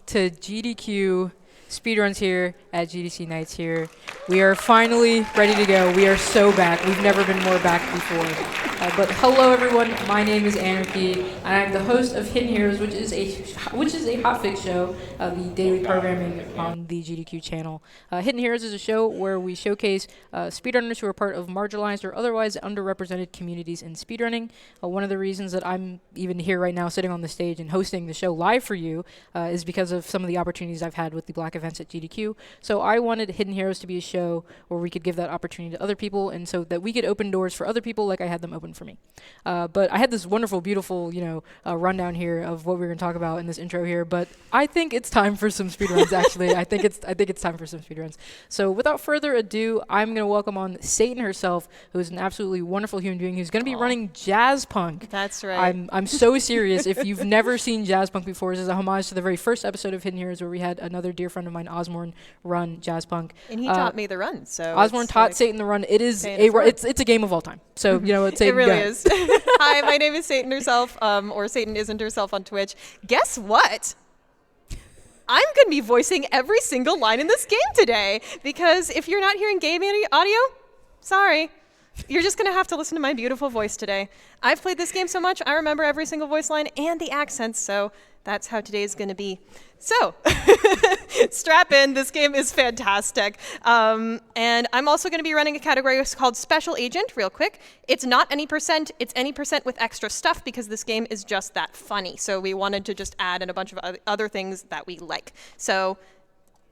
to GDQ Speedruns here at GDC Nights here. We are finally ready to go. We are so back. We've never been more back before. But hello everyone, my name is Anarchy, and I'm the host of Hidden Heroes, which is a hotfix show, the daily programming on the GDQ channel. Hidden Heroes is a show where we showcase speedrunners who are part of marginalized or otherwise underrepresented communities in speedrunning. One of the reasons that I'm even here right now sitting on the stage and hosting the show live for you is because of some of the opportunities I've had with the Black events at GDQ. So I wanted Hidden Heroes to be a show where we could give that opportunity to other people, and so that we could open doors for other people like I had them open for me. But I had this wonderful, beautiful, rundown here of what we were going to talk about in this intro here. But I think it's time for some speedruns. Actually, I think it's time for some speedruns. So without further ado, I'm going to welcome on Satan herself, who is an absolutely wonderful human being who's going to be running Jazzpunk. That's right. I'm so serious. If you've never seen Jazzpunk before, this is a homage to the very first episode of Hidden Heroes, where we had another dear friend of mine, Osborne, run Jazzpunk. And he taught me the run. So Osborne taught Satan the run. It is it's a game of all time. So it's it really is. Hi, my name is Satan herself, or Satan isn't herself on Twitch. Guess what? I'm going to be voicing every single line in this game today, because if you're not hearing game audio, sorry. You're just going to have to listen to my beautiful voice today. I've played this game so much, I remember every single voice line and the accents, so that's how today is going to be. So, strap in. This game is fantastic. And I'm also going to be running a category called Special Agent, real quick. It's not any percent. It's any percent with extra stuff, because this game is just that funny. So we wanted to just add in a bunch of other things that we like. So,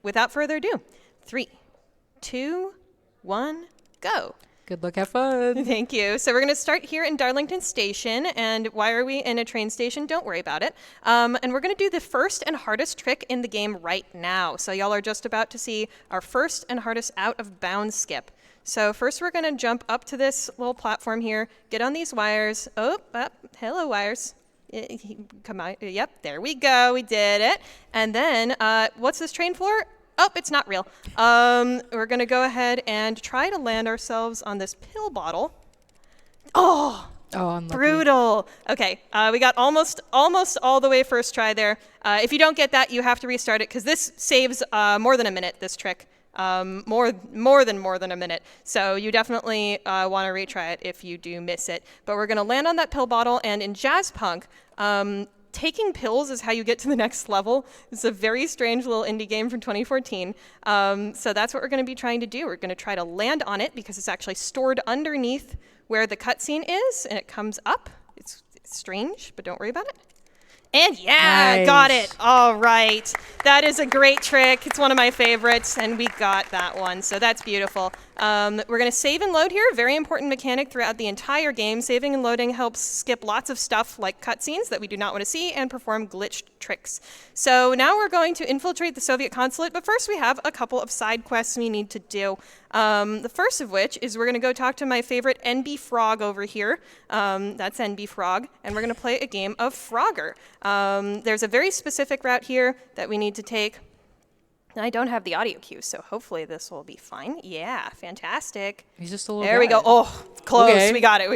without further ado, 3, 2, 1, go. Good luck, have fun. Thank you. So we're going to start here in Darlington Station. And why are we in a train station? Don't worry about it. And we're going to do the first and hardest trick in the game right now. So y'all are just about to see our first and hardest out of bounds skip. So first we're going to jump up to this little platform here, get on these wires. Hello, wires. Come on. Yep, there we go. We did it. And then what's this train for? Oh, it's not real. We're going to go ahead and try to land ourselves on this pill bottle. Oh, unlucky. Brutal. Okay, we got almost all the way first try there. If you don't get that, you have to restart it, because this saves more than a minute, this trick. More than a minute. So you definitely want to retry it if you do miss it. But we're going to land on that pill bottle, and in Jazzpunk, taking pills is how you get to the next level. It's a very strange little indie game from 2014. So that's what we're going to be trying to do. We're going to try to land on it, because it's actually stored underneath where the cutscene is, and it comes up. It's strange, but don't worry about it. And yeah, nice. Got it. All right. That is a great trick. It's one of my favorites, and we got that one. So that's beautiful. We're going to save and load here. Very important mechanic throughout the entire game. Saving and loading helps skip lots of stuff like cutscenes that we do not want to see and perform glitched tricks. So now we're going to infiltrate the Soviet consulate, but first we have a couple of side quests we need to do. The first of which is we're going to go talk to my favorite NB Frog over here. That's NB Frog, and we're going to play a game of Frogger. There's a very specific route here that we need to take. I don't have the audio cue, so hopefully this will be fine. Yeah, fantastic. He's just a little There we go. Oh, close. Okay. We got it.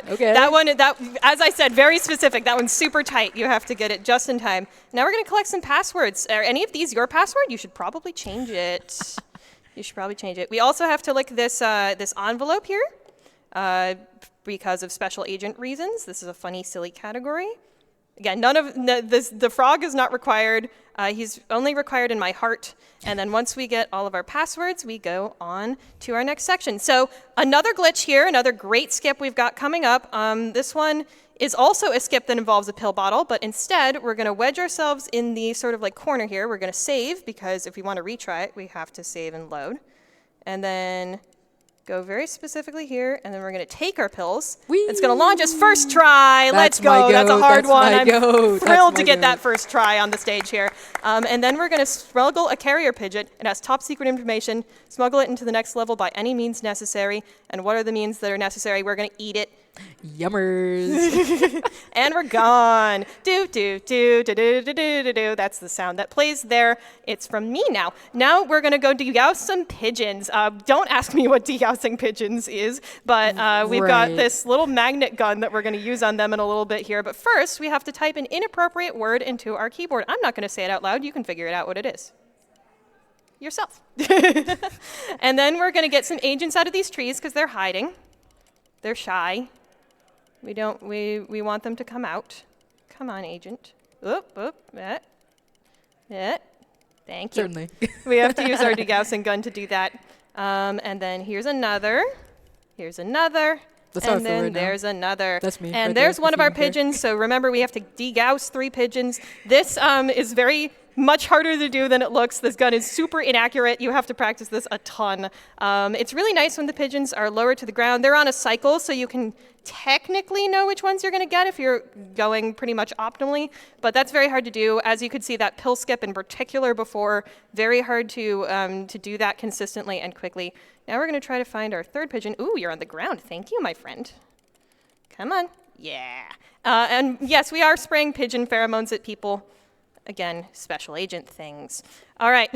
Okay. That one, as I said, very specific. That one's super tight. You have to get it just in time. Now we're going to collect some passwords. Are any of these your password? You should probably change it. We also have to lick this envelope here because of special agent reasons. This is a funny, silly category. Again, the frog is not required. He's only required in my heart. And then once we get all of our passwords, we go on to our next section. So another glitch here, another great skip we've got coming up. This one is also a skip that involves a pill bottle, but instead we're going to wedge ourselves in the sort of like corner here. We're going to save, because if we want to retry it, we have to save and load. And then go very specifically here, and then we're going to take our pills. It's going to launch us first try. Let's go. That's a hard one. I'm thrilled to get that first try on the stage here. And then we're going to smuggle a carrier pigeon. It has top secret information. Smuggle it into the next level by any means necessary. And what are the means that are necessary? We're going to eat it. Yummers. And we're gone. Do, do, do, do, do, do, do, do, do. That's the sound that plays there. It's from me now. Now we're going to go degouse some pigeons. Don't ask me what degousing pigeons is, but we've got this little magnet gun that we're going to use on them in a little bit here. But first, we have to type an inappropriate word into our keyboard. I'm not going to say it out loud. You can figure it out what it is yourself. And then we're going to get some agents out of these trees because they're hiding. They're shy. We want them to come out. Come on, agent. Oop, oop, Thank you. Certainly. We have to use our degaussing gun to do that. And then here's another. Here's another. That's how I and feel then right now. there's another. That's me. And right there's there, one if of you our don't care. pigeons. So remember, we have to degauss 3 pigeons. This is very much harder to do than it looks. This gun is super inaccurate. You have to practice this a ton. It's really nice when the pigeons are lower to the ground. They're on a cycle, so you can technically know which ones you're going to get if you're going pretty much optimally, but that's very hard to do. As you could see, that pill skip in particular before, very hard to do that consistently and quickly. Now we're going to try to find our third pigeon. Ooh, you're on the ground. Thank you, my friend. Come on. Yeah. And yes, we are spraying pigeon pheromones at people. Again, special agent things. All right,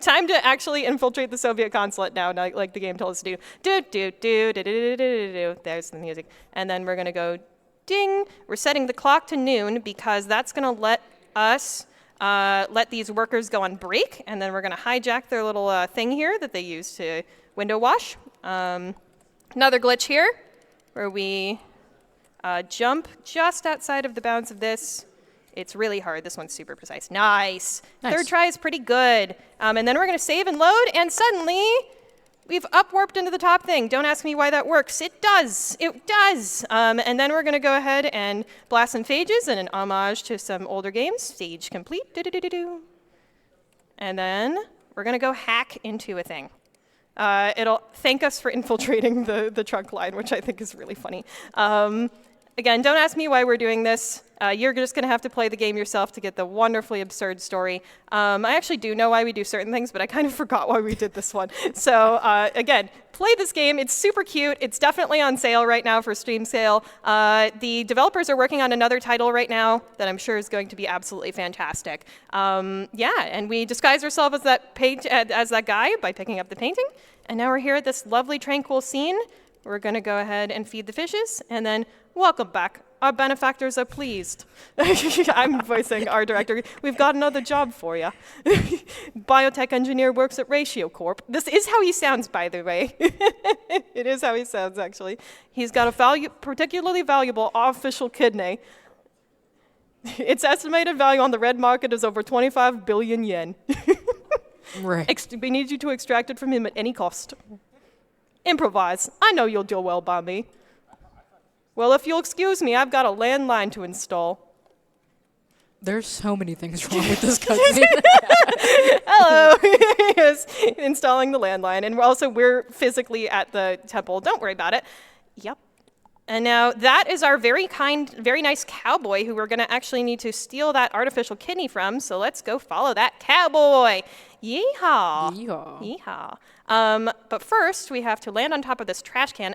time to actually infiltrate the Soviet consulate now, like the game told us to do. Do, do, do, do, do, do, do, do, do. There's the music. And then we're gonna go ding. We're setting the clock to noon because that's gonna let us let these workers go on break, and then we're gonna hijack their little thing here that they use to window wash. Another glitch here where we jump just outside of the bounds of this. It's really hard. This one's super precise. Nice. Third try is pretty good. And then we're going to save and load, and suddenly we've up-warped into the top thing. Don't ask me why that works. It does. It does. And then we're going to go ahead and blast some phages in an homage to some older games. Stage complete. Do-do-do-do-do. And then we're going to go hack into a thing. It'll thank us for infiltrating the trunk line, which I think is really funny. Again, don't ask me why we're doing this. You're just going to have to play the game yourself to get the wonderfully absurd story. I actually do know why we do certain things, but I kind of forgot why we did this one. So again, play this game. It's super cute. It's definitely on sale right now for Steam sale. The developers are working on another title right now that I'm sure is going to be absolutely fantastic. Yeah, and we disguise ourselves as that guy by picking up the painting. And now we're here at this lovely, tranquil scene. We're going to go ahead and feed the fishes, and then welcome back. Our benefactors are pleased. I'm voicing our director. We've got another job for you. Biotech engineer works at Ratio Corp. This is how he sounds, by the way. It is how he sounds, actually. He's got a particularly valuable artificial kidney. Its estimated value on the red market is over 25 billion yen. Right. We need you to extract it from him at any cost. Improvise. I know you'll do well by me. Well, if you'll excuse me, I've got a landline to install. There's so many things wrong with this cutscene. Hello. Yes, installing the landline. And we're physically at the temple. Don't worry about it. Yep. And now that is our very nice cowboy who we're going to actually need to steal that artificial kidney from. So let's go follow that cowboy. Yeehaw. Yeehaw. Yeehaw. But first, we have to land on top of this trash can.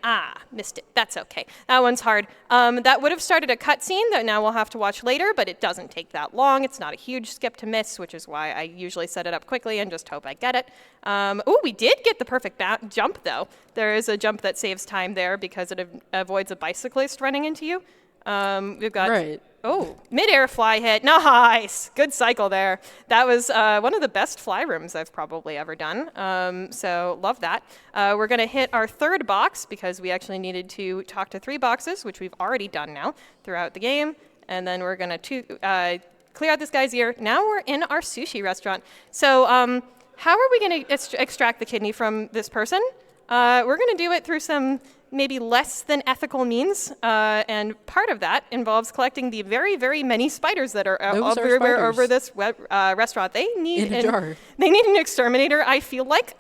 Missed it. That's okay. That one's hard. That would have started a cutscene that now we'll have to watch later, but it doesn't take that long. It's not a huge skip to miss, which is why I usually set it up quickly and just hope I get it. Oh, we did get the perfect jump, though. There is a jump that saves time there because it avoids a bicyclist running into you. We've got... Right. Oh, mid-air fly hit. Nice. Good cycle there. That was one of the best fly rooms I've probably ever done. So love that. We're going to hit our third box because we actually needed to talk to 3 boxes, which we've already done now throughout the game. And then we're going to clear out this guy's ear. Now we're in our sushi restaurant. So how are we going to extract the kidney from this person? We're going to do it through some maybe less than ethical means, and part of that involves collecting the very, very many spiders that are everywhere over this restaurant. They need They need an exterminator. I feel like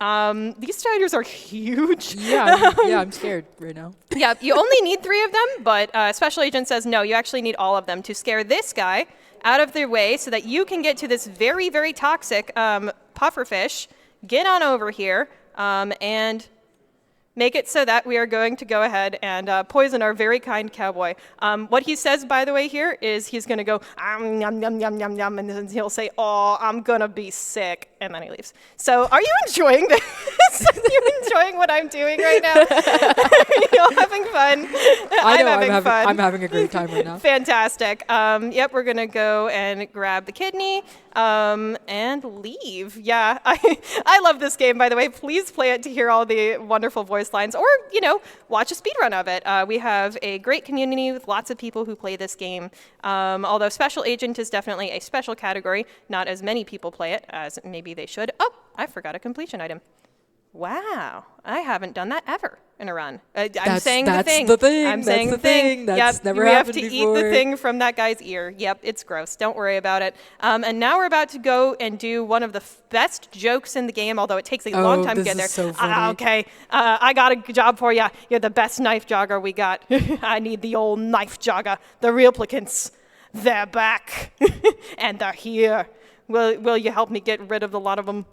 these spiders are huge. Yeah, I'm scared right now. Yeah, you only need 3 of them, but Special Agent says no. You actually need all of them to scare this guy out of their way, so that you can get to this very, very toxic pufferfish. Get on over here and make it so that we are going to go ahead and poison our very kind cowboy. What he says, by the way, here is he's going to go, yum, yum, yum, yum, yum, and then he'll say, oh, I'm going to be sick, and then he leaves. So are you enjoying this? Are you enjoying what I'm doing right now? Are you all having fun? I'm having a great time right now. Fantastic. Yep, we're going to go and grab the kidney and leave. Yeah, I love this game, by the way. Please play it to hear all the wonderful voice lines, or, watch a speedrun of it. We have a great community with lots of people who play this game. Although Special Agent is definitely a special category, not as many people play it as maybe they should. Oh, I forgot a completion item. Wow, I haven't done that ever in a run. I'm saying the thing. I'm saying the thing. That's never happened before. We have to eat the thing from that guy's ear. Yep, it's gross. Don't worry about it. And now we're about to go and do one of the best jokes in the game, although it takes a long time to get there. Is so funny. Okay, I got a job for you. You're the best knife jogger we got. I need the old knife jogger. The replicants. They're back. And they're here. Will you help me get rid of a lot of them?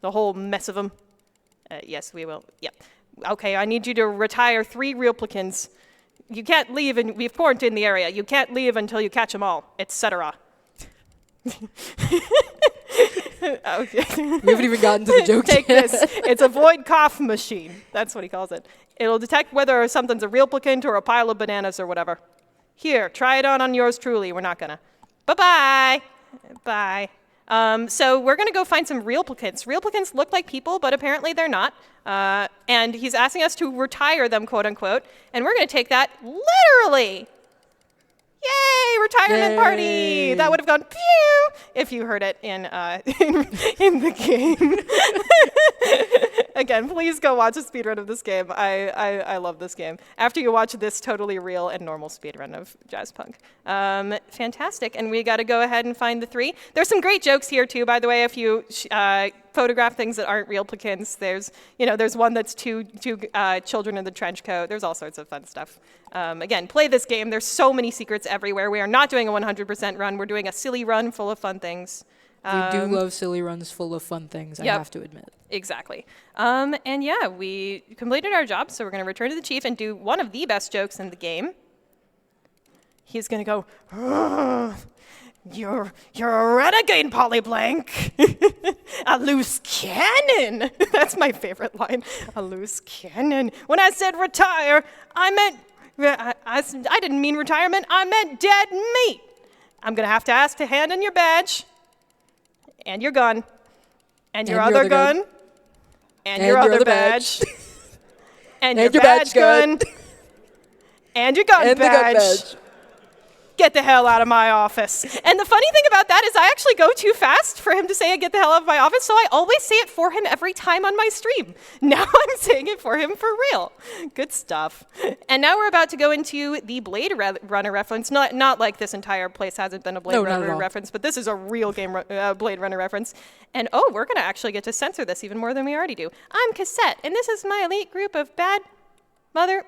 The whole mess of them? Yes, we will. Yep. Okay, I need you to retire 3 replicants. You can't leave, and we've quarantined the area. You can't leave until you catch them all, etc. Okay. We haven't even gotten to the joke Take yet. this. It's a void cough machine. That's what he calls it. It'll detect whether something's a replicant or a pile of bananas or whatever. Here, try it on yours truly. We're not gonna. Bye-bye. Bye. So we're going to go find some replicants. Replicants look like people, but apparently they're not. And he's asking us to retire them, quote unquote. And we're going to take that literally. Yay, retirement party! That would have gone pew if you heard it in the game. Again, please go watch a speedrun of this game. I love this game. After you watch this totally real and normal speedrun of Jazzpunk. Fantastic. And we got to go ahead and find the 3. There's some great jokes here too, by the way. If you photograph things that aren't replicants, there's one that's two children in the trench coat. There's all sorts of fun stuff. Again, play this game. There's so many secrets everywhere. We are not doing a 100% run. We're doing a silly run full of fun things. We do love silly runs full of fun things, I have to admit. Exactly. And yeah, we completed our job, so we're going to return to the chief and do one of the best jokes in the game. He's going to go, You're a renegade, Polyblank. A loose cannon. That's my favorite line. A loose cannon. When I said retire, I meant, I didn't mean retirement, I meant dead meat. I'm going to have to ask to hand in your badge, and your gun, and your other gun, and your other badge, and your badge gun, and your gun badge. Get the hell out of my office. And the funny thing about that is I actually go too fast for him to say get the hell out of my office, so I always say it for him every time on my stream. Now I'm saying it for him for real. Good stuff. And now we're about to go into the Blade Runner reference. Not like this entire place hasn't been a Blade Runner reference, but this is a real game Blade Runner reference. And we're going to actually get to censor this even more than we already do. I'm Cassette, and this is my elite group of bad mother...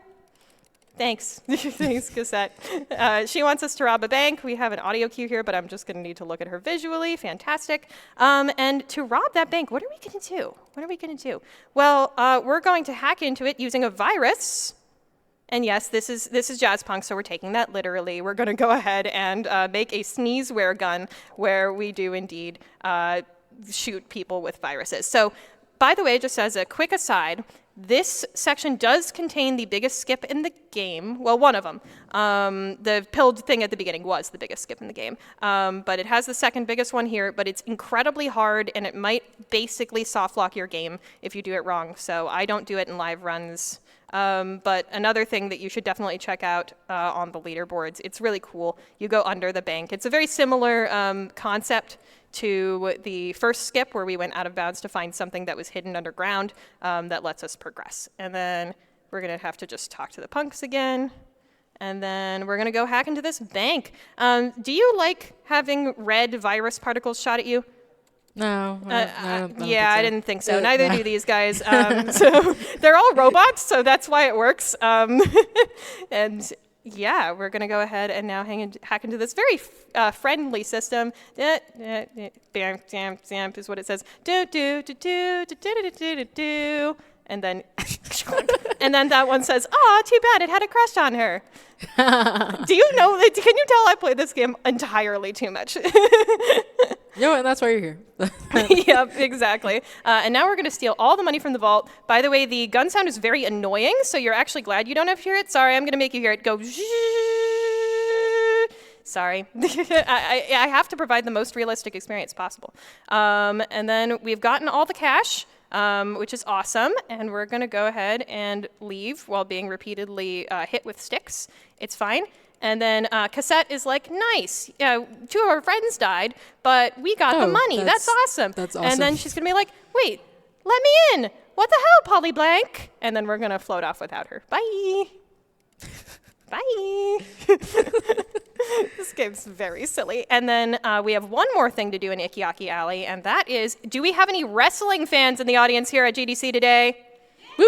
Thanks. Thanks, Cassette. She wants us to rob a bank. We have an audio cue here, but I'm just going to need to look at her visually. Fantastic. And to rob that bank, what are we going to do? What are we going to do? Well, we're going to hack into it using a virus. And yes, this is Jazzpunk, so we're taking that literally. We're going to go ahead and make a sneezeware gun where we do indeed shoot people with viruses. So, by the way, just as a quick aside, this section does contain the biggest skip in the game. Well, one of them. The pilled thing at the beginning was the biggest skip in the game. But it has the second biggest one here, but it's incredibly hard, and it might basically soft lock your game if you do it wrong. So I don't do it in live runs. But another thing that you should definitely check out on the leaderboards, it's really cool. You go under the bank. It's a very similar concept to the first skip where we went out of bounds to find something that was hidden underground that lets us progress. And then we're going to have to just talk to the punks again. And then we're going to go hack into this bank. Do you like having red virus particles shot at you? No. I didn't think so. Neither do these guys. So they're all robots, so that's why it works. And yeah, we're going to go ahead and now hack into this very friendly system. Bam, jam, is what it says. Do, do, do, do, do, do, do, do, do, do. and then and then that one says, "Aw, too bad, it had a crush on her." Do you know? Can you tell I play this game entirely too much? No, and that's why you're here. Yep, exactly. And now we're going to steal all the money from the vault. By the way, the gun sound is very annoying, so you're actually glad you don't have to hear it. Sorry, I'm going to make you hear it. Go. Sorry. I have to provide the most realistic experience possible. And then we've gotten all the cash, which is awesome. And we're going to go ahead and leave while being repeatedly hit with sticks. It's fine. And then Cassette is like, nice. 2 of our friends died, but we got the money. That's awesome. That's awesome. And then she's going to be like, wait, let me in. What the hell, Polly Blank? And then we're going to float off without her. Bye. Bye. This game's very silly. And then we have one more thing to do in Ikiaki Alley, and that is, do we have any wrestling fans in the audience here at GDC today? Woo!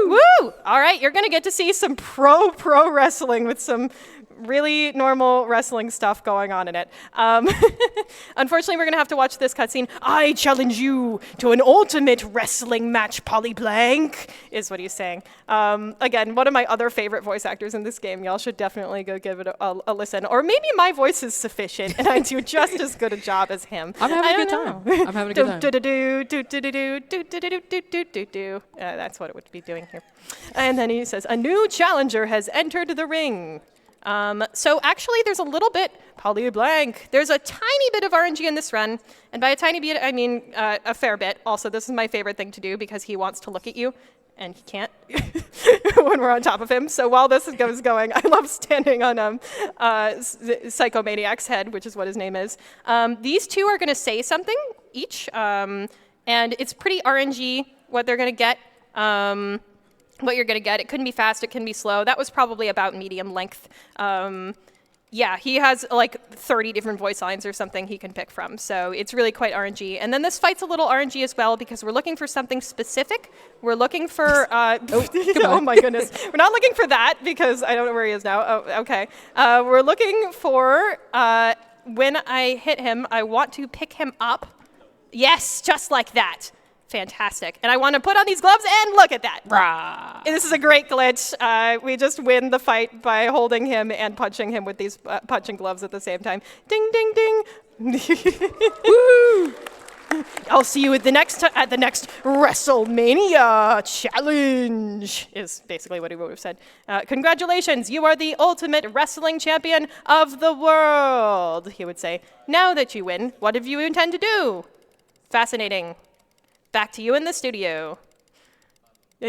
Woo! All right, you're going to get to see some pro wrestling with some really normal wrestling stuff going on in it. Unfortunately, we're going to have to watch this cutscene. I challenge you to an ultimate wrestling match, Polly Blank, is what he's saying. Again, one of my other favorite voice actors in this game. Y'all should definitely go give it a listen. Or maybe my voice is sufficient and I do just as good a job as him. I'm having a good time. I'm having a good time. That's what it would be doing here. And then he says, a new challenger has entered the ring. So actually, there's a little bit, Polly Blank, there's a tiny bit of RNG in this run. And by a tiny bit, I mean a fair bit. Also, this is my favorite thing to do because he wants to look at you, and he can't when we're on top of him. So while this is going, I love standing on Psychomaniac's head, which is what his name is. These two are going to say something each, and it's pretty RNG what they're going to get. What you're going to get. It couldn't be fast, it can be slow. That was probably about medium length. Yeah, he has like 30 different voice lines or something he can pick from. So it's really quite RNG. And then this fight's a little RNG as well because we're looking for something specific. We're looking for, oh my goodness. We're not looking for that because I don't know where he is now. Oh, okay. We're looking for, when I hit him, I want to pick him up. Yes, just like that. Fantastic. And I want to put on these gloves and look at that. Rah. This is a great glitch. We just win the fight by holding him and punching him with these punching gloves at the same time. Ding, ding, ding. Woo! I'll see you at the next WrestleMania challenge, is basically what he would have said. Congratulations, you are the ultimate wrestling champion of the world, he would say. Now that you win, what do you intend to do? Fascinating. Back to you in the studio.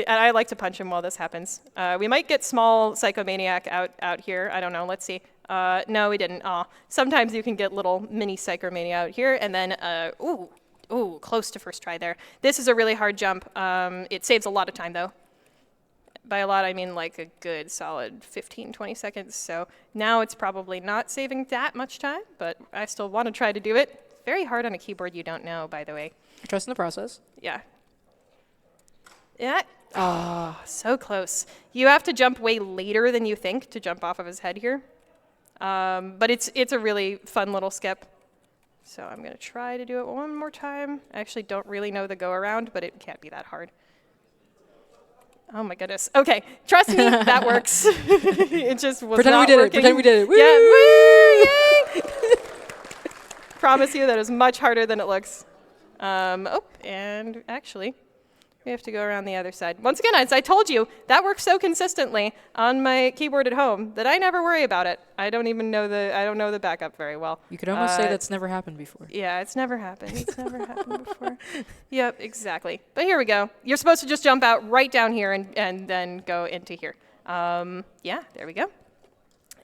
I like to punch him while this happens. We might get small Psychomaniac out here. I don't know. Let's see. No, we didn't. Aw. Sometimes you can get little mini Psychomania out here. And then, ooh, close to first try there. This is a really hard jump. It saves a lot of time, though. By a lot, I mean like a good solid 15, 20 seconds. So now it's probably not saving that much time, but I still want to try to do it. Very hard on a keyboard you don't know, by the way. Trust in the process. Yeah. Yeah. Oh, so close. You have to jump way later than you think to jump off of his head here. But it's a really fun little skip. So I'm going to try to do it one more time. I actually don't really know the go around, but it can't be that hard. Oh my goodness. Okay, trust me, that works. It just was not working. Pretend we did it. Woo! Yeah, woo! Yay! Promise you that is much harder than it looks. And actually, we have to go around the other side. Once again, as I told you, that works so consistently on my keyboard at home that I never worry about it. I don't know the backup very well. You could almost say that's never happened before. Yeah, it's never happened. It's never happened before. Yep, exactly. But here we go. You're supposed to just jump out right down here and then go into here. Yeah, there we go.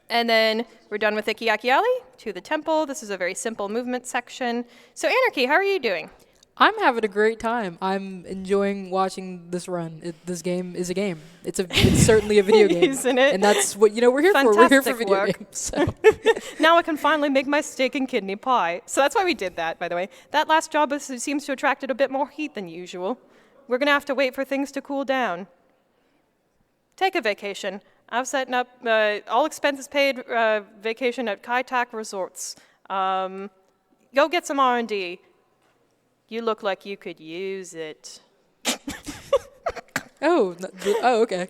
And then we're done with Ikiaki Alley to the temple. This is a very simple movement section. So Anarchy, how are you doing? I'm having a great time. I'm enjoying watching this run. This game is a game. It's certainly a video game. Isn't it? And that's what, we're here for. We're here for video games. So. Now I can finally make my steak and kidney pie. So that's why we did that, by the way. That last job seems to have attracted a bit more heat than usual. We're going to have to wait for things to cool down. Take a vacation. I'm setting up all expenses paid vacation at Kaitak Resorts. Go get some R&D. You look like you could use it. Oh, okay.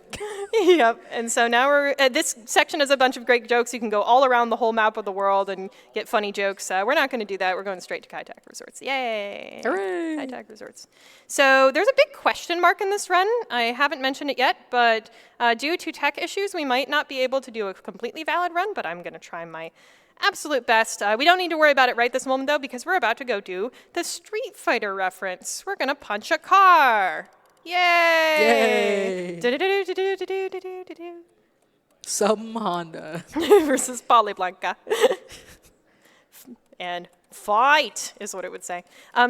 Yep. And so now this section is a bunch of great jokes. You can go all around the whole map of the world and get funny jokes. We're not going to do that. We're going straight to Kaitac Resorts. Yay! Hooray! Kaitac Resorts. So there's a big question mark in this run. I haven't mentioned it yet, but due to tech issues, we might not be able to do a completely valid run, but I'm going to try my absolute best. We don't need to worry about it right this moment, though, because we're about to go do the Street Fighter reference. We're going to punch a car. Yay! Yay! Some Honda. Versus Polyblanca. And fight is what it would say.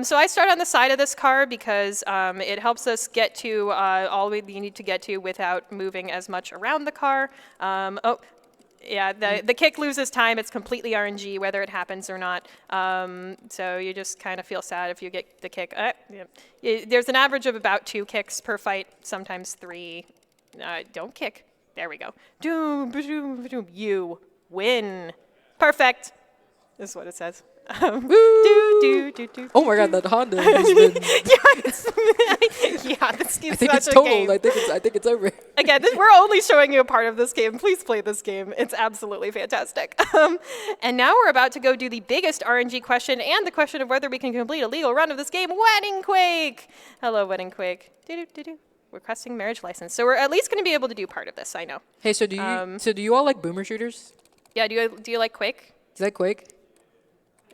So I start on the side of this car because it helps us get to all we need to get to without moving as much around the car. Yeah, the kick loses time. It's completely RNG whether it happens or not. So you just kind of feel sad if you get the kick. There's an average of about 2 kicks per fight, sometimes 3. Don't kick. There we go. You win. Perfect is what it says. Oh my god, that Honda has been... this needs I think it's such a totaled. game. I think it's over. Again, we're only showing you a part of this game. Please play this game. It's absolutely fantastic. And now we're about to go do the biggest RNG question and the question of whether we can complete a legal run of this game, Wedding Quake. Hello, Wedding Quake. Requesting marriage license. So we're at least going to be able to do part of this, I know. Hey, so do you all like boomer shooters? Yeah, do you like Quake? Is that Quake?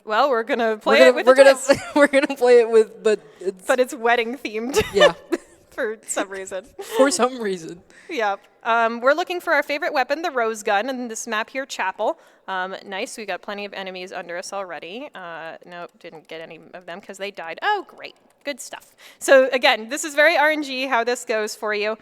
Well, we're gonna play it with a twist. We're gonna play it with, but it's wedding themed. Yeah. For some reason. For some reason. Yep. We're looking for our favorite weapon, the rose gun, and this map here, Chapel. Nice. We got plenty of enemies under us already. Nope, didn't get any of them because they died. Oh, great. Good stuff. So again, this is very RNG how this goes for you.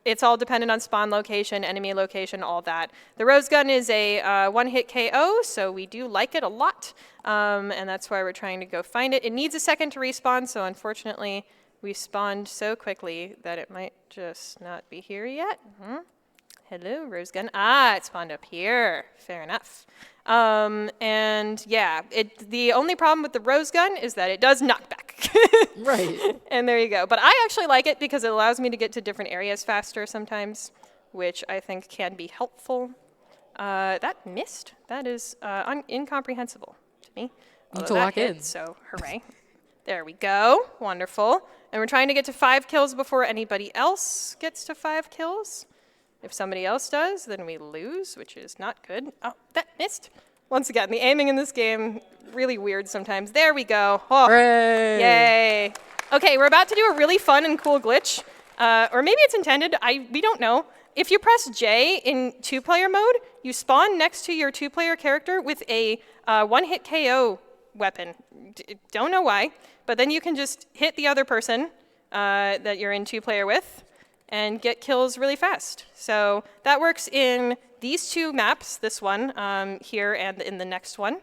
It's all dependent on spawn location, enemy location, all that. The rose gun is a one-hit KO, so we do like it a lot. And that's why we're trying to go find it. It needs a second to respawn, so unfortunately we spawned so quickly that it might just not be here yet. Hello, rose gun. It spawned up here. Fair enough. And yeah, the only problem with the rose gun is that it does knockback. Right. And there you go. But I actually like it because it allows me to get to different areas faster sometimes, which I think can be helpful. That missed. That is incomprehensible to me. Need to lock in. So hooray. There we go. Wonderful. And we're trying to get to 5 kills before anybody else gets to 5 kills. If somebody else does, then we lose, which is not good. Oh, that missed. Once again, the aiming in this game, really weird sometimes. There we go. Oh, hooray! Yay. Okay, we're about to do a really fun and cool glitch. Or maybe it's intended. We don't know. If you press J in 2-player mode, you spawn next to your 2-player character with a one-hit KO weapon. Don't know why, but then you can just hit the other person that you're in 2-player with and get kills really fast. So that works in these 2 maps, this one here and in the next one.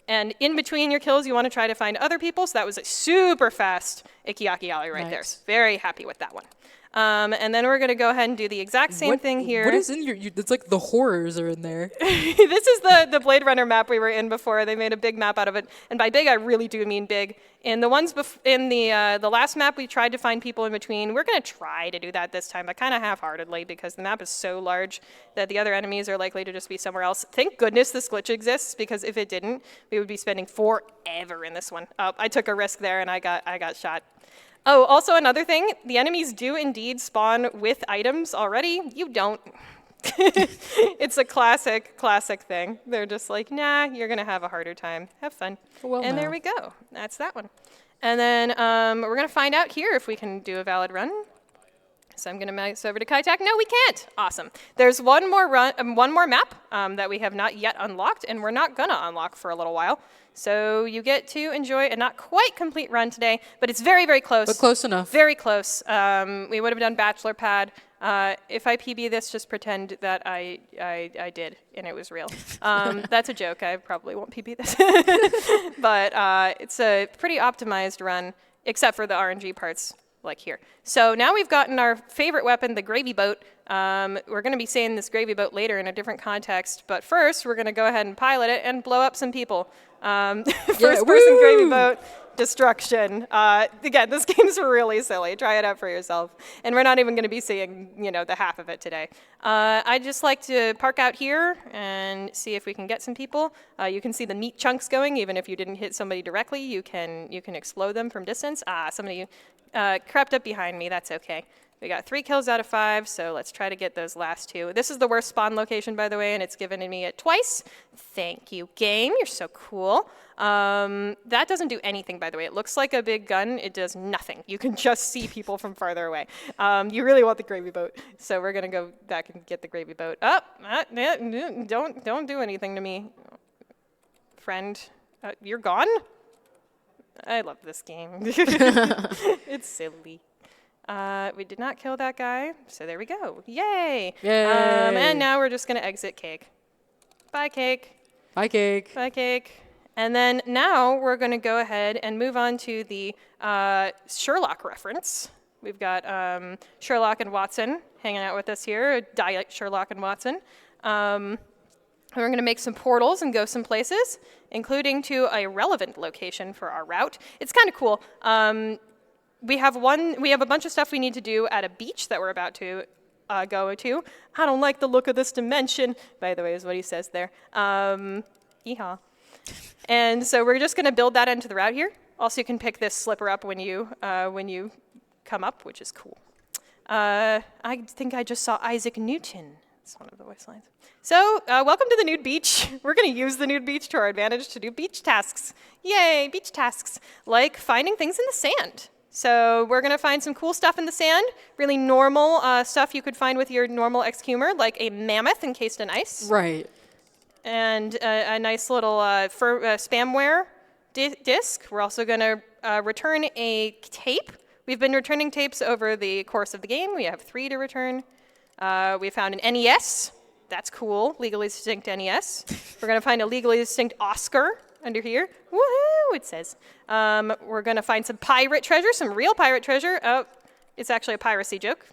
And in between your kills, you want to try to find other people. So that was a super fast Ikiaki Alley right there. Very happy with that one. And then we're going to go ahead and do the exact same thing here. What is in your... It's like the horrors are in there. This is the Blade Runner map we were in before. They made a big map out of it. And by big, I really do mean big. In the ones in the last map, we tried to find people in between. We're going to try to do that this time, but kind of half-heartedly because the map is so large that the other enemies are likely to just be somewhere else. Thank goodness this glitch exists, because if it didn't, we would be spending forever in this one. I took a risk there, and I got shot. Oh, also another thing, the enemies do indeed spawn with items already. You don't. It's a classic thing. They're just like, nah, you're going to have a harder time. Have fun. Well, and there we go. That's that one. And then we're going to find out here if we can do a valid run. So I'm going to mouse over to Kaitac. No, we can't. Awesome. There's one more map that we have not yet unlocked, and we're not going to unlock for a little while. So you get to enjoy a not quite complete run today, but it's very, very close. But close enough. Very close. We would have done Bachelor Pad. If I PB this, just pretend that I did and it was real. That's a joke. I probably won't PB this. But it's a pretty optimized run, except for the RNG parts like here. So now we've gotten our favorite weapon, the gravy boat. We're going to be saying this gravy boat later in a different context, but first we're going to go ahead and pilot it and blow up some people. First person gravy boat. destruction. Again, this game's really silly. Try it out for yourself. And we're not even going to be seeing, the half of it today. I'd just like to park out here and see if we can get some people. You can see the meat chunks going. Even if you didn't hit somebody directly, you can explode them from distance. Somebody crept up behind me. That's okay. We got 3 kills out of 5, so let's try to get those last 2. This is the worst spawn location, by the way, and it's given me it twice. Thank you, game. You're so cool. That doesn't do anything, by the way. It looks like a big gun. It does nothing. You can just see people from farther away. You really want the gravy boat, so we're going to go back and get the gravy boat. Don't do anything to me, friend. You're gone? I love this game. It's silly. We did not kill that guy, so there we go. Yay! Yay! And now we're just going to exit Cake. Bye, Cake. Bye, Cake. Bye, Cake. And then now we're going to go ahead and move on to the Sherlock reference. We've got Sherlock and Watson hanging out with us here, Diet Sherlock and Watson. We're going to make some portals and go some places, including to a relevant location for our route. It's kind of cool. We have a bunch of stuff we need to do at a beach that we're about to go to. I don't like the look of this dimension, by the way, is what he says there. Yeehaw. And so we're just going to build that into the route here. Also, you can pick this slipper up when you come up, which is cool. I think I just saw Isaac Newton. That's one of the voice lines. So, welcome to the nude beach. We're going to use the nude beach to our advantage to do beach tasks. Yay, beach tasks, like finding things in the sand. So we're going to find some cool stuff in the sand, really normal stuff you could find with your normal XCumer, like a mammoth encased in ice. Right. And a nice little spamware disc. We're also going to return a tape. We've been returning tapes over the course of the game. We have 3 to return. We found an NES. That's cool, legally distinct NES. We're going to find a legally distinct Oscar under here. Woohoo, it says. We're going to find some pirate treasure, some real pirate treasure. Oh, it's actually a piracy joke.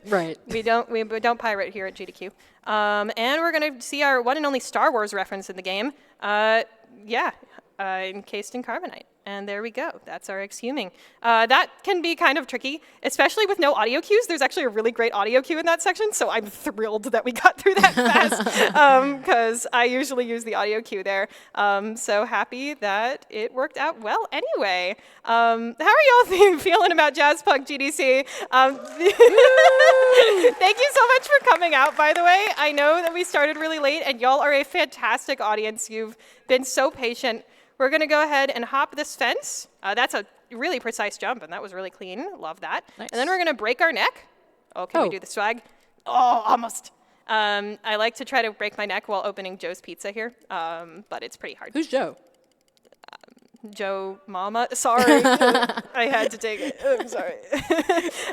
Right. We don't pirate here at GDQ. And we're going to see our one and only Star Wars reference in the game. Encased in carbonite. And there we go. That's our exhuming. That can be kind of tricky, especially with no audio cues. There's actually a really great audio cue in that section, so I'm thrilled that we got through that fast, because I usually use the audio cue there. So happy that it worked out well anyway. How are y'all feeling about Jazzpunk GDC? Thank you so much for coming out, by the way. I know that we started really late, and y'all are a fantastic audience. You've been so patient. We're going to go ahead and hop this fence. That's a really precise jump, and that was really clean. Love that. Nice. And then we're going to break our neck. Oh, can we do the swag? Oh, almost. I like to try to break my neck while opening Joe's Pizza here, but it's pretty hard. Who's Joe? Joe Mama. Sorry. I had to take it. I'm sorry.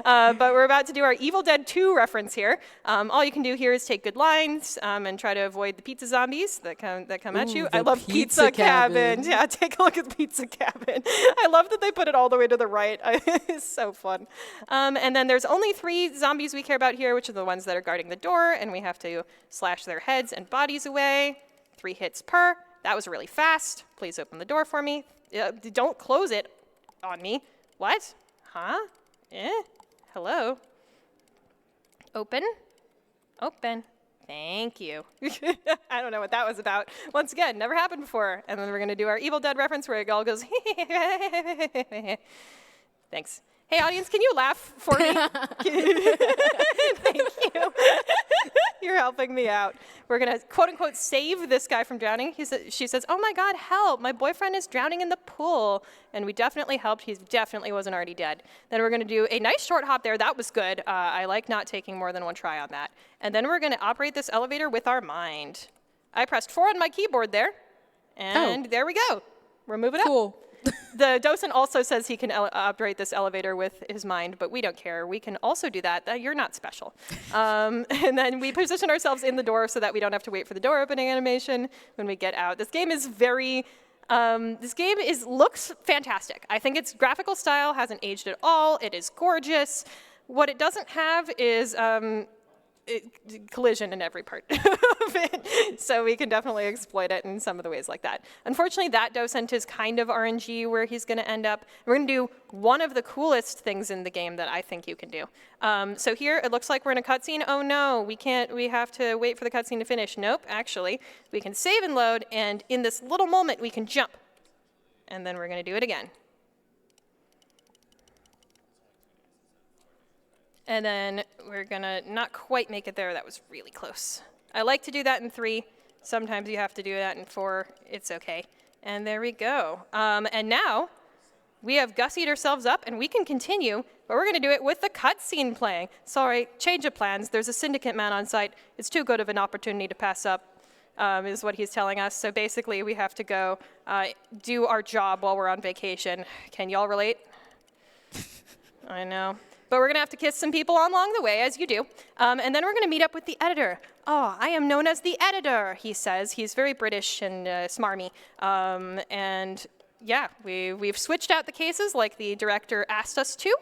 But we're about to do our Evil Dead 2 reference here. All you can do here is take good lines and try to avoid the pizza zombies that come at you. I love Pizza Cabin. Yeah, take a look at the Pizza Cabin. I love that they put it all the way to the right. It's so fun. And then there's only 3 zombies we care about here, which are the ones that are guarding the door, and we have to slash their heads and bodies away. 3 hits per. That was really fast. Please open the door for me. Don't close it on me. What? Huh? Hello? Open? Open. Thank you. I don't know what that was about. Once again, never happened before. And then we're going to do our Evil Dead reference where it all goes, thanks. Hey, audience, can you laugh for me? Thank you. You're helping me out. We're going to, quote unquote, save this guy from drowning. She says, oh my God, help. My boyfriend is drowning in the pool. And we definitely helped. He definitely wasn't already dead. Then we're going to do a nice short hop there. That was good. I like not taking more than one try on that. And then we're going to operate this elevator with our mind. I pressed 4 on my keyboard there. And there we go. We're moving up. Cool. The docent also says he can operate this elevator with his mind, but we don't care. We can also do that. You're not special. And then we position ourselves in the door so that we don't have to wait for the door opening animation when we get out. This game is looks fantastic. I think its graphical style hasn't aged at all. It is gorgeous. What it doesn't have is collision in every part of it. So we can definitely exploit it in some of the ways like that. Unfortunately, that docent is kind of RNG where he's going to end up. We're going to do one of the coolest things in the game that I think you can do. So here, it looks like we're in a cutscene. Oh no, we can't. We have to wait for the cutscene to finish. Nope, actually, we can save and load, and in this little moment, we can jump. And then we're going to do it again. And then we're going to not quite make it there. That was really close. I like to do that in 3. Sometimes you have to do that in 4. It's okay. And there we go. And now we have gussied ourselves up, and we can continue, but we're going to do it with the cutscene playing. Sorry, change of plans. There's a syndicate man on site. It's too good of an opportunity to pass up, is what he's telling us. So basically, we have to go do our job while we're on vacation. Can y'all relate? I know. But we're going to have to kiss some people along the way, as you do. And then we're going to meet up with the editor. Oh, I am known as the editor, he says. He's very British and smarmy. And yeah, we've switched out the cases like the director asked us to.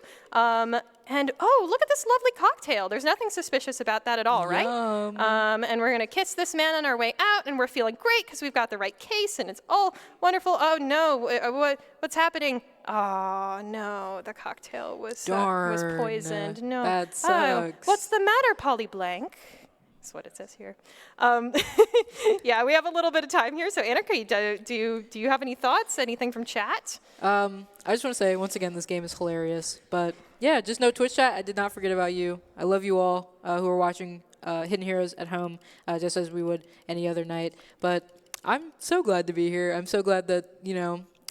And oh, look at this lovely cocktail. There's nothing suspicious about that at all, right? And we're going to kiss this man on our way out, and we're feeling great because we've got the right case, and it's all wonderful. Oh, no, what's happening? Oh, no, the cocktail was poisoned. No. That sucks. Oh, what's the matter, Polly Blank? That's what it says here. Yeah, we have a little bit of time here. So, Anarchy, do you have any thoughts? Anything from chat? I just want to say, once again, this game is hilarious. But, yeah, just know Twitch chat, I did not forget about you. I love you all who are watching Hidden Heroes at home, just as we would any other night. But I'm so glad to be here. I'm so glad that,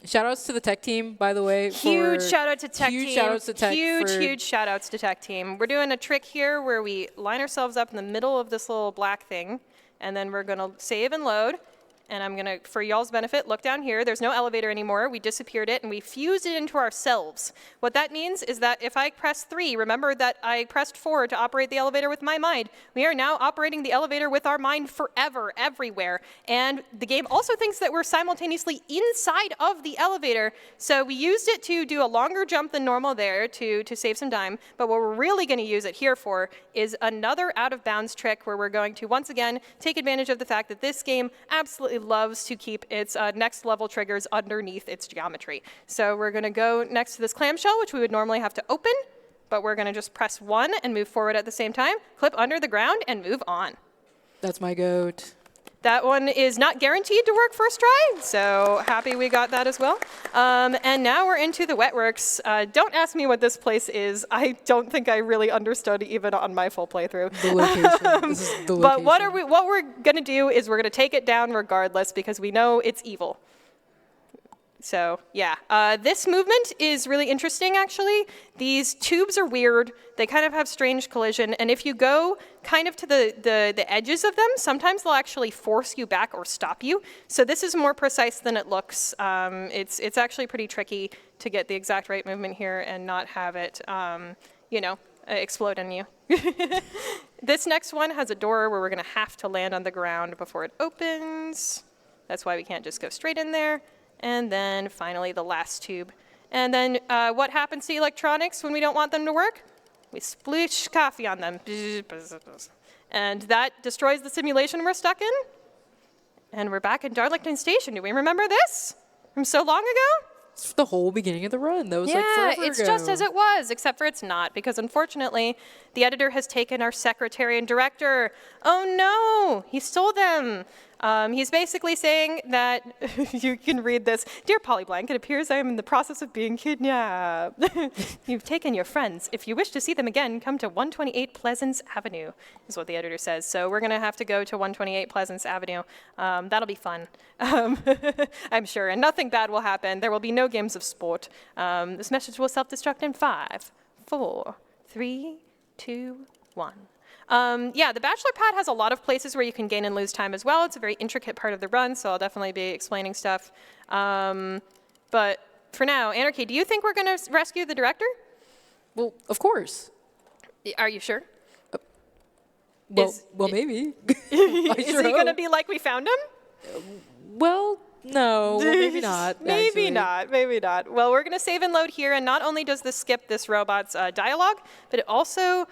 shout-outs to the tech team, by the way. Huge shout-out to tech team. Huge shout-outs to tech. Huge shout-outs to tech team. We're doing a trick here where we line ourselves up in the middle of this little black thing, and then we're going to save and load. And I'm going to, for y'all's benefit, look down here. There's no elevator anymore. We disappeared it, and we fused it into ourselves. What that means is that if I press 3, remember that I pressed 4 to operate the elevator with my mind. We are now operating the elevator with our mind forever, everywhere. And the game also thinks that we're simultaneously inside of the elevator. So we used it to do a longer jump than normal there to save some time. But what we're really going to use it here for is another out-of-bounds trick where we're going to, once again, take advantage of the fact that this game absolutely loves to keep its next level triggers underneath its geometry. So we're going to go next to this clamshell, which we would normally have to open, but we're going to just press 1 and move forward at the same time, clip under the ground, and move on. That's my goat. That one is not guaranteed to work first try, so happy we got that as well. And now we're into the wetworks. Don't ask me what this place is. I don't think I really understood even on my full playthrough. The location. This is the location. But what we're going to do is we're going to take it down regardless because we know it's evil. So, yeah. This movement is really interesting, actually. These tubes are weird. They kind of have strange collision. And if you go kind of to the edges of them, sometimes they'll actually force you back or stop you. So this is more precise than it looks. It's actually pretty tricky to get the exact right movement here and not have it, explode on you. This next one has a door where we're going to have to land on the ground before it opens. That's why we can't just go straight in there. And then finally the last tube. And then what happens to electronics when we don't want them to work? We splish coffee on them. And that destroys the simulation we're stuck in. And we're back in Darlington Station. Do we remember this from so long ago? It's the whole beginning of the run. That was like forever ago. Yeah, it's just as it was, except for it's not, because unfortunately, the editor has taken our secretary and director. Oh no, he stole them. He's basically saying that, you can read this, Dear Polly Blank, it appears I am in the process of being kidnapped. You've taken your friends. If you wish to see them again, come to 128 Pleasance Avenue, is what the editor says. So we're going to have to go to 128 Pleasance Avenue. That'll be fun, I'm sure. And nothing bad will happen. There will be no games of sport. This message will self-destruct in 5, 4, 3, 2, 1. Yeah, the Bachelor Pad has a lot of places where you can gain and lose time as well. It's a very intricate part of the run, so I'll definitely be explaining stuff. But for now, Anarchy, do you think we're going to rescue the director? Well, of course. Are you sure? Well, maybe. Is he going to be like we found him? Well, No, well, maybe not. Maybe actually. not. Maybe not. Well, we're going to save and load here, and not only does this skip this robot's dialogue, but it also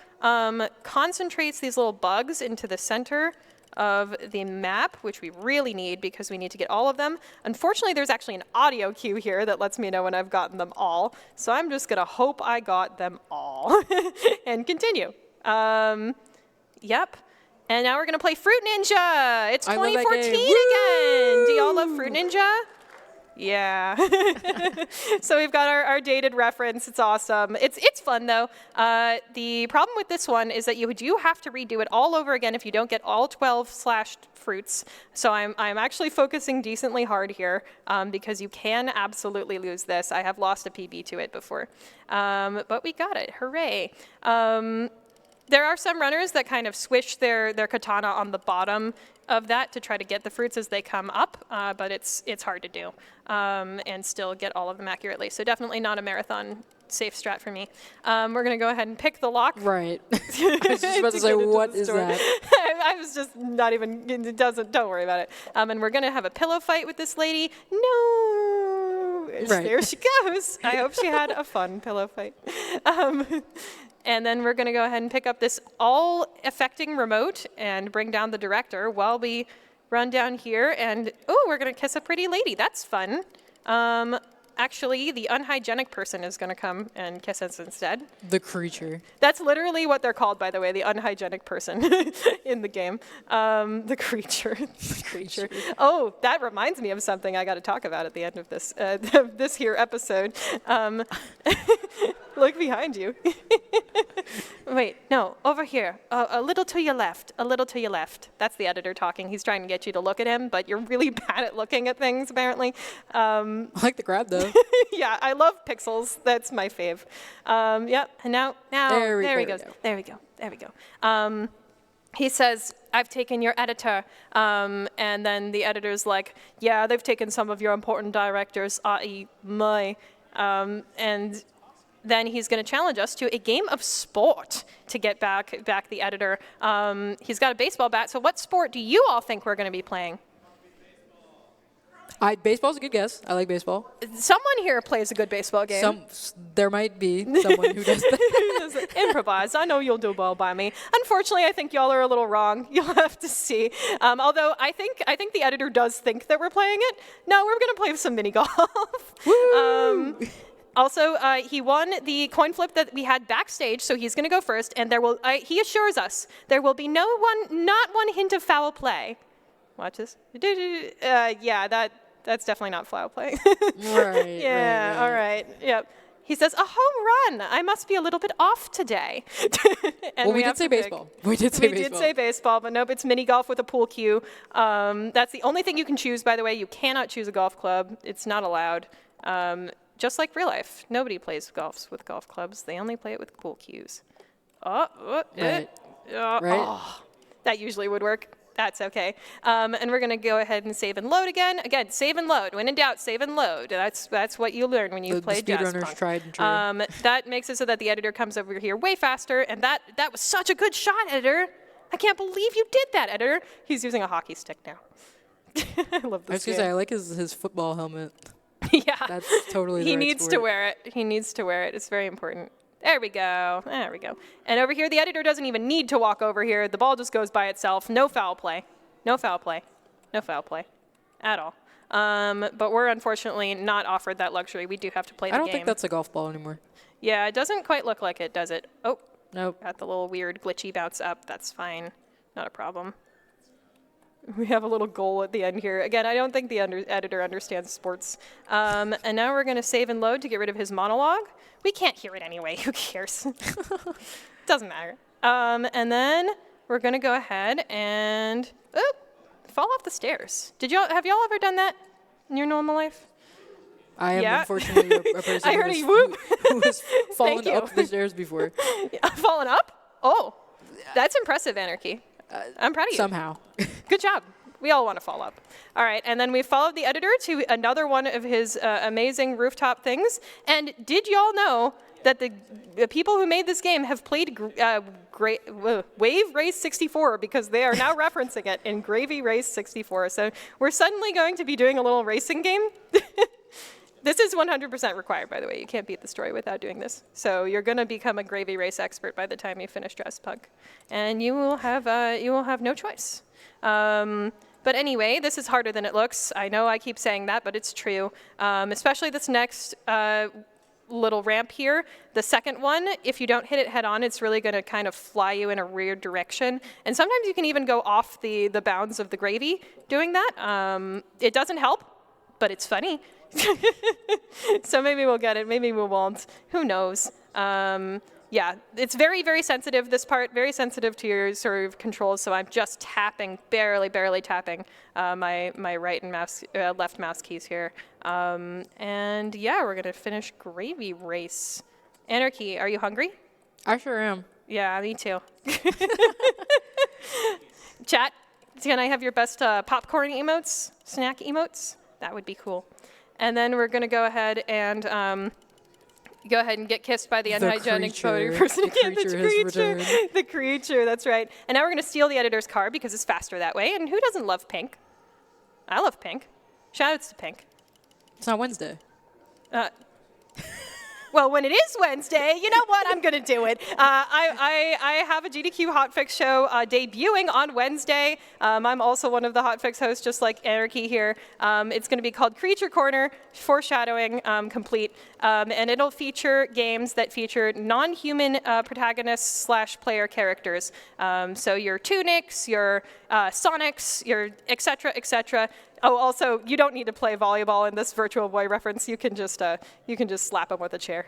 concentrates these little bugs into the center of the map, which we really need because we need to get all of them. Unfortunately, there's actually an audio cue here that lets me know when I've gotten them all. So I'm just going to hope I got them all and continue. Yep. And now we're going to play Fruit Ninja. It's 2014 again. Do y'all love Fruit Ninja? Yeah. So we've got our dated reference. It's awesome. It's fun, though. The problem with this one is that you do have to redo it all over again if you don't get all 12 slashed fruits. So I'm actually focusing decently hard here because you can absolutely lose this. I have lost a PB to it before. But we got it. Hooray. There are some runners that kind of swish their katana on the bottom of that to try to get the fruits as they come up, but it's hard to do and still get all of them accurately. So definitely not a marathon safe strat for me. We're going to go ahead and pick the lock. Right. I was just about to say, what is that? I was just not even, don't worry about it. And we're going to have a pillow fight with this lady. No. Right. There she goes. I hope she had a fun pillow fight. And then we're going to go ahead and pick up this all-affecting remote and bring down the director while we run down here. And, oh, we're going to kiss a pretty lady. That's fun. Actually, the unhygienic person is going to come and kiss us instead. The creature. That's literally what they're called, by the way, the unhygienic person in the game. The creature. The creature. Oh, that reminds me of something I got to talk about at the end of this here episode. Look behind you. Wait, no, over here. A little to your left. A little to your left. That's the editor talking. He's trying to get you to look at him, but you're really bad at looking at things, apparently. I like the grab, though. Yeah, I love pixels. That's my fave. Yep, and now there we go. There we go. There we go. He says, I've taken your editor. And then the editor's like, yeah, they've taken some of your important directors, i.e. my. And then he's going to challenge us to a game of sport to get back the editor. He's got a baseball bat, so what sport do you all think we're going to be playing? Baseball's a good guess. I like baseball. Someone here plays a good baseball game. There might be someone who does that. Improvise. I know you'll do well by me. Unfortunately, I think y'all are a little wrong. You'll have to see. Although I think the editor does think that we're playing it. No, we're going to play some mini golf. Woo! Also, he won the coin flip that we had backstage, so he's going to go first. And he assures us there will be not one hint of foul play. Watch this. Yeah, that's definitely not foul play. Right. Yeah. Right. All right. Yep. He says, a home run. I must be a little bit off today. Well, we did say baseball. We did say baseball, but nope, it's mini golf with a pool cue. That's the only thing you can choose, by the way. You cannot choose a golf club. It's not allowed. Just like real life. Nobody plays golf with golf clubs. They only play it with pool cues. Right. Right. Oh, that usually would work. That's okay. And we're going to go ahead and save and load again. Again, save and load. When in doubt, save and load. That's what you learn when you play Jazzpunk. The speedrunners tried and true. That makes it so that the editor comes over here way faster. And that was such a good shot, editor. I can't believe you did that, editor. He's using a hockey stick now. I love this. I was going to say, I like his football helmet. Yeah. That's totally the He right needs sport. to wear it. He needs to wear it. It's very important. There we go. There we go. And over here, the editor doesn't even need to walk over here. The ball just goes by itself. No foul play. No foul play. No foul play. At all. But we're unfortunately not offered that luxury. We do have to play the game. I don't think that's a golf ball anymore. Yeah, it doesn't quite look like it, does it? Oh. Nope. Got the little weird glitchy bounce up. That's fine. Not a problem. We have a little goal at the end here. Again, I don't think the editor understands sports. And now we're going to save and load to get rid of his monologue. We can't hear it anyway. Who cares? Doesn't matter. And then we're going to go ahead and fall off the stairs. Have y'all ever done that in your normal life? I am unfortunately a person I heard who has fallen you. up the stairs before. Fallen up? Oh, that's impressive, Anarchy. I'm proud of you. Somehow. Good job. We all want to fall up. All right, and then we followed the editor to another one of his amazing rooftop things. And did y'all know that the people who made this game have played Wave Race 64 because they are now referencing it in Gravy Race 64. So we're suddenly going to be doing a little racing game. This is 100% required, by the way. You can't beat the story without doing this. So you're going to become a Gravy Race expert by the time you finish Jazzpunk, and you will have no choice. But anyway, this is harder than it looks. I know I keep saying that, but it's true. Especially this next little ramp here. The second one, if you don't hit it head on, it's really going to kind of fly you in a weird direction. And sometimes you can even go off the bounds of the gravy doing that. It doesn't help, but it's funny. So maybe we'll get it, maybe we won't. Who knows? Yeah, it's very, very sensitive, this part, very sensitive to your sort of controls, so I'm just tapping, barely tapping my right and left mouse keys here. And yeah, we're going to finish Gravy Race. Anarchy, are you hungry? I sure am. Yeah, me too. Chat, can I have your best popcorn emotes, snack emotes? That would be cool. And then we're going to go ahead and get kissed by the unhygienic person again. The creature, that's right. And now we're going to steal the editor's car because it's faster that way. And who doesn't love pink? I love pink. Shoutouts to pink. It's not Wednesday. Well, when it is Wednesday, you know what? I'm going to do it. I have a GDQ Hotfix show debuting on Wednesday. I'm also one of the Hotfix hosts, just like Anarchy here. It's going to be called Creature Corner, foreshadowing complete. And it'll feature games that feature non-human protagonists / player characters. So your Tunics, your Sonics, your et cetera. Oh, also, you don't need to play volleyball in this Virtual Boy reference. You can just slap him with a chair.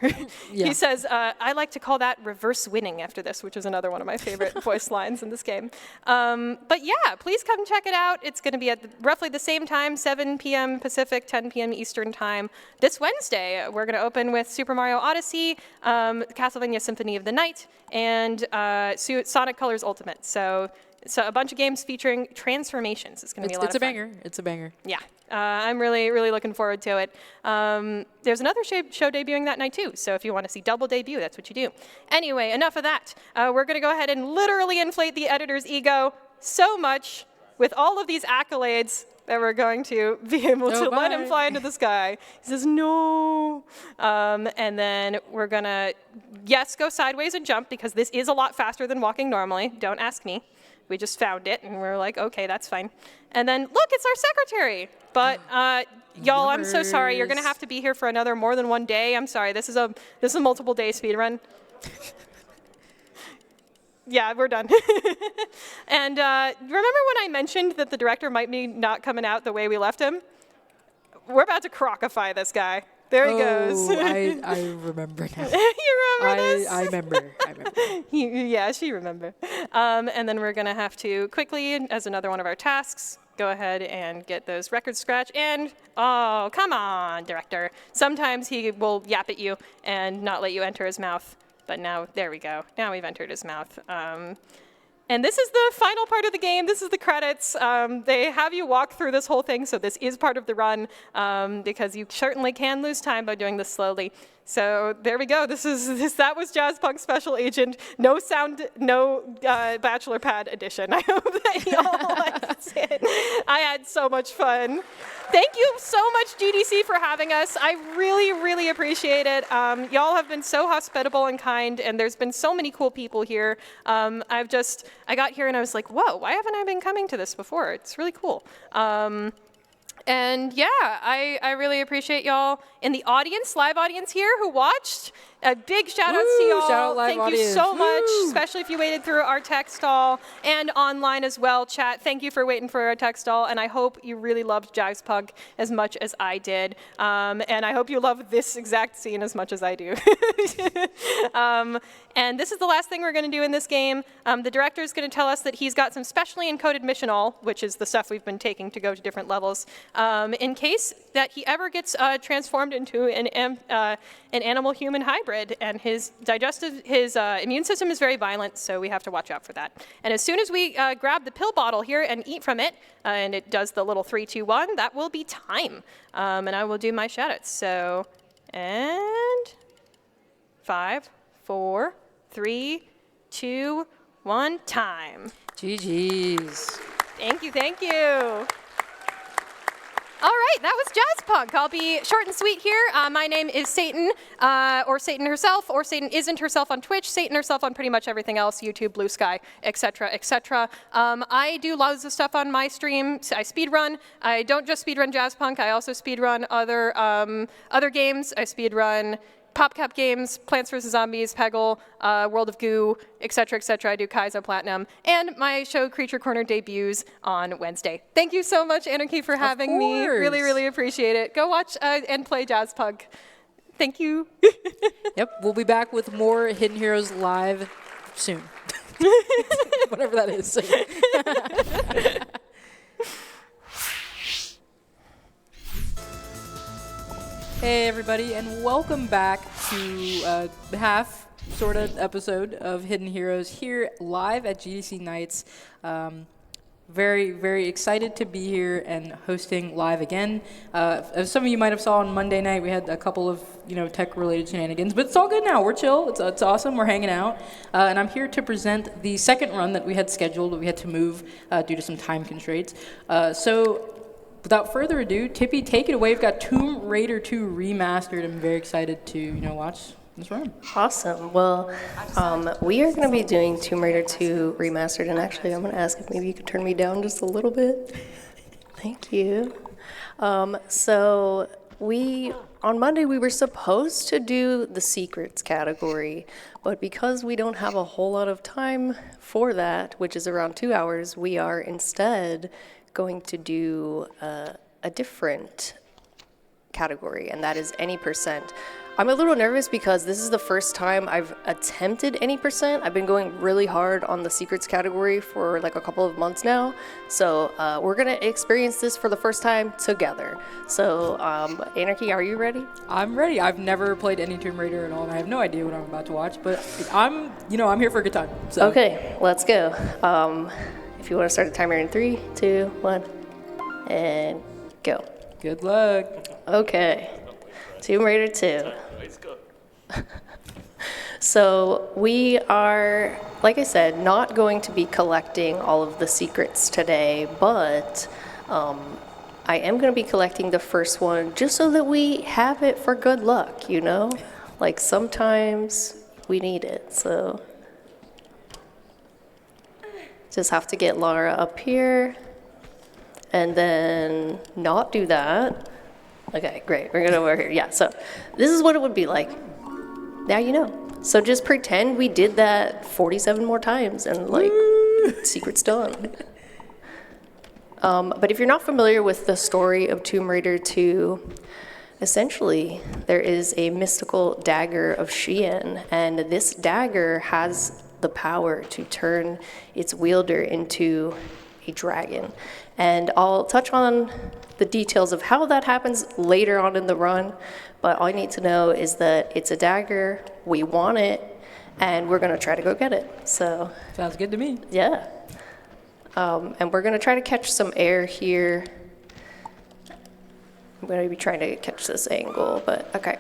Yeah. He says, I like to call that reverse winning after this, which is another one of my favorite voice lines in this game. But yeah, please come check it out. It's going to be at roughly the same time, 7 p.m. Pacific, 10 p.m. Eastern time. This Wednesday, we're going to open with Super Mario Odyssey, Castlevania Symphony of the Night, and Sonic Colors Ultimate. So a bunch of games featuring transformations. It's going to be a lot of fun. It's a banger. Yeah, I'm really, really looking forward to it. There's another show debuting that night too, so if you want to see double debut, that's what you do. Anyway, enough of that. We're going to go ahead and literally inflate the editor's ego so much with all of these accolades that we're going to be able to let him fly into the sky. He says, no. And then we're going to, yes, go sideways and jump, because this is a lot faster than walking normally. Don't ask me. We just found it, and we're like, okay, that's fine. And then, look, it's our secretary. But y'all, I'm so sorry. You're going to have to be here for another more than one day. I'm sorry. This is a multiple day speedrun. Yeah, we're done. And remember when I mentioned that the director might be not coming out the way we left him? We're about to crocify this guy. There he goes. I remember now. You remember this? I remember. Yeah, she remember. And then we're going to have to quickly, as another one of our tasks, go ahead and get those records scratched. And, oh, come on, director. Sometimes he will yap at you and not let you enter his mouth. But now, there we go. Now we've entered his mouth. And this is the final part of the game. This is the credits. They have you walk through this whole thing, so this is part of the run, because you certainly can lose time by doing this slowly. So there we go. That was Jazzpunk Special Agent. No sound, no Bachelor Pad edition. I hope that y'all liked it. I had so much fun. Thank you so much, GDC, for having us. I really, really appreciate it. Y'all have been so hospitable and kind, and there's been so many cool people here. I got here and I was like, whoa, why haven't I been coming to this before? It's really cool. And yeah, I really appreciate y'all in the audience, live audience here who watched. A big shout out to y'all. Shout out live Thank audience. you so much, especially if you waited through our tech stall and online as well. Chat, thank you for waiting for our tech stall, and I hope you really loved Jazzpunk as much as I did. And I hope you love this exact scene as much as I do. And this is the last thing we're going to do in this game. The director is going to tell us that he's got some specially encoded mission all, which is the stuff we've been taking to go to different levels, in case that he ever gets transformed into an animal-human hybrid. And his immune system is very violent, so we have to watch out for that. And as soon as we grab the pill bottle here and eat from it, and it does the little 3, 2, 1, that will be time. And I will do my shoutouts. So, and 5, 4, 3, 2, 1, time. GG's. Thank you, thank you. All right, that was Jazzpunk. I'll be short and sweet here. My name is Satan, or Satan herself, or Satan isn't herself on Twitch, Satan herself on pretty much everything else, YouTube, Blue Sky, etc., etc. I do loads of stuff on my stream. I speedrun. I don't just speedrun Jazzpunk. I also speedrun other games. I speedrun PopCap games, Plants vs. Zombies, Peggle, World of Goo, etc., etc. I do Kaizo Platinum. And my show Creature Corner debuts on Wednesday. Thank you so much, Anarchy, for having me. Really, really appreciate it. Go watch and play Jazzpunk. Thank you. Yep, we'll be back with more Hidden Heroes live soon. Whatever that is. Hey everybody, and welcome back to the half, sort of, episode of Hidden Heroes here live at GDC Nights. Very, very excited to be here and hosting live again. As some of you might have saw on Monday night, we had a couple of tech-related shenanigans, but it's all good now. We're chill. It's awesome. We're hanging out, and I'm here to present the second run that we had scheduled. But we had to move due to some time constraints. So. Without further ado, Tippy, take it away. We've got Tomb Raider II Remastered. I'm very excited to, watch this run. Awesome. Well, we are going to be doing Tomb Raider 2 Remastered, and actually I'm going to ask if maybe you could turn me down just a little bit. Thank you. So on Monday, we were supposed to do the secrets category, but because we don't have a whole lot of time for that, which is around 2 hours, we are instead going to do a different category, and that is any percent. I'm a little nervous because this is the first time I've attempted any percent. I've been going really hard on the secrets category for like a couple of months now, so we're gonna experience this for the first time together. So Anarchy, are you ready? I'm ready. I've never played any Tomb Raider at all, and I have no idea what I'm about to watch, but I'm here for a good time. So. Okay, let's go. If you want to start the timer in 3, 2, 1, and go. Good luck. Okay, Tomb Raider 2. So we are, like I said, not going to be collecting all of the secrets today, but I am going to be collecting the first one just so that we have it for good luck, Like sometimes we need it, so. Just have to get Lara up here and then not do that. Okay, great. We're gonna over here. Yeah, so this is what it would be like. Now you know. So just pretend we did that 47 more times and secret's done. But if you're not familiar with the story of Tomb Raider 2, essentially there is a mystical dagger of Xi'an, and this dagger has the power to turn its wielder into a dragon. And I'll touch on the details of how that happens later on in the run, but all you need to know is that it's a dagger, we want it, and we're gonna try to go get it. So sounds good to me. Yeah. And we're gonna try to catch some air here. I'm gonna be trying to catch this angle, but okay.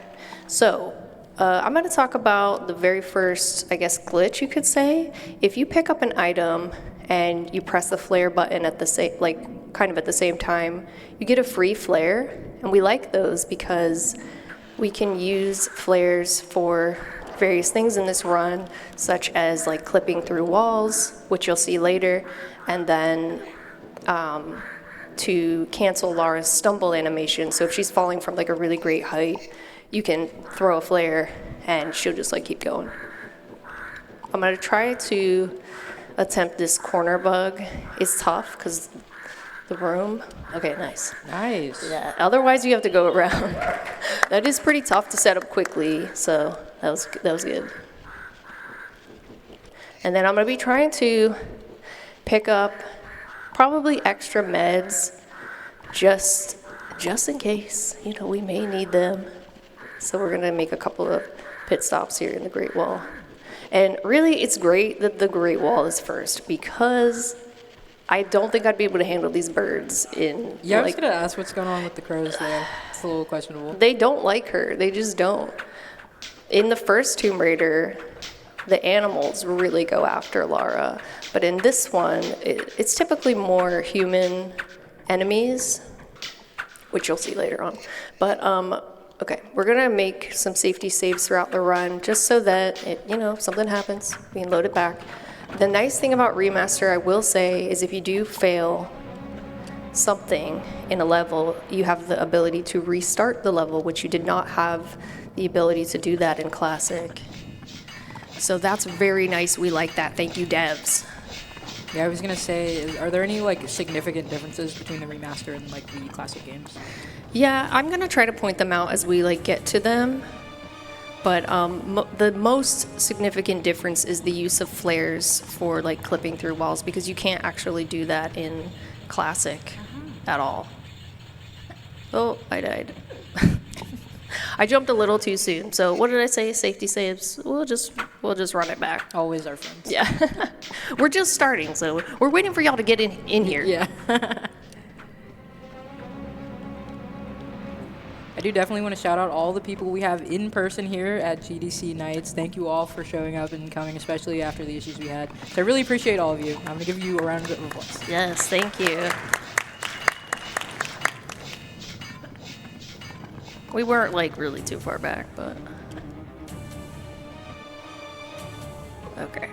So I'm going to talk about the very first, glitch you could say. If you pick up an item and you press the flare button at the same, at the same time, you get a free flare, and we like those because we can use flares for various things in this run, such as clipping through walls, which you'll see later, and then to cancel Lara's stumble animation. So if she's falling from a really great height, you can throw a flare and she'll just keep going. I'm gonna try to attempt this corner bug. It's tough because the room. Okay, nice. Nice. Yeah, otherwise you have to go around. That is pretty tough to set up quickly, so that was good. And then I'm gonna be trying to pick up probably extra meds just in case, we may need them. So we're gonna make a couple of pit stops here in the Great Wall. And really, it's great that the Great Wall is first because I don't think I'd be able to handle these birds in. Yeah, I was gonna ask what's going on with the crows there. It's a little questionable. They don't like her. They just don't. in the first Tomb Raider, the animals really go after Lara, but in this one, it's typically more human enemies, which you'll see later on. But okay, we're gonna make some safety saves throughout the run, just so that if something happens, we can load it back. The nice thing about Remaster, I will say, is if you do fail something in a level, you have the ability to restart the level, which you did not have the ability to do that in Classic. So that's very nice. We like that. Thank you, devs. Yeah, I was gonna say, are there any like significant differences between the remaster and like the classic games? Yeah, I'm gonna try to point them out as we get to them. But the most significant difference is the use of flares for like clipping through walls, because you can't actually do that in Classic at all. Oh, I died. I jumped a little too soon. So what did I say? Safety saves. We'll just run it back. Always our friends. Yeah. We're just starting, so we're waiting for y'all to get in here. Yeah. I do definitely want to shout out all the people we have in person here at GDC Nights. Thank you all for showing up and coming, especially after the issues we had. So I really appreciate all of you. I'm going to give you a round of applause. Yes, thank you. We weren't like really too far back, but okay.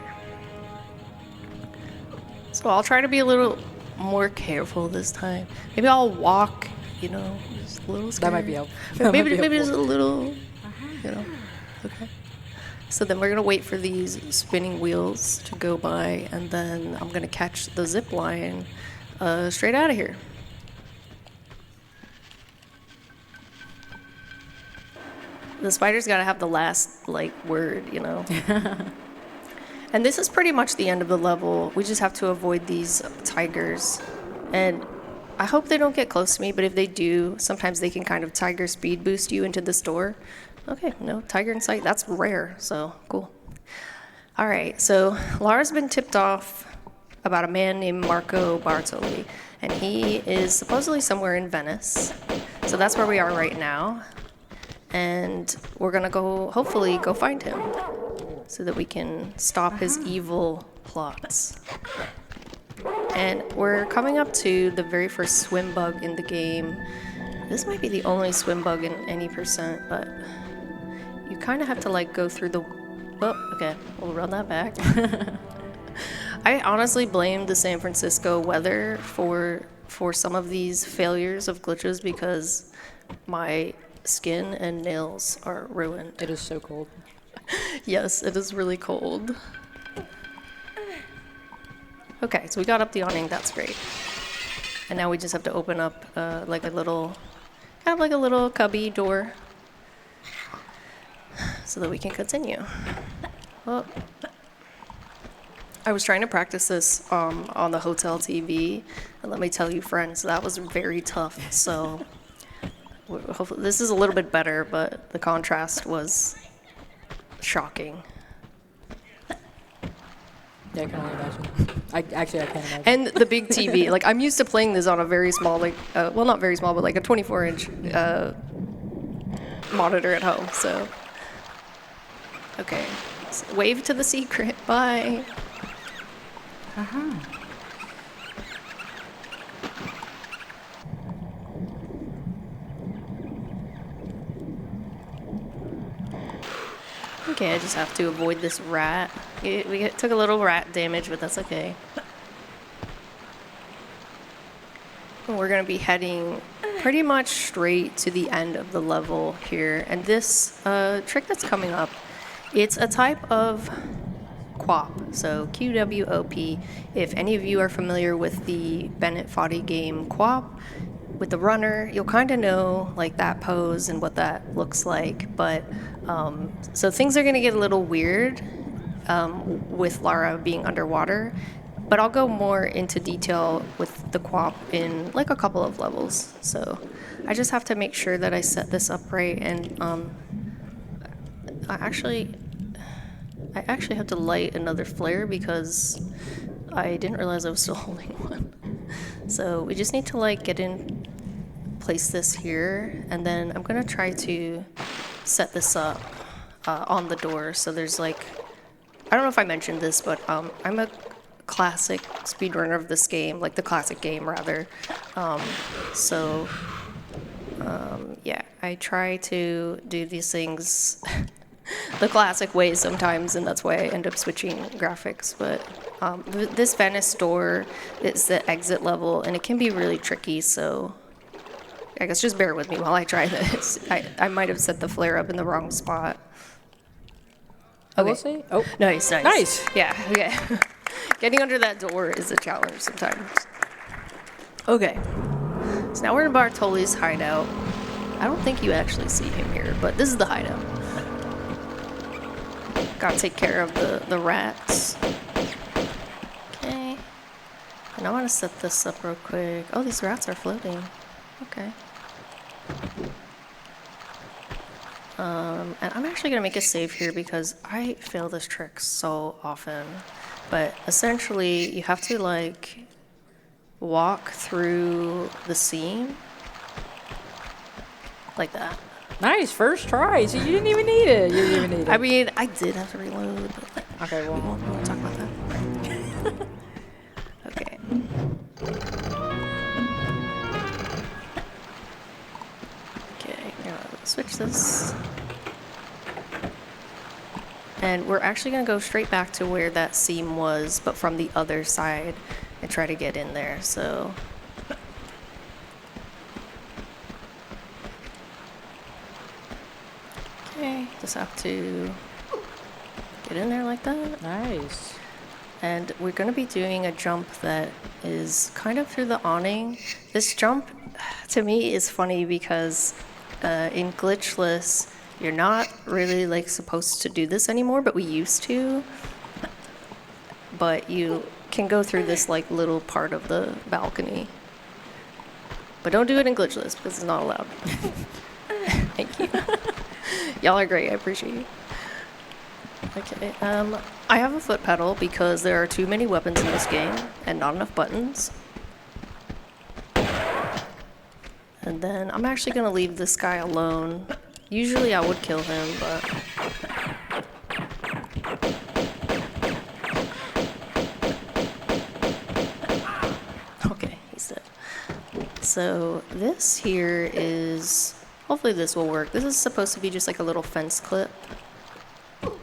So I'll try to be a little more careful this time. Maybe I'll walk, just a little scary. That might be helpful. Maybe just a little, Okay. So then we're gonna wait for these spinning wheels to go by, and then I'm gonna catch the zip line straight out of here. The spider's got to have the last, word, And this is pretty much the end of the level. We just have to avoid these tigers. And I hope they don't get close to me, but if they do, sometimes they can kind of tiger speed boost you into this door. Okay, no, tiger in sight. That's rare, so cool. All right, so Lara's been tipped off about a man named Marco Bartoli, and he is supposedly somewhere in Venice. So that's where we are right now. And we're gonna hopefully go find him so that we can stop his evil plots. And we're coming up to the very first swim bug in the game. This might be the only swim bug in any percent, but you kind of have to go through the... Oh, okay, we'll run that back. I honestly blame the San Francisco weather for some of these failures of glitches, because my skin and nails are ruined. It is so cold. Yes, it is really cold. Okay, so we got up the awning. That's great. And now we just have to open up a little cubby door so that we can continue. Well, I was trying to practice this on the hotel TV, and let me tell you, friends, that was very tough. So hopefully this is a little bit better, but the contrast was shocking. Yeah, I can only imagine. I can't imagine. And the big TV, I'm used to playing this on a very small, well, not very small, but a 24-inch monitor at home. So, okay, so wave to the secret. Bye. Okay, I just have to avoid this rat. We took a little rat damage, but that's okay. We're going to be heading pretty much straight to the end of the level here. And this trick that's coming up, it's a type of QWOP, so QWOP. If any of you are familiar with the Bennett Foddy game QWOP, with the runner, you'll kind of know that pose and what that looks like. But so things are going to get a little weird with Lara being underwater. But I'll go more into detail with the QWOP in a couple of levels. So I just have to make sure that I set this up right. And I actually have to light another flare because I didn't realize I was still holding one. So we just need to get in, place this here, and then I'm gonna try to set this up on the door. So there's like, I don't know if I mentioned this, but I'm a classic speedrunner of this game, like the classic game rather. Yeah, I try to do these things the classic way sometimes, and that's why I end up switching graphics. But this Venice door is the exit level, and it can be really tricky, so I guess just bear with me while I try this. I might have set the flare up in the wrong spot. I will say, oh, Nice. nice. Yeah, okay. Getting under that door is a challenge sometimes. Okay. So now we're in Bartoli's hideout. I don't think you actually see him here, but this is the hideout. Gotta take care of the rats. Okay. And I want to set this up real quick. Oh, these rats are floating. Okay. And I'm actually gonna make a save here because I fail this trick so often. But essentially, you have to like walk through the seam like that. Nice, first try. So you didn't even need it. You didn't even need it. I mean, I did have to reload, but Okay, well, we won't talk about that. Okay. Okay, switch this. And we're actually gonna go straight back to where that seam was, but from the other side, and try to get in there, so. Okay, just have to get in there like that. nice. And we're going to be doing a jump that is kind of through the awning. This jump, to me, is funny because in glitchless, you're not really like supposed to do this anymore, but we used to. But you can go through this like little part of the balcony. But don't do it in glitchless because it's not allowed. Thank you. Y'all are great. I appreciate you. Okay. I have a foot pedal because there are too many weapons in this game and not enough buttons. And then I'm actually going to leave this guy alone. Usually I would kill him, but... Okay, he's dead. So this here is... Hopefully this will work. This is supposed to be just like a little fence clip.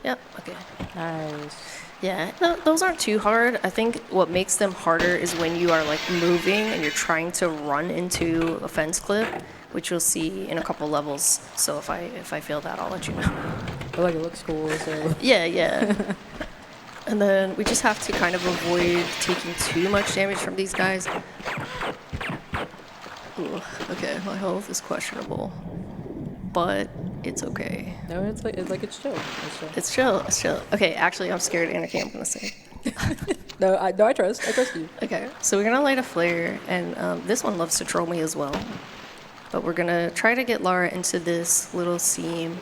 Yep, okay. Nice. Yeah, no, those aren't too hard. I think what makes them harder is when you are like moving and you're trying to run into a fence clip, which you'll see in a couple levels. So if I fail that, I'll let you know. I feel like it looks cool, so. Yeah. And then we just have to kind of avoid taking too much damage from these guys. Ooh, okay, my health is questionable, but it's okay. No, it's chill. It's chill. Okay, actually, I'm scared, Anarchy, I'm gonna say. No, I trust you. Okay, so we're gonna light a flare, and this one loves to troll me as well. But we're gonna try to get Lara into this little seam,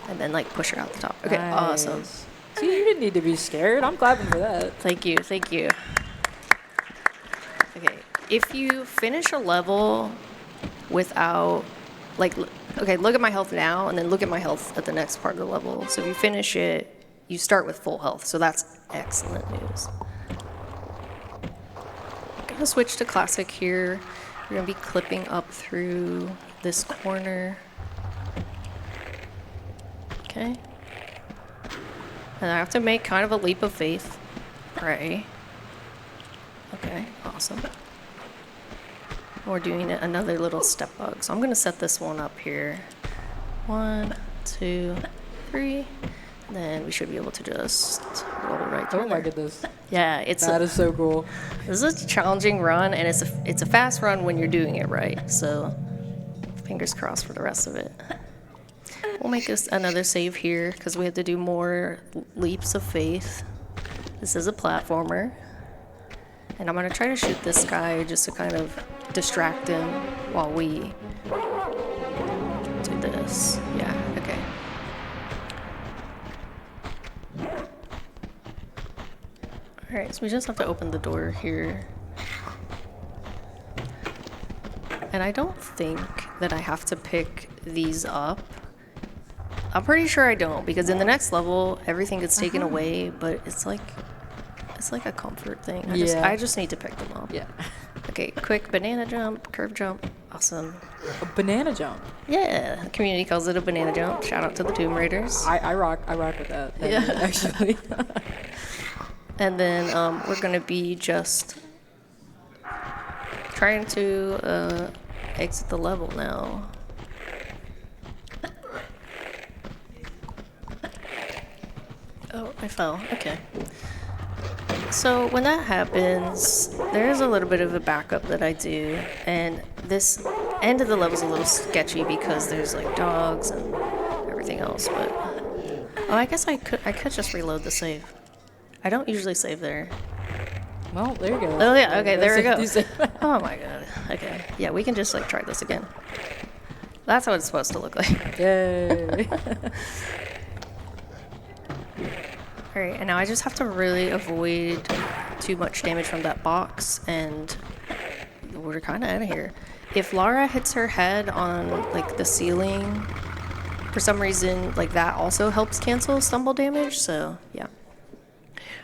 and then like push her out the top. Okay, Nice. awesome. See, you didn't need to be scared. I'm clapping for that. Thank you. Okay, if you finish a level without, like, okay, look at my health now, and then look at my health at the next part of the level. So if you finish it, you start with full health, so that's excellent news. I'm gonna switch to classic here. We're gonna be clipping up through this corner. Okay. And I have to make kind of a leap of faith. Pray. Okay, awesome. We're doing another little step bug. So I'm gonna set this one up here. 1, 2, 3. And then we should be able to just roll right through. Oh my there. goodness. Yeah, That is so cool. this is a challenging run, and it's a fast run when you're doing it right. So fingers crossed for the rest of it. We'll make another save here because we have to do more leaps of faith. This is a platformer. And I'm gonna try to shoot this guy just to kind of distract him while we do this. Yeah, okay. Alright, so we just have to open the door here. And I don't think that I have to pick these up. I'm pretty sure I don't, because in the next level, everything gets taken away, but it's like a comfort thing. I just need to pick them up. Yeah. Okay, quick banana jump, curve jump. Awesome. A banana jump. Yeah, the community calls it a banana jump. Shout out to the Tomb Raiders. I rock with that. Yeah. Actually. And then we're going to be just trying to exit the level now. Oh, I fell. Okay. So when that happens, there is a little bit of a backup that I do, and this end of the level is a little sketchy because there's like dogs and everything else. But I guess I could just reload the save. I don't usually save there. Well, there you go. Oh yeah, okay, there we go. Save. Oh my god. Okay, yeah, we can just like try this again. That's what it's supposed to look like. Yay. Alright, and now I just have to really avoid too much damage from that box, and we're kind of out of here. If Lara hits her head on, like, the ceiling, for some reason, like, that also helps cancel stumble damage, so, yeah.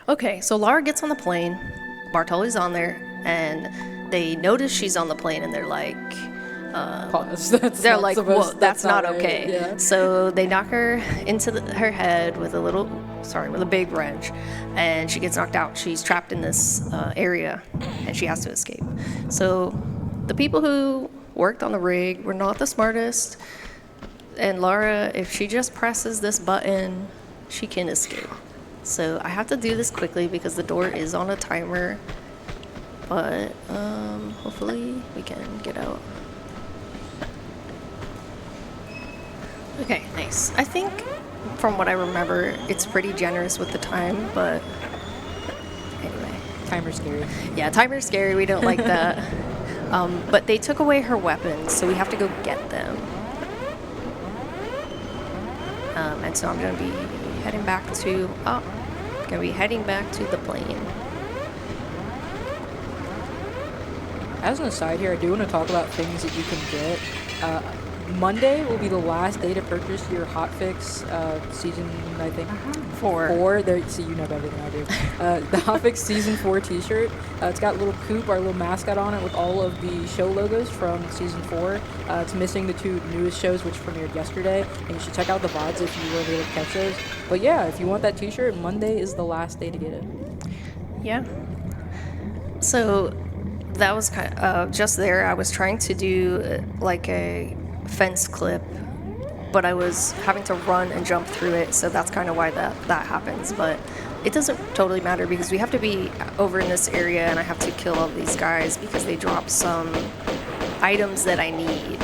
Okay, so Lara gets on the plane, Bartoli's on there, and they notice she's on the plane, and they're like... Pause. They're like, whoa, that's not right. okay. Yeah. So they knock her into her head with with a big wrench, and she gets knocked out. She's trapped in this area, and she has to escape. So the people who worked on the rig were not the smartest, and Lara, if she just presses this button, she can escape. So I have to do this quickly because the door is on a timer, but hopefully we can get out. Okay, nice. I think, from what I remember, it's pretty generous with the time, but anyway. Timer's scary. Yeah, timer's scary. We don't like that. But they took away her weapons, so we have to go get them. And so I'm gonna be heading back to the plane. As an aside here, I do want to talk about things that you can get. Monday will be the last day to purchase your Hotfix season, I think, 4. There, see, you know better than I do. The Hotfix season 4 T-shirt. It's got little Coop, our little mascot, on it with all of the show logos from season 4. It's missing the 2 newest shows, which premiered yesterday, and you should check out the VODs if you weren't able to catch those. But yeah, if you want that T-shirt, Monday is the last day to get it. Yeah. So that was kind of just there. I was trying to do like a fence clip, but I was having to run and jump through it, so that's kind of why that happens. But it doesn't totally matter because we have to be over in this area, and I have to kill all these guys because they drop some items that I need.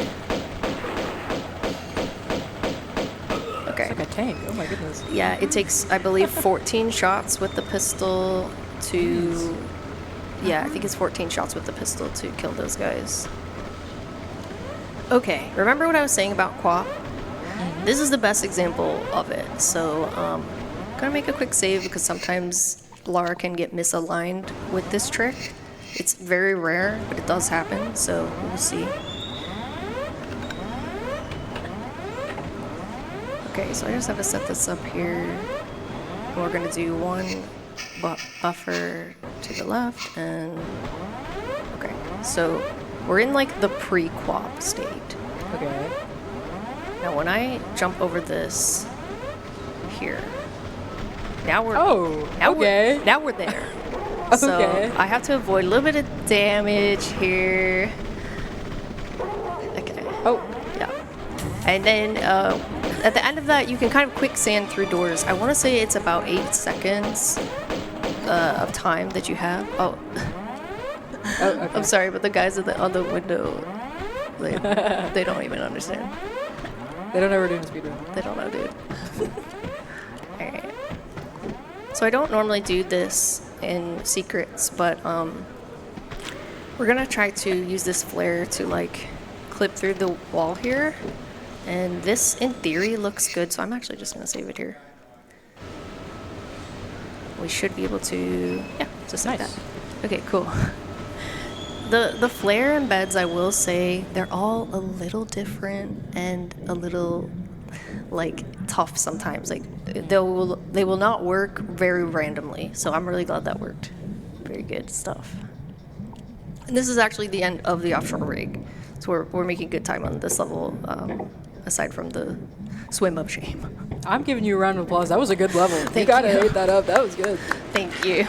Okay. It's like a tank. Oh my goodness. Yeah, it takes, I believe, 14 shots with the pistol to... Yeah, I think it's 14 shots with the pistol to kill those guys. Okay, remember what I was saying about QWOP? Mm-hmm. This is the best example of it. So, I'm gonna make a quick save because sometimes Lara can get misaligned with this trick. It's very rare, but it does happen, so we'll see. Okay, so I just have to set this up here. We're gonna do one buffer to the left, and okay, so we're in like the pre-QWOP state. Okay. Now when I jump over this here, now we're now we're there. So Okay. I have to avoid a little bit of damage here. Okay. Oh. Yeah. And then at the end of that, you can kind of quicksand through doors. I want to say it's about 8 seconds of time that you have. Oh. Oh, okay. I'm sorry, but the guys on the window, they don't even understand. They don't know we're doing a speedrun. They don't know, dude. Alright. So I don't normally do this in secrets, but we're gonna try to use this flare to like clip through the wall here. And this, in theory, looks good, so I'm actually just gonna save it here. We should be able to, yeah, just like Nice. that. Okay, cool. The flare embeds, I will say, they're all a little different and a little, like, tough sometimes. Like they will not work very randomly. So I'm really glad that worked. Very good stuff. And this is actually the end of the offshore rig. So we're making good time on this level, aside from the swim of shame. I'm giving you a round of applause. That was a good level. Thank you gotta you. rate that up. That was good. Thank you.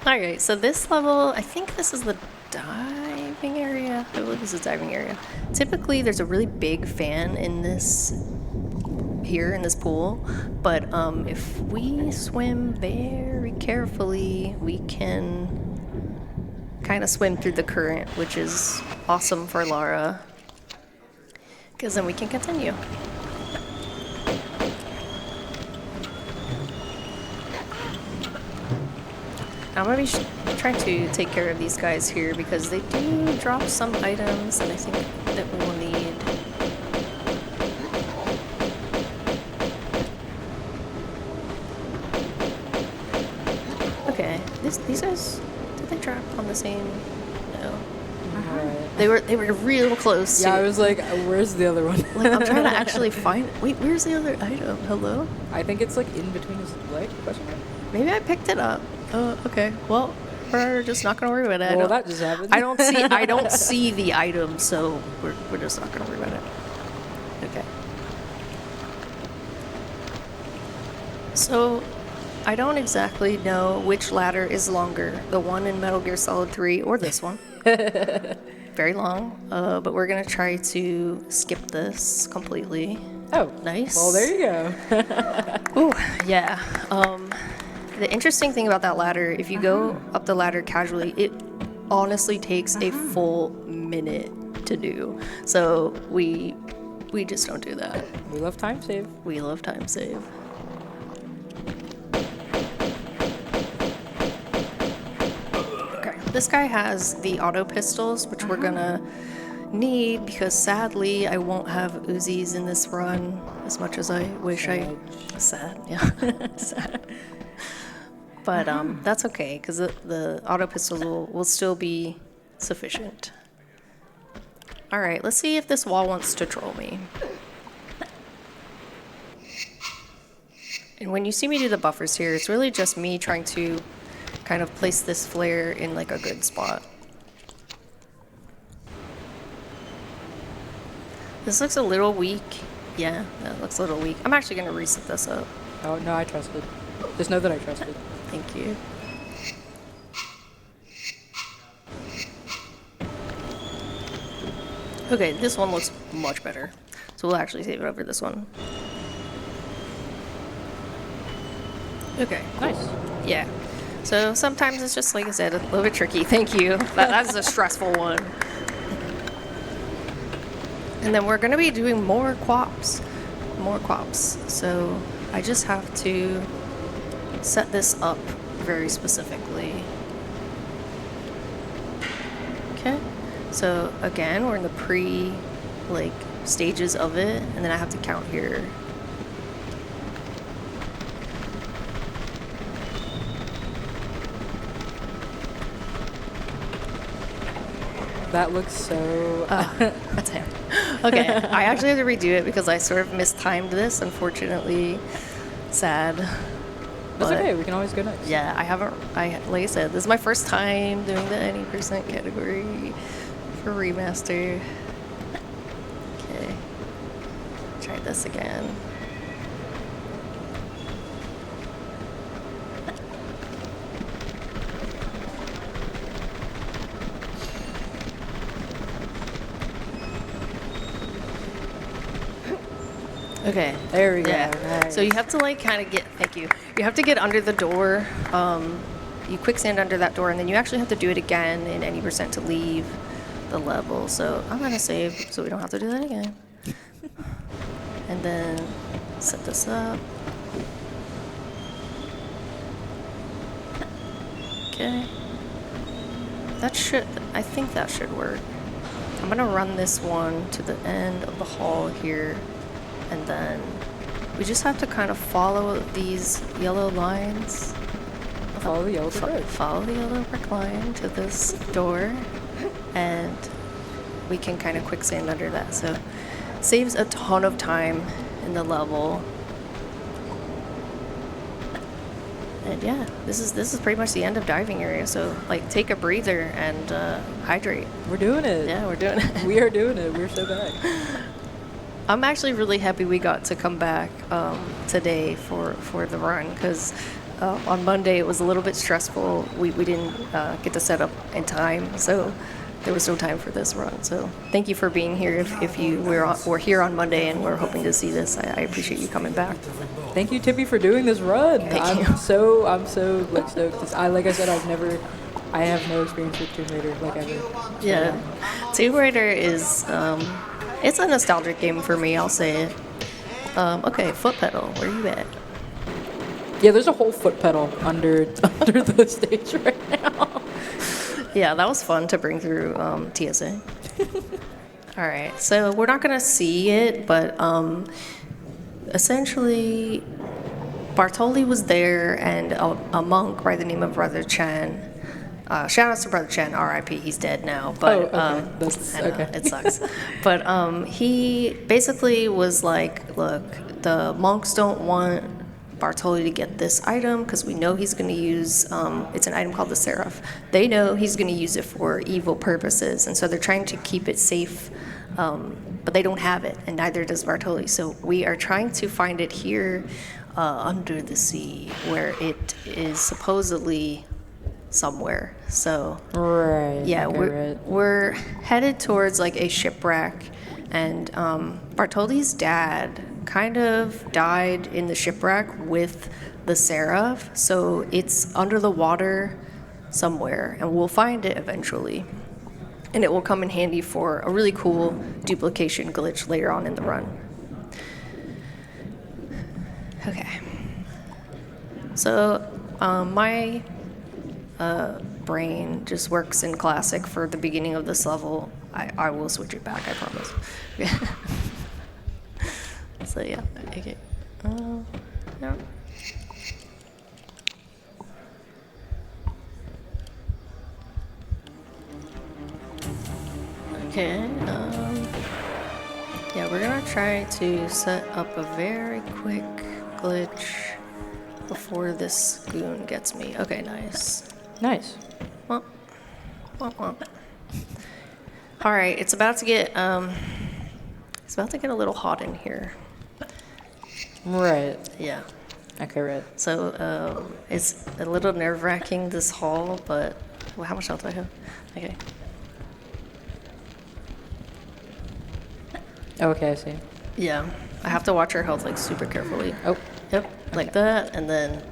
All right, so this level, I think this is the diving area. I believe this is the diving area. Typically, there's a really big fan in this pool, but if we swim very carefully, we can kind of swim through the current, which is awesome for Lara, because then we can continue. I'm going to be trying to take care of these guys here because they do drop some items that I think that we will need. Okay, these guys, did they drop on the same? No. They were real close. Yeah, to, I was like, where's the other one? like, I'm trying to actually find. Wait, where's the other item? Hello? I think it's like in between his leg. Question mark? Maybe I picked it up. Oh, okay. Well, we're just not gonna worry about it. Well, that just happened. I don't see the item, so we're just not gonna worry about it. Okay. So, I don't exactly know which ladder is longer, the one in Metal Gear Solid 3 or this one. Very long, but we're gonna try to skip this completely. Oh, Nice. Well, there you go. Ooh, yeah. The interesting thing about that ladder, if you go up the ladder casually, it honestly takes a full minute to do. So we just don't do that. We love time save. We love time save. Okay, this guy has the auto pistols, which we're gonna need because sadly I won't have Uzis in this run as much as I wish sad, yeah. Sad. But that's okay, because the auto pistols will still be sufficient. All right, let's see if this wall wants to troll me. And when you see me do the buffers here, it's really just me trying to kind of place this flare in like a good spot. This looks a little weak. Yeah, that looks a little weak. I'm actually going to reset this up. Oh, no, I trusted. Just know that I trusted. Thank you. Okay, this one looks much better. So we'll actually save it over this one. Okay, Nice. yeah. So sometimes it's just, like I said, a little bit tricky. Thank you. That's a stressful one. And then we're going to be doing more quaps. More quaps. So I just have to set this up very specifically. Okay. So again, we're in the stages of it, and then I have to count here. That looks so... That's him. Okay, I actually have to redo it because I sort of mistimed this, unfortunately. Sad. That's But okay, we can always go next. yeah, like I said, this is my first time doing the any percent category for remaster. Okay, try this again. Okay. There we go. Yeah. Nice. So you have to kind of thank you. You have to get under the door. You quicksand under that door, and then you actually have to do it again in any percent to leave the level. So I'm gonna save so we don't have to do that again. And then set this up. Okay. I think that should work. I'm gonna run this one to the end of the hall here. And then we just have to kind of follow these yellow lines. Follow the yellow brick. Follow the yellow brick line to this door. And we can kind of quicksand under that. So Saves a ton of time in the level. And yeah, this is pretty much the end of diving area. So like, take a breather and hydrate. We're doing it. Yeah, we're doing it. We are doing it. We're so back. I'm actually really happy we got to come back today for the run, because on Monday it was a little bit stressful. We didn't get to set up in time, so there was no time for this run. So thank you for being here. If you were here on Monday and we're hoping to see this, I appreciate you coming back. Thank you, Tippy, for doing this run. Thank you. I'm so like stoked. Like I said, I have no experience with Tomb Raider like ever. Yeah, Tomb Raider is it's a nostalgic game for me. I'll say it. Okay, foot pedal. Where you at? Yeah, there's a whole foot pedal under the stage right now. Yeah, that was fun to bring through TSA. All right, so we're not gonna see it, but essentially, Bartoli was there, and a monk by the name of Brother Chan. Shout out to Brother Chan, R.I.P. He's dead now, but That's I know, okay. it sucks. But he basically was like, look, the monks don't want Bartoli to get this item because we know he's going to use, it's an item called the Seraph. They know he's going to use it for evil purposes, and so they're trying to keep it safe, but they don't have it, and neither does Bartoli. So we are trying to find it here under the sea, where it is supposedly somewhere. So Right. yeah, okay, we're headed towards like a shipwreck, and Bartoli's dad kind of died in the shipwreck with the Seraph, so it's under the water somewhere, and we'll find it eventually, and it will come in handy for a really cool duplication glitch later on in the run. Okay, so my brain just works in classic for the beginning of this level. I will switch it back, I promise. So yeah, okay. Yeah. Okay, yeah, we're gonna try to set up a very quick glitch before this goon gets me. Okay, nice. Nice. Well, well. All right, it's about to get a little hot in here. Right. Yeah. Okay, right. So it's a little nerve-wracking, this haul, but well, how much health do I have? Okay. Okay, I see. Yeah, I have to watch our health like super carefully. Oh, Yep, like that, and then.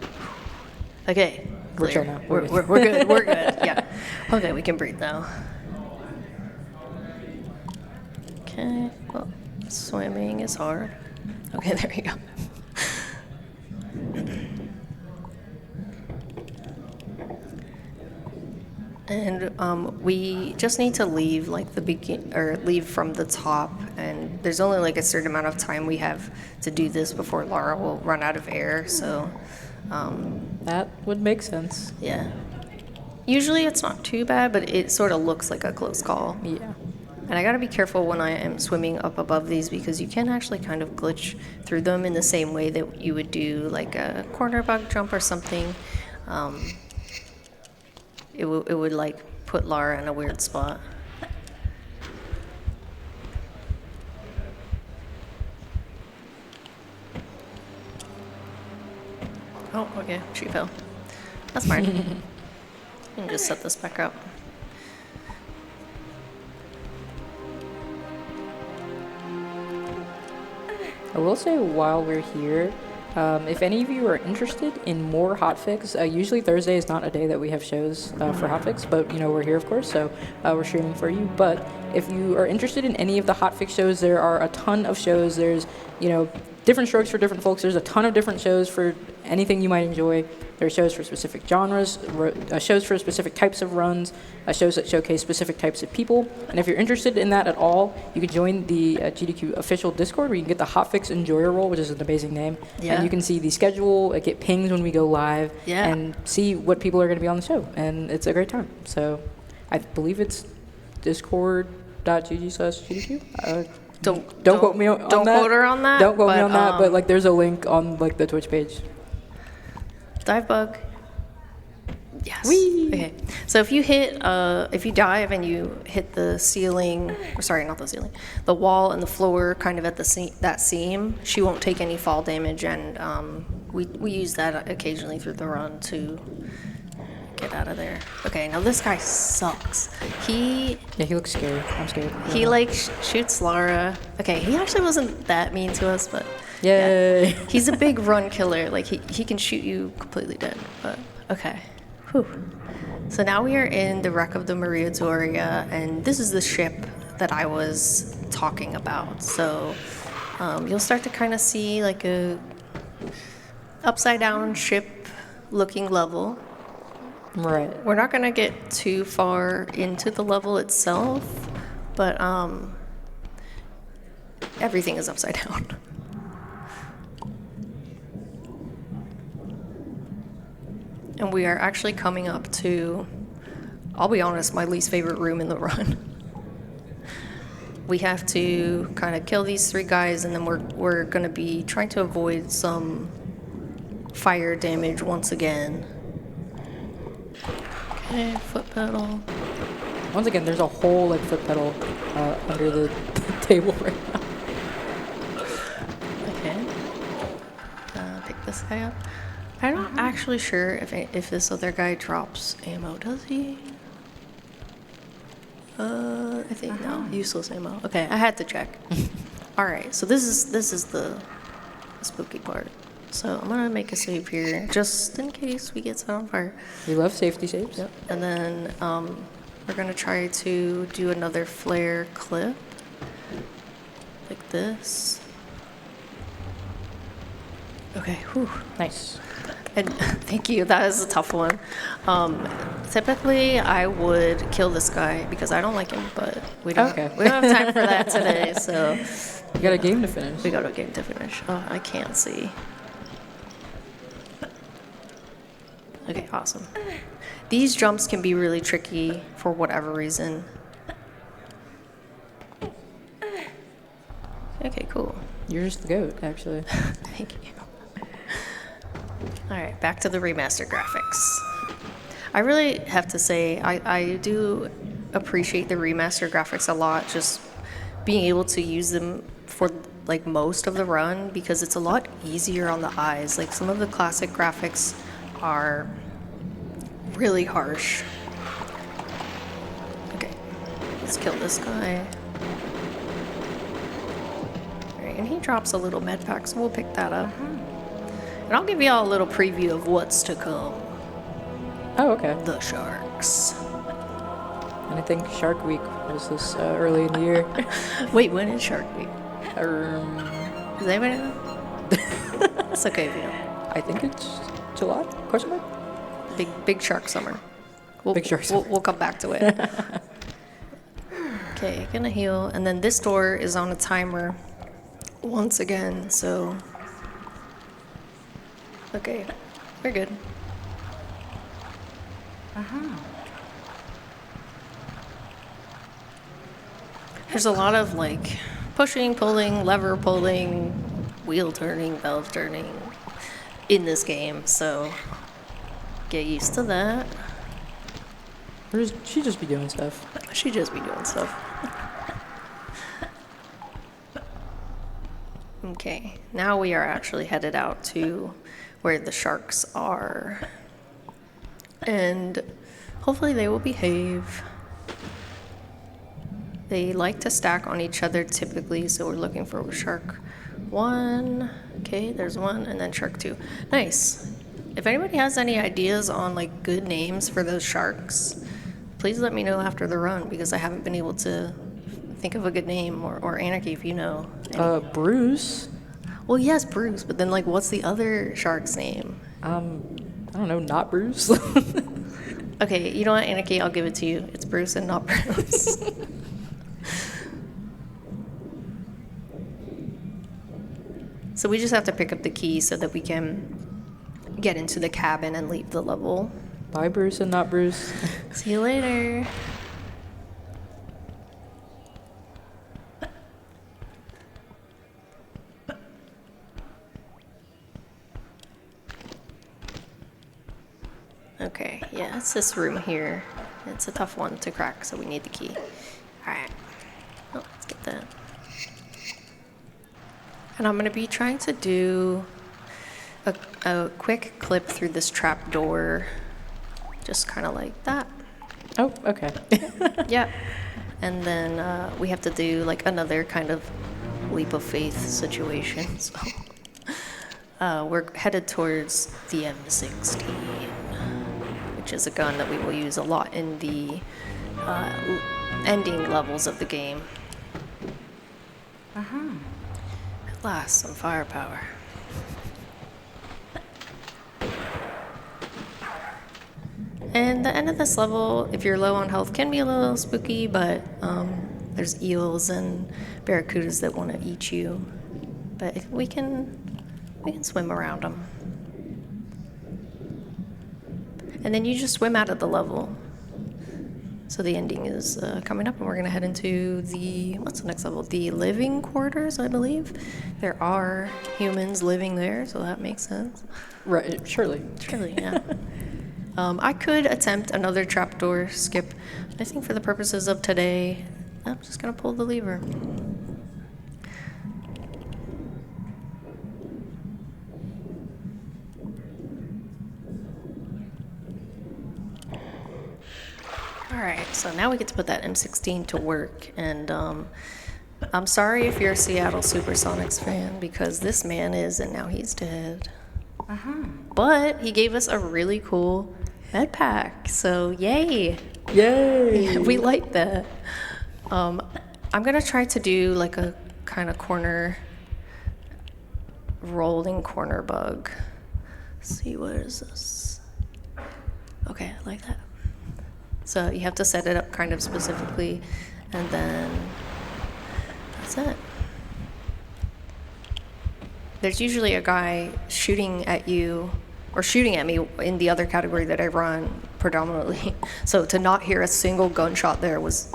Okay. We're clear. chill now. We're good. We're good. Yeah. Okay, we can breathe now. Okay. Well, swimming is hard. Okay, there you go. And we just need to leave like leave from the top, and there's only like a certain amount of time we have to do this before Lara will run out of air, so that would make sense. yeah. Usually it's not too bad, but it sort of looks like a close call. Yeah. And I gotta be careful when I am swimming up above these, because you can actually kind of glitch through them in the same way that you would do like a corner bug jump or something. It would like put Lara in a weird spot. Oh, okay, she fell. That's fine. You can just set this back up. I will say while we're here, if any of you are interested in more hotfix, usually Thursday is not a day that we have shows for hotfix, but you know we're here of course, so we're streaming for you. But if you are interested in any of the hotfix shows, there are a ton of shows. There's different strokes for different folks. There's a ton of different shows for anything you might enjoy. There are shows for specific genres, shows for specific types of runs, shows that showcase specific types of people. And if you're interested in that at all, you can join the GDQ official Discord, where you can get the Hotfix Enjoyer role, which is an amazing name. Yeah. And you can see the schedule, get pings when we go live, Yeah. and see what people are going to be on the show. And it's a great time. So I believe it's discord.gg/GDQ. Don't quote me on don't that. quote her on that. Don't quote me but, on that, but like there's a link on like the Twitch page. dive bug. Yes. Whee! Okay. So if you dive and you hit the ceiling, or sorry, not the ceiling, the wall and the floor, kind of at that seam, she won't take any fall damage, and we use that occasionally through the run to get out of there. Okay, now this guy sucks. He looks scary. I'm scared. He like shoots Lara. Okay, he actually wasn't that mean to us, but Yay! yeah. He's a big run killer. Like he can shoot you completely dead. But okay. Whew. So now we are in the wreck of the Maria Doria, and this is the ship that I was talking about. So you'll start to kind of see like a upside down ship looking level. Right. We're not gonna get too far into the level itself, but everything is upside down. And we are actually coming up to, I'll be honest, my least favorite room in the run. We have to kind of kill these 3 guys, and then we're gonna be trying to avoid some fire damage once again. Okay, foot pedal. Once again, there's a whole like foot pedal under the table right now. Okay. Pick this guy up. I'm not actually sure if this other guy drops ammo. Does he? I think no. Useless ammo. Okay, I had to check. All right, so this is the spooky part. So I'm gonna make a save here, just in case we get set on fire. We love safety saves. Yep. And then we're gonna try to do another flare clip, like this. Okay. Whew. Nice. And thank you. That is a tough one. Typically, I would kill this guy because I don't like him, but we don't. Okay. We don't have time for that today. So You got a game to finish. we got a game to finish. Oh, I can't see. Okay, awesome. These jumps can be really tricky for whatever reason. Okay, cool. You're just the goat, actually. Thank you. All right, back to the remastered graphics. I really have to say, I do appreciate the remastered graphics a lot, just being able to use them for like most of the run, because it's a lot easier on the eyes. Like some of the classic graphics are really harsh. Okay, let's kill this guy. All right, and he drops a little med pack, so we'll pick that up. And I'll give y'all a little preview of what's to come. Oh, okay. The sharks. And I think Shark Week was this early in the year. Wait, when is Shark Week? I Does anybody know? It's okay if you don't. think it's July? Question mark? Big shark summer. Big shark summer. We'll come back to it. Okay, gonna heal. And then this door is on a timer once again, so. Okay, we're good. There's a lot of like pushing, pulling, lever pulling, wheel turning, valve turning in this game, so get used to that. She just be doing stuff. She just be doing stuff. Okay, now we are actually headed out to where the sharks are. And hopefully they will behave. They like to stack on each other typically, so we're looking for shark 1. Okay, there's 1, and then shark 2. Nice. If anybody has any ideas on like good names for those sharks, please let me know after the run, because I haven't been able to think of a good name, or Anarchy if you know. Bruce. Well, yes, Bruce, but then like what's the other shark's name? I don't know, not Bruce. Okay, you know what, Anarchy, I'll give it to you. It's Bruce and not Bruce. So we just have to pick up the key so that we can get into the cabin and leave the level. Bye, Bruce and not Bruce. See you later. Okay, yeah, it's this room here. It's a tough one to crack, so we need the key. Alright. Oh, let's get that. And I'm gonna be trying to do a quick clip through this trap door. Just kind of like that. Oh, okay. Yeah. And then we have to do like another kind of leap of faith situation. So we're headed towards the M16, which is a gun that we will use a lot in the ending levels of the game. At last, some firepower. And the end of this level, if you're low on health, can be a little spooky, but there's eels and barracudas that want to eat you. But if we can swim around them. And then you just swim out of the level. So the ending is coming up, and we're going to head into what's the next level? The living quarters, I believe. There are humans living there, so that makes sense. Right, surely. Surely, yeah. I could attempt another trapdoor skip. I think for the purposes of today, I'm just going to pull the lever. Alright, so now we get to put that M16 to work, and I'm sorry if you're a Seattle Supersonics fan, because this man is, and now he's dead. But he gave us a really cool med pack, so yay! Yay! We like that. I'm gonna try to do like a kind of rolling corner bug. Let's see, what is this? Okay, like that. So you have to set it up kind of specifically, and then that's it. There's usually a guy shooting at you, or shooting at me in the other category that I run predominantly. So to not hear a single gunshot there was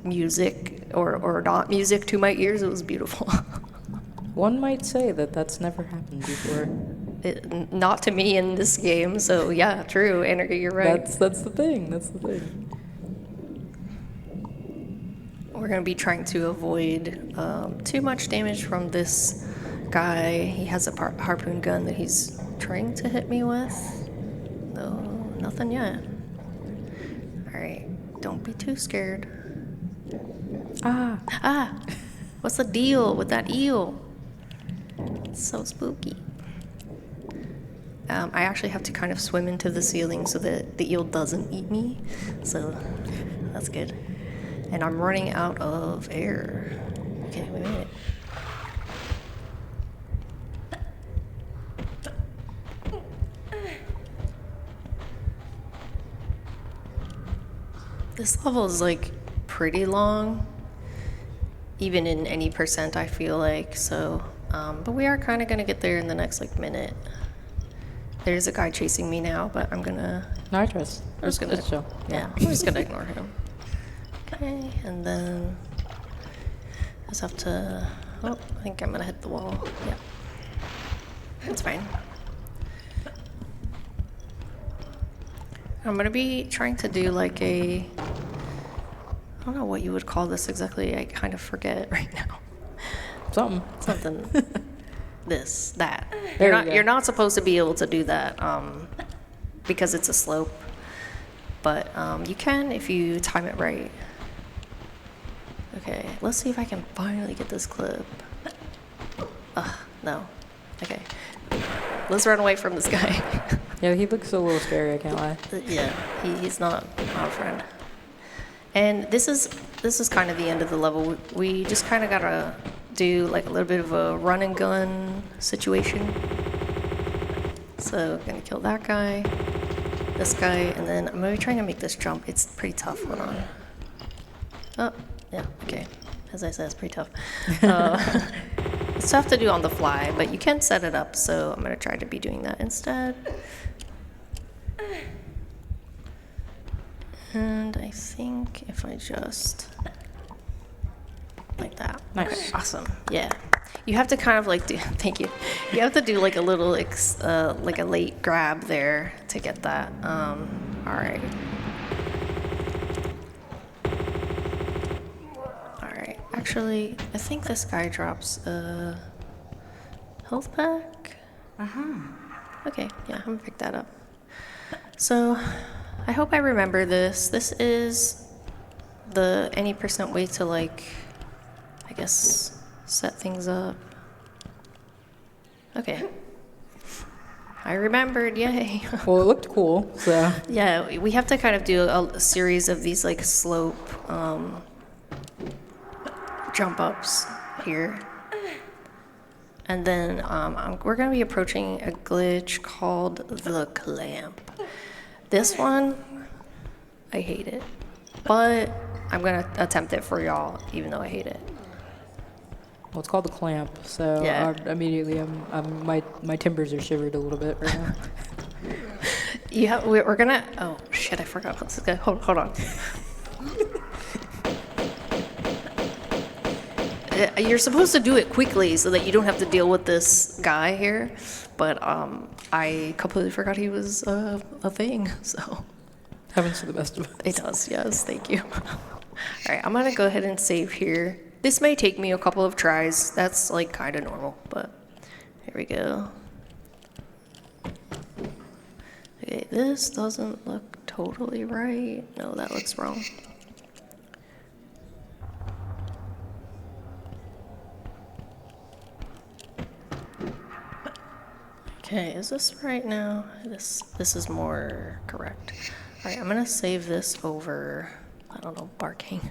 music, or not music to my ears. It was beautiful. One might say that that's never happened before. Not to me in this game, so yeah, true, Anarchy, you're right. That's the thing, that's the thing. We're going to be trying to avoid too much damage from this guy. He has a harpoon gun that he's trying to hit me with. No, nothing yet. Alright, don't be too scared. What's the deal with that eel? It's so spooky. I actually have to kind of swim into the ceiling so that the eel doesn't eat me. So that's good. And I'm running out of air. Okay, wait a minute. This level is like pretty long, even in any percent, I feel like. So, but we are kind of gonna get there in the next like minute. There's a guy chasing me now, but I'm gonna. No, I trust. I'm just gonna. chill. Yeah, I'm just gonna ignore him. Okay, and then I just have to. Oh, I think I'm gonna hit the wall. Yeah, that's fine. I'm gonna be trying to do like I don't know what you would call this exactly. I kind of forget right now. Something. That. You're not supposed to be able to do that because it's a slope. But you can if you time it right. Okay, let's see if I can finally get this clip. No. Okay. Let's run away from this guy. Yeah, he looks a little scary, I can't lie. Yeah, he's not our friend. And this is kind of the end of the level. We just kind of gotta do like a little bit of a run and gun situation. So I'm gonna kill that guy, this guy, and then I'm gonna be trying to make this jump. It's pretty tough. Hold on. Oh, yeah, okay. As I said, it's pretty tough. It's tough to do on the fly, but you can set it up, so I'm gonna try to be doing that instead. And I think if I just like that. Nice. Okay, awesome. Yeah. You have to kind of like do, thank you. You have to do like a little, like a late grab there to get that. All right. All right. Actually, I think this guy drops a health pack. Okay, yeah, I'm gonna pick that up. So, I hope I remember this. This is the any percent way to like, I guess, set things up. Okay. I remembered, yay. Well, it looked cool, so. Yeah, we have to kind of do a series of these like slope jump ups here. And then we're going to be approaching a glitch called the clamp. This one, I hate it. But I'm going to attempt it for y'all, even though I hate it. Well, it's called the clamp, so Yeah. immediately my timbers are shivered a little bit right now. We're going to... Oh, shit, I forgot. Let's go. Hold on. You're supposed to do it quickly so that you don't have to deal with this guy here, but I completely forgot he was a thing, so. Happens to the best of us. It does, yes, thank you. All right, I'm gonna go ahead and save here. This may take me a couple of tries. That's like kind of normal, but here we go. Okay, this doesn't look totally right. No, that looks wrong. Okay, is this right now? This is more correct. All right, I'm gonna save this over, I don't know, barking.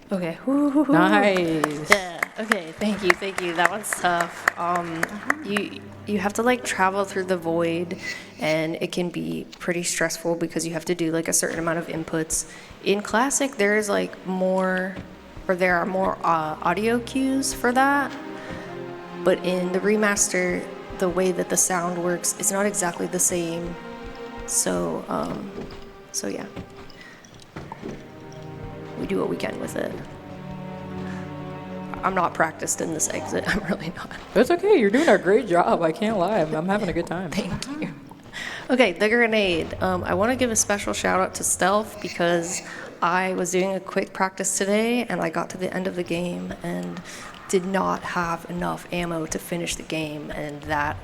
Okay. Nice. Yeah. Okay. Thank you. That one's tough. You have to like travel through the void, and it can be pretty stressful because you have to do like a certain amount of inputs. In classic, there is like more, or there are more audio cues for that. But in the remaster, the way that the sound works is not exactly the same. So yeah. We do what we can with it. I'm not practiced in this exit. I'm really not. That's okay. You're doing a great job. I can't lie. I'm having a good time. Thank you. Okay, the grenade. I want to give a special shout out to Stealth because I was doing a quick practice today and I got to the end of the game and did not have enough ammo to finish the game, and that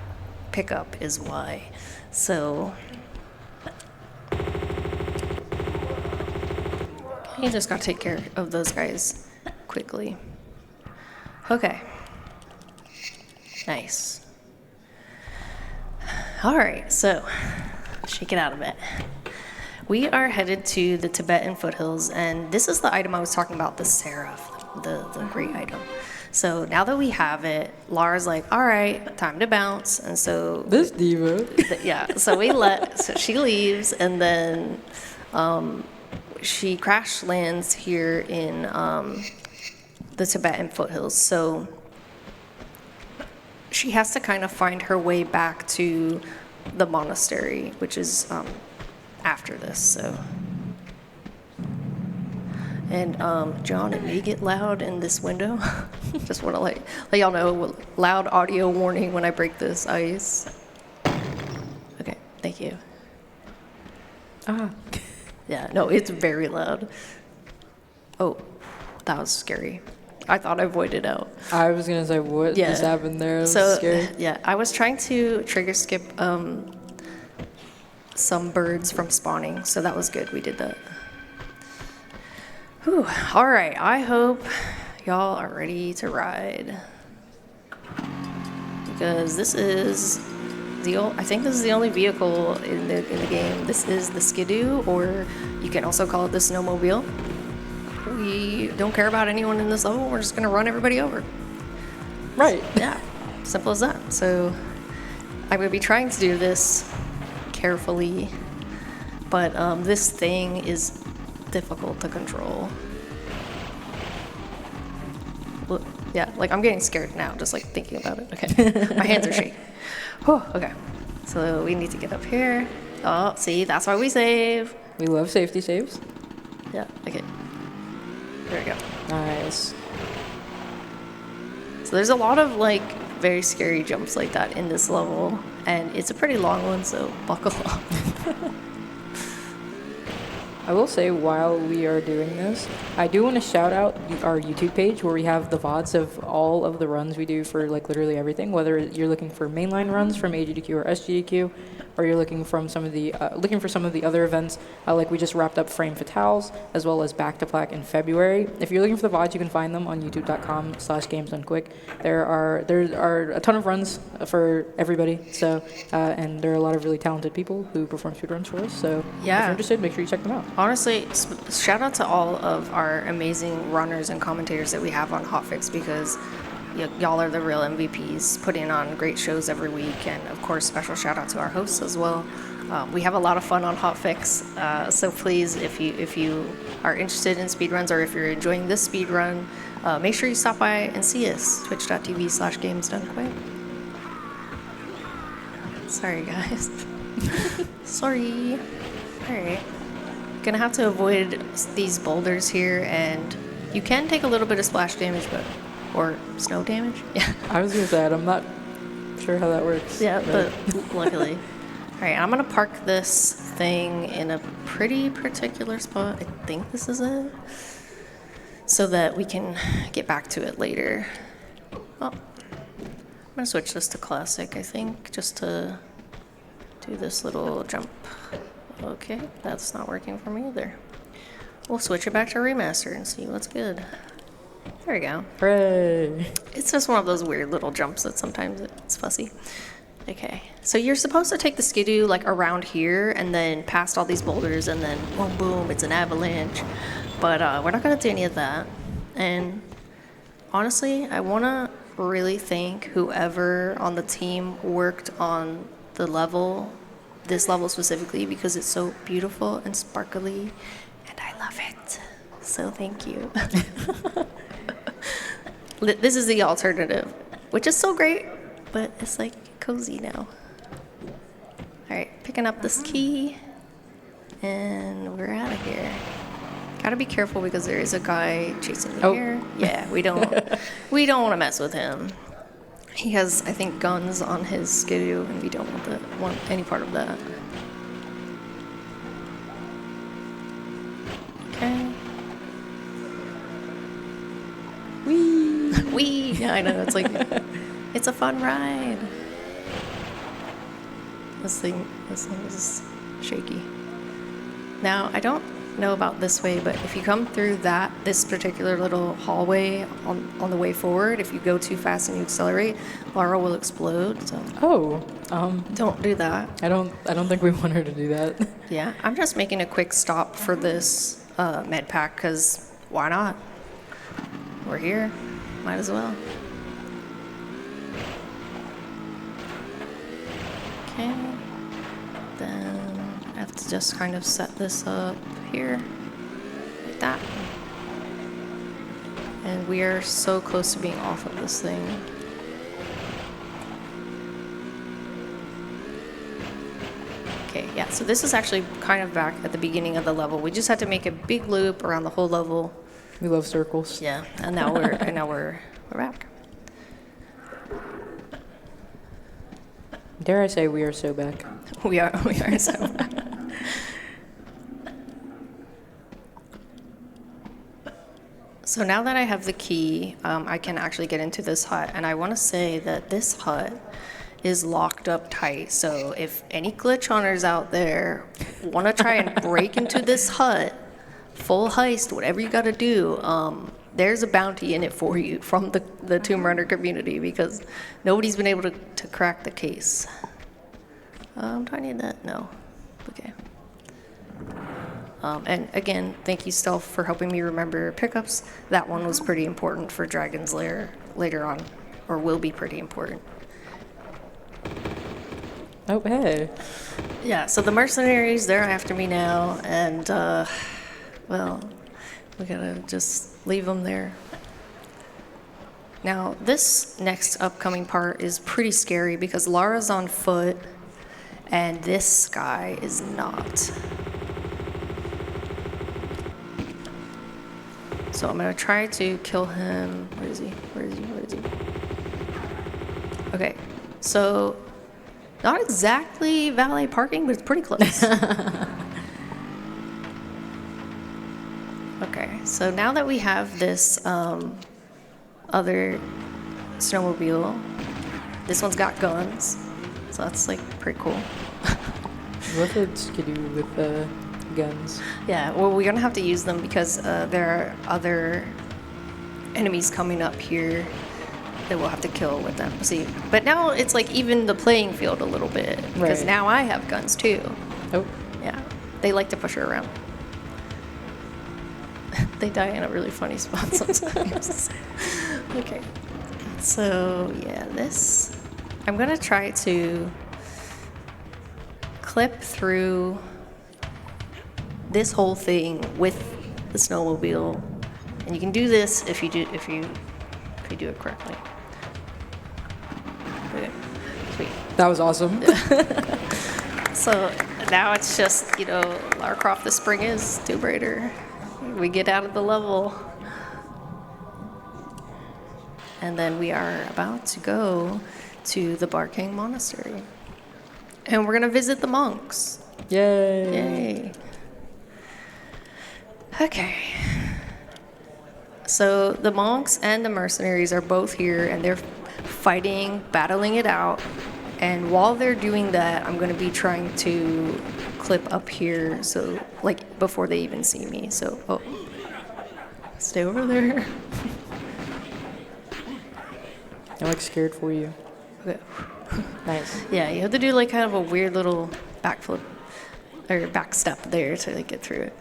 pickup is why. So you just gotta take care of those guys quickly. Okay. Nice. All right, so shake it out a bit. We are headed to the Tibetan foothills, and this is the item I was talking about, the Seraph, the great item. So now that we have it, Lara's like, all right, time to bounce. And so This diva. yeah, so she leaves, and then she crash lands here in the Tibetan foothills. So she has to kind of find her way back to the monastery, which is after this. So, and John, it may get loud in this window. Just want to let y'all know, loud audio warning when I break this ice. Okay, thank you. Yeah, no, it's very loud. Oh, that was scary. I thought I voided out. I was gonna say, what just happened there? That was scary. Yeah, I was trying to trigger skip some birds from spawning, so that was good. We did that. Whew. All right, I hope y'all are ready to ride, because this is I think this is the only vehicle in the game. This is the Skidoo, or you can also call it the snowmobile. We don't care about anyone in this level. We're just gonna run everybody over. Right. Yeah, simple as that. So I'm gonna be trying to do this carefully, but this thing is difficult to control. Look, yeah, like I'm getting scared now, just like thinking about it. Okay, my hands are shaking. Whew, okay, so we need to get up here. Oh, see, that's why we save. We love safety saves. Yeah, okay. There we go. Nice. So there's a lot of like very scary jumps like that in this level, and it's a pretty long one, so buckle up. I will say, while we are doing this, I do want to shout out our YouTube page where we have the VODs of all of the runs we do for like literally everything, whether you're looking for mainline runs from AGDQ or SGDQ, or you're looking from some of the looking for some of the other events, like we just wrapped up Frame Fatales as well as Back to Black in February. If you're looking for the VODs, you can find them on youtube.com/gamesdonequick. There are a ton of runs for everybody. So and there are a lot of really talented people who perform speedruns for us. So if Yeah. you're interested, make sure you check them out. Honestly, shout out to all of our amazing runners and commentators that we have on Hotfix, because y'all are the real MVPs, putting on great shows every week. And of course, special shout out to our hosts as well. We have a lot of fun on Hotfix, so please, if you are interested in speedruns, or if you're enjoying this speedrun, make sure you stop by and see us, twitch.tv/gamesdonequick. Sorry, guys. Sorry. All right. Gonna have to avoid these boulders here, and you can take a little bit of splash damage, or snow damage. Yeah. I was gonna say I'm not sure how that works. Yeah, but luckily. All right, I'm gonna park this thing in a pretty particular spot. I think this is it, so that we can get back to it later. Oh, I'm gonna switch this to classic, I think, just to do this little jump. Okay, that's not working for me either. We'll switch it back to remaster and see what's good. There we go. Hooray! It's just one of those weird little jumps that sometimes it's fussy. Okay, so you're supposed to take the skidoo like around here and then past all these boulders, and then boom, boom, it's an avalanche. But we're not gonna do any of that. And honestly, I wanna really thank whoever on the team worked on the level, this level specifically, because it's so beautiful and sparkly, and I love it. So thank you. This is the alternative, which is so great, but it's like cozy now. All right, picking up this key, and we're out of here. Gotta be careful because there is a guy chasing me here. Yeah, we don't want to mess with him. He has, I think, guns on his skidoo, and we don't want any part of that. Okay. Whee! Whee! Yeah, I know, it's like, it's a fun ride. This thing is shaky. Now, I don't know about this way, but if you come through this particular little hallway on the way forward, if you go too fast and you accelerate, Lara will explode. So don't do that. I don't think we want her to do that. Yeah, I'm just making a quick stop for this med pack, because why not? We're here, might as well. Okay, then I have to just kind of set this up here, like that. And we are so close to being off of this thing. Okay, yeah, so this is actually kind of back at the beginning of the level. We just had to make a big loop around the whole level. We love circles. Yeah, and now we're back. Dare I say we are so back. We are so back. So now that I have the key, I can actually get into this hut, and I want to say that this hut is locked up tight. So if any glitch hunters out there want to try and break into this hut, full heist, whatever you got to do, there's a bounty in it for you from the Tomb Runner community, because nobody's been able to crack the case. Do I need that? No. Okay. And again, thank you, Stealth, for helping me remember pickups. That one was pretty important for Dragon's Lair later on, or will be pretty important. Oh, hey. Yeah, so the mercenaries, they're after me now, and, well, we gotta just leave them there. Now, this next upcoming part is pretty scary because Lara's on foot, and this guy is not. So I'm gonna try to kill him. Where is he? Where is he? Where is he? Okay, so not exactly valet parking, but it's pretty close. Okay, so now that we have this other snowmobile, this one's got guns, so that's like pretty cool. What else could do with guns? Yeah, well, we're gonna have to use them because there are other enemies coming up here that we'll have to kill with them. See, but now it's like even the playing field a little bit because Right. now I have guns too. Oh, Yeah, they like to push her around. They die in a really funny spot sometimes. Okay, so yeah, this I'm gonna try to clip through this whole thing with the snowmobile, and you can do this if you do it correctly. Okay, sweet. that was awesome. So now it's just, Lara Croft the Spring is Tomb Raider. We get out of the level. And then we are about to go to the Barking Monastery. And we're going to visit the monks. Yay. Yay. Okay. So the monks and the mercenaries are both here and they're fighting, battling it out. And while they're doing that, I'm going to be trying to clip up here, so like before they even see me. So, oh, stay over there. I'm like scared for you. Okay. Nice. Yeah, you have to do like kind of a weird little backflip or back step there to like, get through it.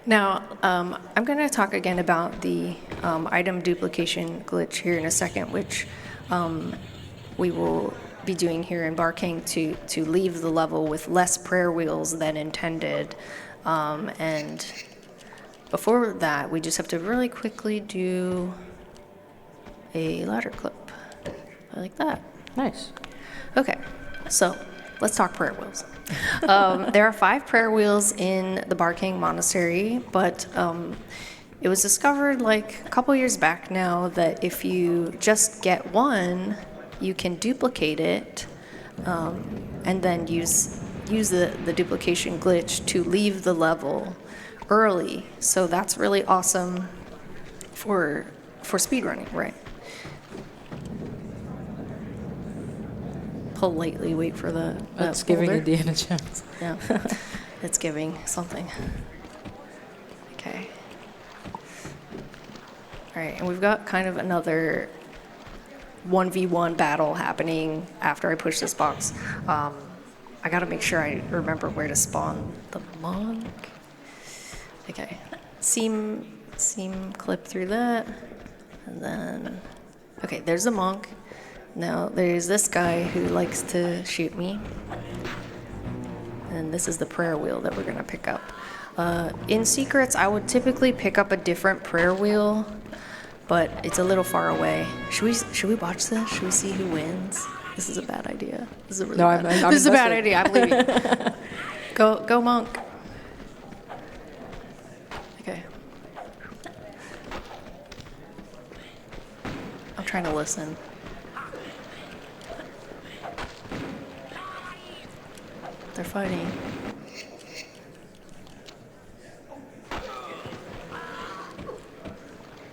Now, I'm going to talk again about the item duplication glitch here in a second, which we will be doing here in Barking to leave the level with less prayer wheels than intended. And before that, we just have to really quickly do a ladder clip. Like that. Nice. Okay, so let's talk prayer wheels. There are 5 prayer wheels in the Barking Monastery, but it was discovered like a couple years back now that if you just get one, you can duplicate it and then use the duplication glitch to leave the level early. So that's really awesome for speedrunning, right? Politely wait for the That's giving folder. Indiana Jones. Yeah, it's giving something. Okay. All right, and we've got kind of another 1v1 battle happening after I push this box. I gotta make sure I remember where to spawn the monk. Okay, seam clip through that, and then, okay, there's the monk. Now there's this guy who likes to shoot me. And this is the prayer wheel that we're gonna pick up. In secrets, I would typically pick up a different prayer wheel, but it's a little far away. Should we watch this? Should we see who wins? This is a bad idea. This is a really bad. This is a bad idea. I'm leaving. Go monk. Okay. I'm trying to listen. They're fighting.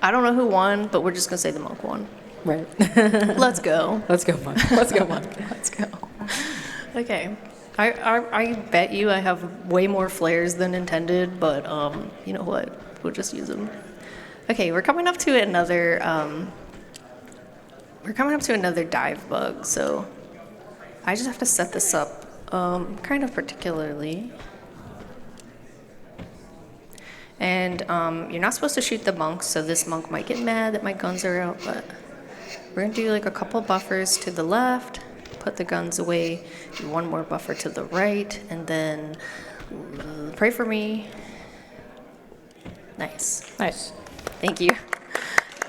I don't know who won, but we're just gonna say the monk won. Right. Let's go. Let's go, Monk. Let's go, Monk. Let's go. Okay. I bet you I have way more flares than intended, but you know what? We'll just use them. Okay, we're coming up to another dive bug, so I just have to set this up kind of particularly. And you're not supposed to shoot the monks, so this monk might get mad that my guns are out, but we're gonna do like a couple buffers to the left, put the guns away, do one more buffer to the right, and then pray for me. Nice. Nice. Thank you.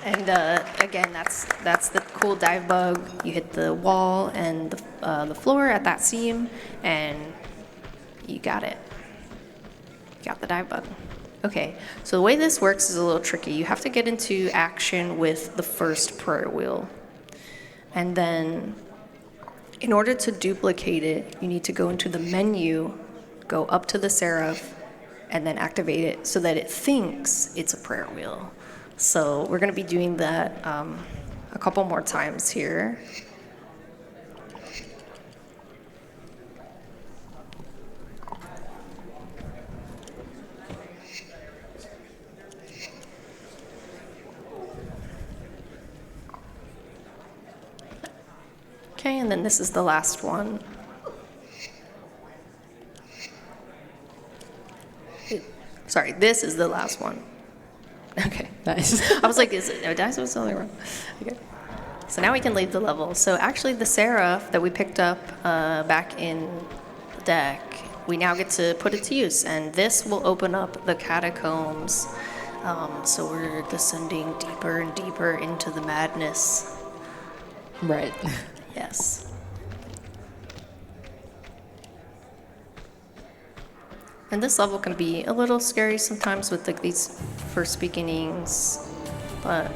And again, that's the cool dive bug. You hit the wall and the floor at that seam, and you got it. You got the dive bug. Okay, so the way this works is a little tricky. You have to get into action with the first prayer wheel. And then, in order to duplicate it, you need to go into the menu, go up to the seraph, and then activate it so that it thinks it's a prayer wheel. So we're going to be doing that a couple more times here. Okay, and then this is the last one. Sorry, this is the last one. Okay. Nice. I was like, is it? No, dice was totally wrong. Okay. So now we can leave the level. So actually the seraph that we picked up back in the deck, we now get to put it to use. And this will open up the catacombs. So we're descending deeper and deeper into the madness. Right. Yes. And this level can be a little scary sometimes with like these first beginnings, but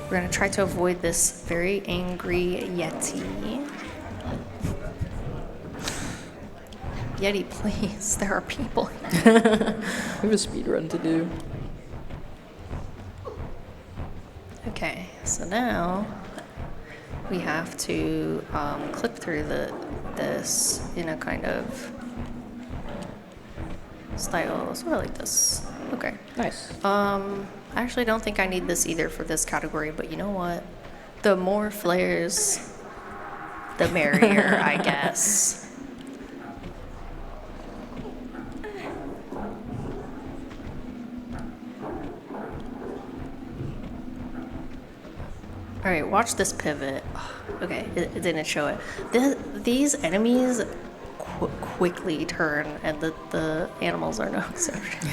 we're gonna try to avoid this very angry Yeti. Yeti, please, there are people. We have a speedrun to do. Okay, so now we have to clip through this in a kind of style, sort of like this. Okay. Nice. I actually don't think I need this either for this category, but you know what? The more flares, the merrier, I guess. All right, watch this pivot. Okay, it didn't show it. These enemies quickly turn, and the animals are no exception.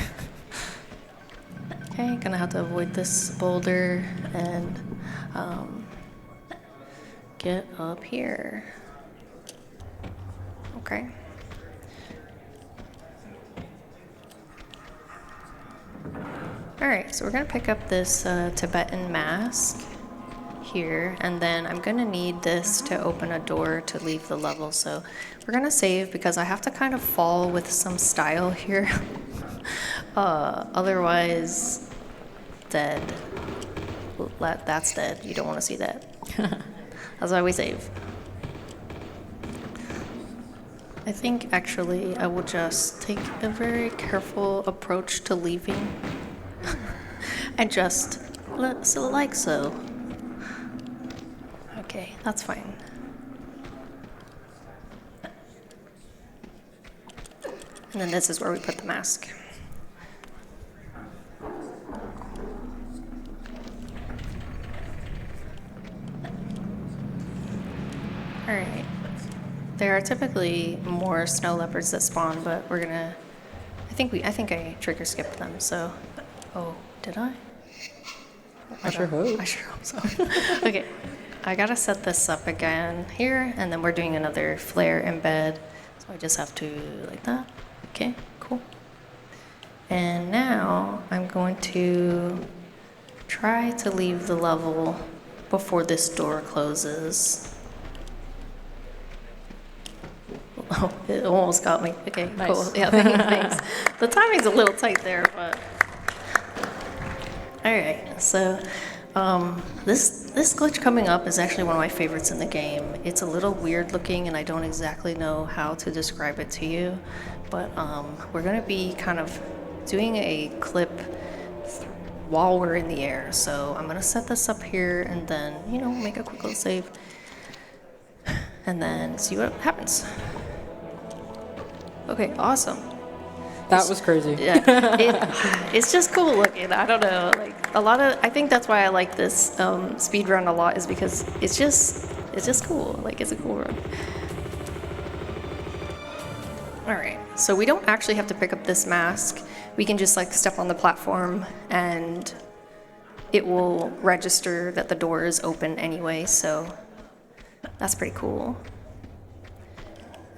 Okay, gonna have to avoid this boulder and get up here. Okay. All right, so we're gonna pick up this Tibetan mask here, and then I'm gonna need this to open a door to leave the level. So we're gonna save because I have to kind of fall with some style here. Otherwise, dead. That's dead. You don't want to see that. That's why we save. I think actually I will just take a very careful approach to leaving and just like so. Okay, that's fine. And then this is where we put the mask. All right. There are typically more snow leopards that spawn, but we're gonna. I think I trigger skipped them. So, oh, did I? I sure hope. I sure hope so. Okay. I gotta set this up again here, and then we're doing another flare embed. So I just have to like that. Okay, cool. And now I'm going to try to leave the level before this door closes. Oh, it almost got me. Okay, Nice. cool. Yeah, thanks. The timing's a little tight there, but all right. So this glitch coming up is actually one of my favorites in the game. It's a little weird looking, and I don't exactly know how to describe it to you, but we're gonna be kind of doing a clip while we're in the air. So I'm gonna set this up here, and then make a quick little save, and then see what happens. Okay, awesome. That was crazy. Yeah, it's just cool looking. I don't know, like I think that's why I like this speed run a lot, is because it's just cool. Like, it's a cool run. All right, so we don't actually have to pick up this mask. We can just like step on the platform and it will register that the door is open anyway. So that's pretty cool.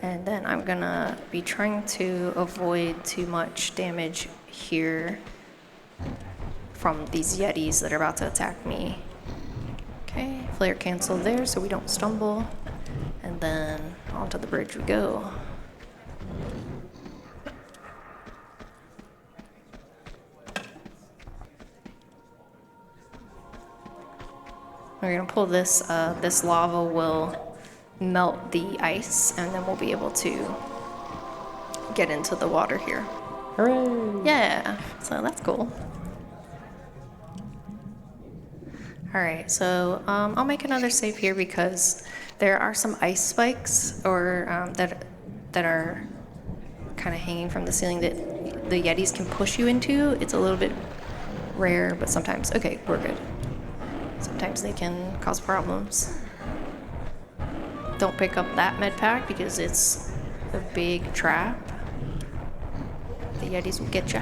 And then I'm gonna be trying to avoid too much damage here from these Yetis that are about to attack me. Okay, flare cancel there so we don't stumble. And then onto the bridge we go. We're gonna pull this, this lava will melt the ice and then we'll be able to get into the water here. Hooray! Yeah, so that's cool. Alright, so I'll make another save here because there are some ice spikes or that are kind of hanging from the ceiling that the Yetis can push you into. It's a little bit rare, but sometimes, okay, we're good. Sometimes they can cause problems. Don't pick up that med pack because it's a big trap. The Yetis will get ya.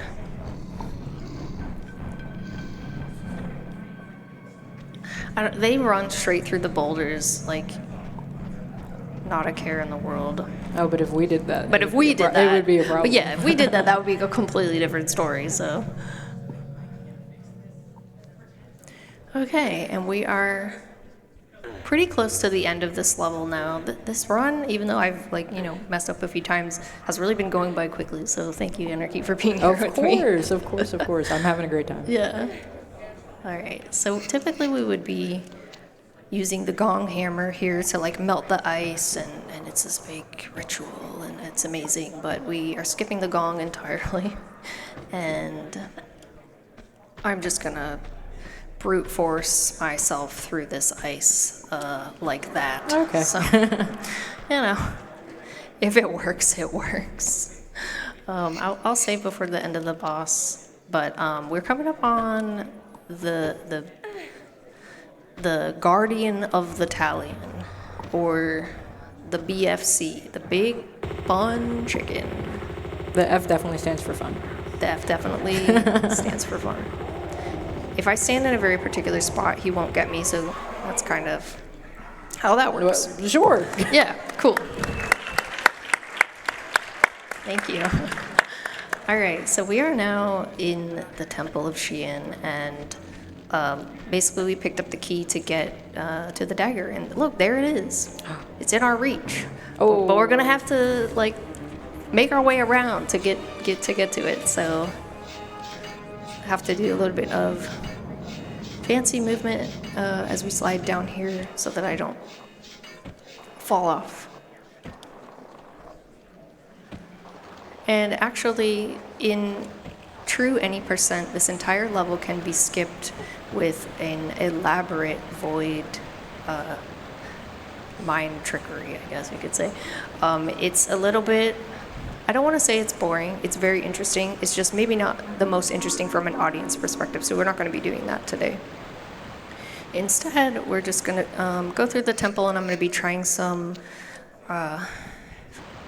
They run straight through the boulders, like, not a care in the world. Oh, but if we did that, But if we did that, it would be a problem. But yeah, if we did that, that would be a completely different story, so. Okay, and we are pretty close to the end of this level now. This run, even though I've, like, you know, messed up a few times, has really been going by quickly, so thank you, Anarchy, for being here with me. Of course. I'm having a great time. Yeah. All right, so typically we would be using the gong hammer here to like melt the ice and it's this big ritual and it's amazing, but we are skipping the gong entirely and I'm just gonna brute force myself through this ice like that. Okay. So, you know, if it works, it works. I'll save before the end of the boss, but we're coming up on the Guardian of the Talion, or the BFC, the Big Fun Chicken. The F definitely stands for fun. The F definitely stands for fun. If I stand in a very particular spot, he won't get me, so that's kind of how that works. Well, sure. Yeah, cool. Thank you. All right, so we are now in the Temple of Xian, and basically we picked up the key to get to the dagger, and look, there it is. It's in our reach. Oh. But we're gonna have to like make our way around to get to it. So have to do a little bit of fancy movement as we slide down here so that I don't fall off. And actually, in true any percent, this entire level can be skipped with an elaborate void mind trickery, I guess you could say. It's a little bit, I don't want to say it's boring, it's very interesting, it's just maybe not the most interesting from an audience perspective, so we're not going to be doing that today. Instead, we're just going to go through the temple and I'm going to be trying some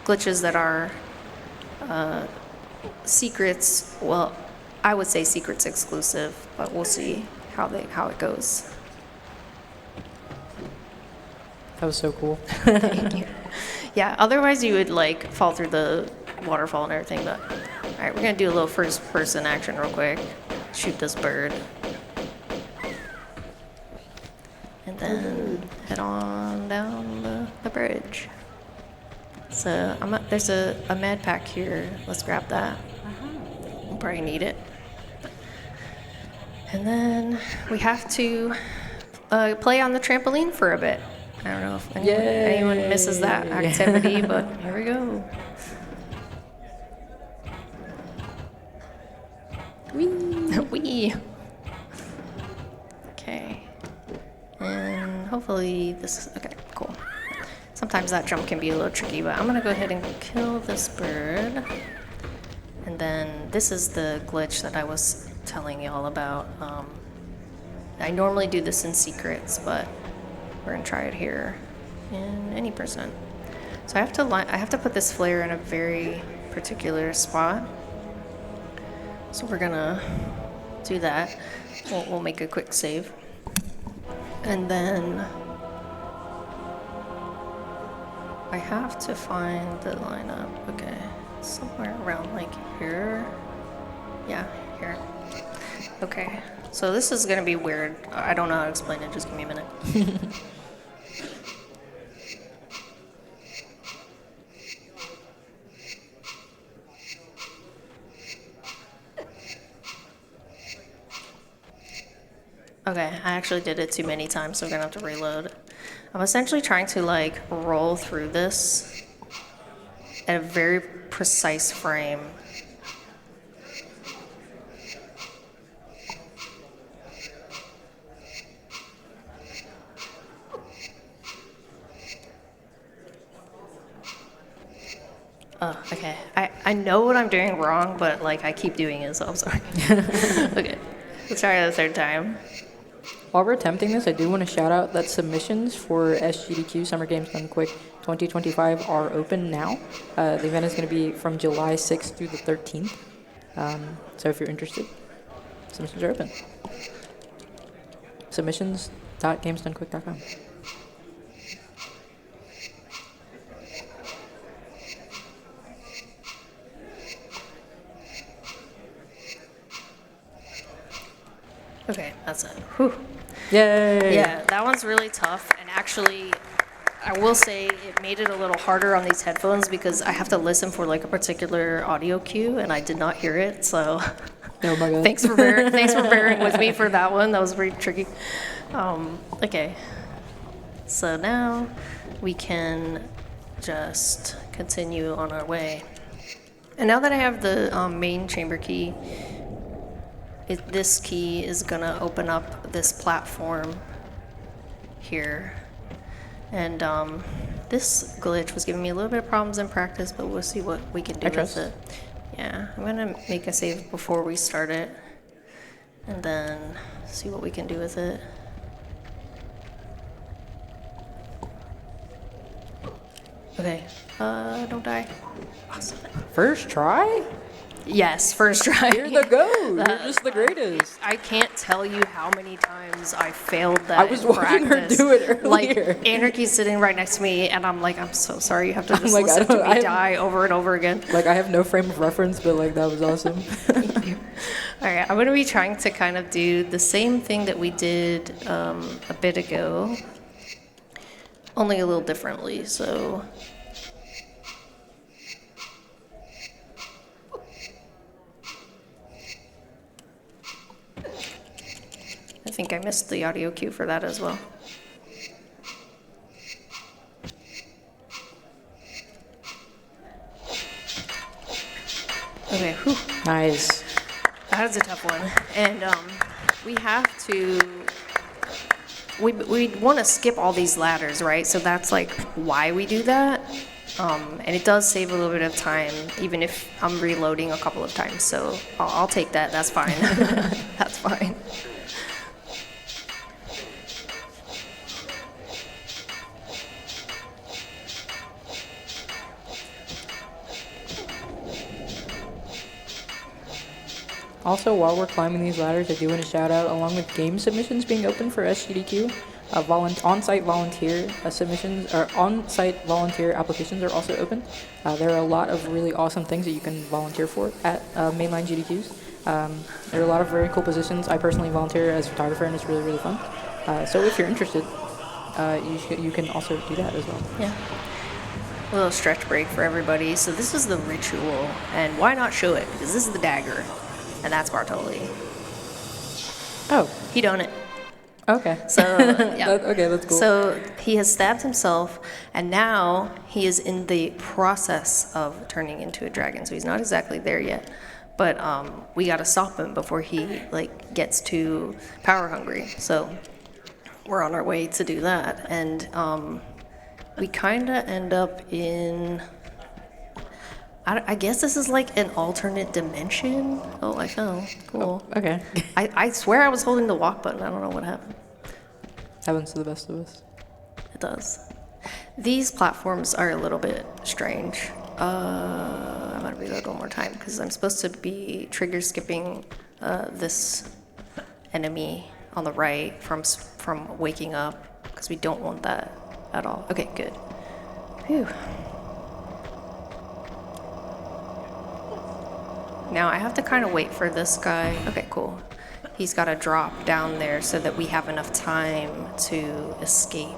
glitches that are secrets. Well, I would say secrets exclusive, but we'll see how it goes. That was so cool. Thank you. Yeah, otherwise you would like fall through the waterfall and everything, but all right, we're gonna do a little first person action real quick. Shoot this bird. And then head on down the bridge. So there's a med pack here. Let's grab that. We'll probably need it. And then we have to play on the trampoline for a bit. I don't know if anyone misses that activity, but here we go. Whee! Whee! Okay. And hopefully this is, okay, cool. Sometimes that jump can be a little tricky, but I'm gonna go ahead and kill this bird. And then this is the glitch that I was telling y'all about. I normally do this in secrets, but we're gonna try it here in any percent. So I have to put this flare in a very particular spot. So we're gonna do that. We'll make a quick save. And then I have to find the lineup. Okay, somewhere around like here. Yeah, here. Okay, so this is gonna be weird. I don't know how to explain it. Just give me a minute. Okay, I actually did it too many times, so I'm gonna have to reload. I'm essentially trying to like roll through this at a very precise frame. Oh, okay. I know what I'm doing wrong, but like I keep doing it, so I'm sorry. Okay, let's try it a third time. While we're attempting this, I do want to shout out that submissions for SGDQ Summer Games Done Quick 2025 are open now. The event is going to be from July 6th through the 13th. So if you're interested, submissions are open. Submissions.gamesdonequick.com. Okay, that's it. Whew. Yay! Yeah, that one's really tough, and actually, I will say it made it a little harder on these headphones because I have to listen for like a particular audio cue, and I did not hear it. So, Oh my god. thanks for bearing with me for that one. That was pretty tricky. Okay, so now we can just continue on our way. And now that I have the main chamber key, this key is gonna open up this platform here. And this glitch was giving me a little bit of problems in practice, but we'll see what we can do with it. Yeah, I'm gonna make a save before we start it, and then see what we can do with it. Okay, don't die. Awesome. First try? Yes, first try. You're the go. You're just the greatest. I can't tell you how many times I failed that. I was watching her do it earlier. Like, Anarchy's sitting right next to me, and I'm like, I'm so sorry. You have to just like, listen to me die over and over again. Like, I have no frame of reference, but like, that was awesome. Thank you. All right, I'm going to be trying to kind of do the same thing that we did a bit ago, only a little differently. So. I think I missed the audio cue for that as well. Okay, whew. Nice. That is a tough one. And we have to, we want to skip all these ladders, right? So that's like why we do that. And it does save a little bit of time, even if I'm reloading a couple of times. So I'll take that. That's fine. That's fine. Also, while we're climbing these ladders, I do want to shout out, along with game submissions being open for SGDQ, on-site volunteer submissions, or on-site volunteer applications are also open. There are a lot of really awesome things that you can volunteer for at mainline GDQs. There are a lot of very cool positions. I personally volunteer as a photographer, and it's really, really fun. So if you're interested, you can also do that as well. Yeah. A little stretch break for everybody. So this is the ritual, and why not show it? Because this is the dagger, and that's Bartoli. Oh, He done it. okay. So yeah. Okay, that's cool. So he has stabbed himself, and now he is in the process of turning into a dragon. So he's not exactly there yet, but we got to stop him before he like gets too power hungry. So we're on our way to do that, and we kind of end up in. I guess this is like an alternate dimension. Oh, I fell. Cool. Oh, okay. I swear I was holding the walk button. I don't know what happened. Happens to the best of us. It does. These platforms are a little bit strange. I'm gonna reload one more time because I'm supposed to be trigger skipping this enemy on the right from waking up because we don't want that at all. Okay, good. Whew. Now I have to kind of wait for this guy. Okay, cool. He's got to drop down there so that we have enough time to escape.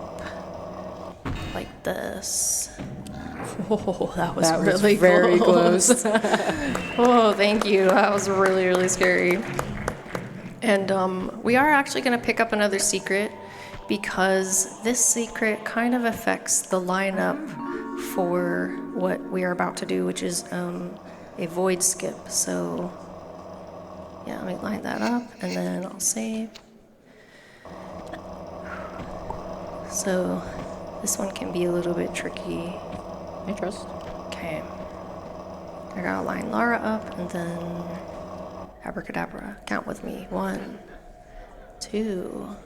Like this. Oh, that was really very close. Oh, thank you. That was really, really scary. And we are actually going to pick up another secret because this secret kind of affects the lineup for what we are about to do, which is a void skip. So yeah, let me line that up and then I'll save. So this one can be a little bit tricky. I trust. Okay. I gotta line Lara up and then abracadabra. Count with me. 1, 2,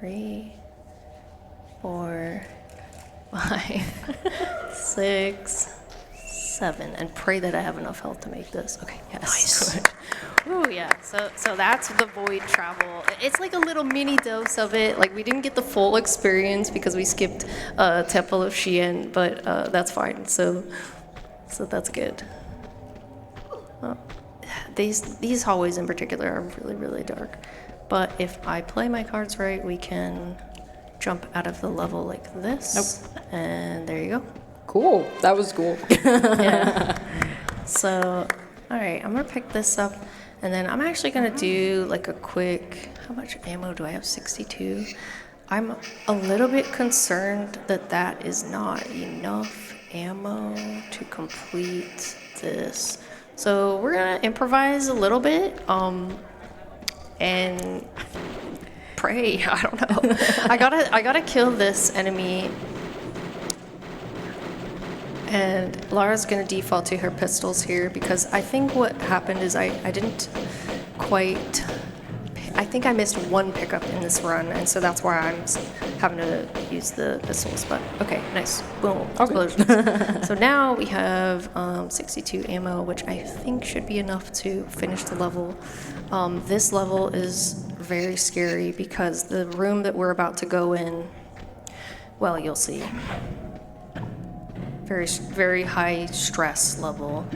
3, 4, 5, 6, 7, and pray that I have enough health to make this. Okay, yes. Nice. Oh yeah. So that's the void travel. It's like a little mini dose of it. Like we didn't get the full experience because we skipped Temple of Xian, but that's fine. So that's good. These hallways in particular are really, really dark. But if I play my cards right, we can jump out of the level like this. Nope. And there you go. Cool. That was cool. Yeah. So, all right, I'm gonna pick this up, and then I'm actually gonna do like a quick. How much ammo do I have? 62. I'm a little bit concerned that that is not enough ammo to complete this. So we're gonna improvise a little bit, and pray. I don't know. I gotta kill this enemy. And Lara's gonna default to her pistols here because I think what happened is I didn't quite. I think I missed one pickup in this run, and so that's why I'm having to use the pistols. But okay, nice, boom, explosions. So now we have 62 ammo, which I think should be enough to finish the level. This level is very scary because the room that we're about to go in, well, you'll see. Very, very high stress level.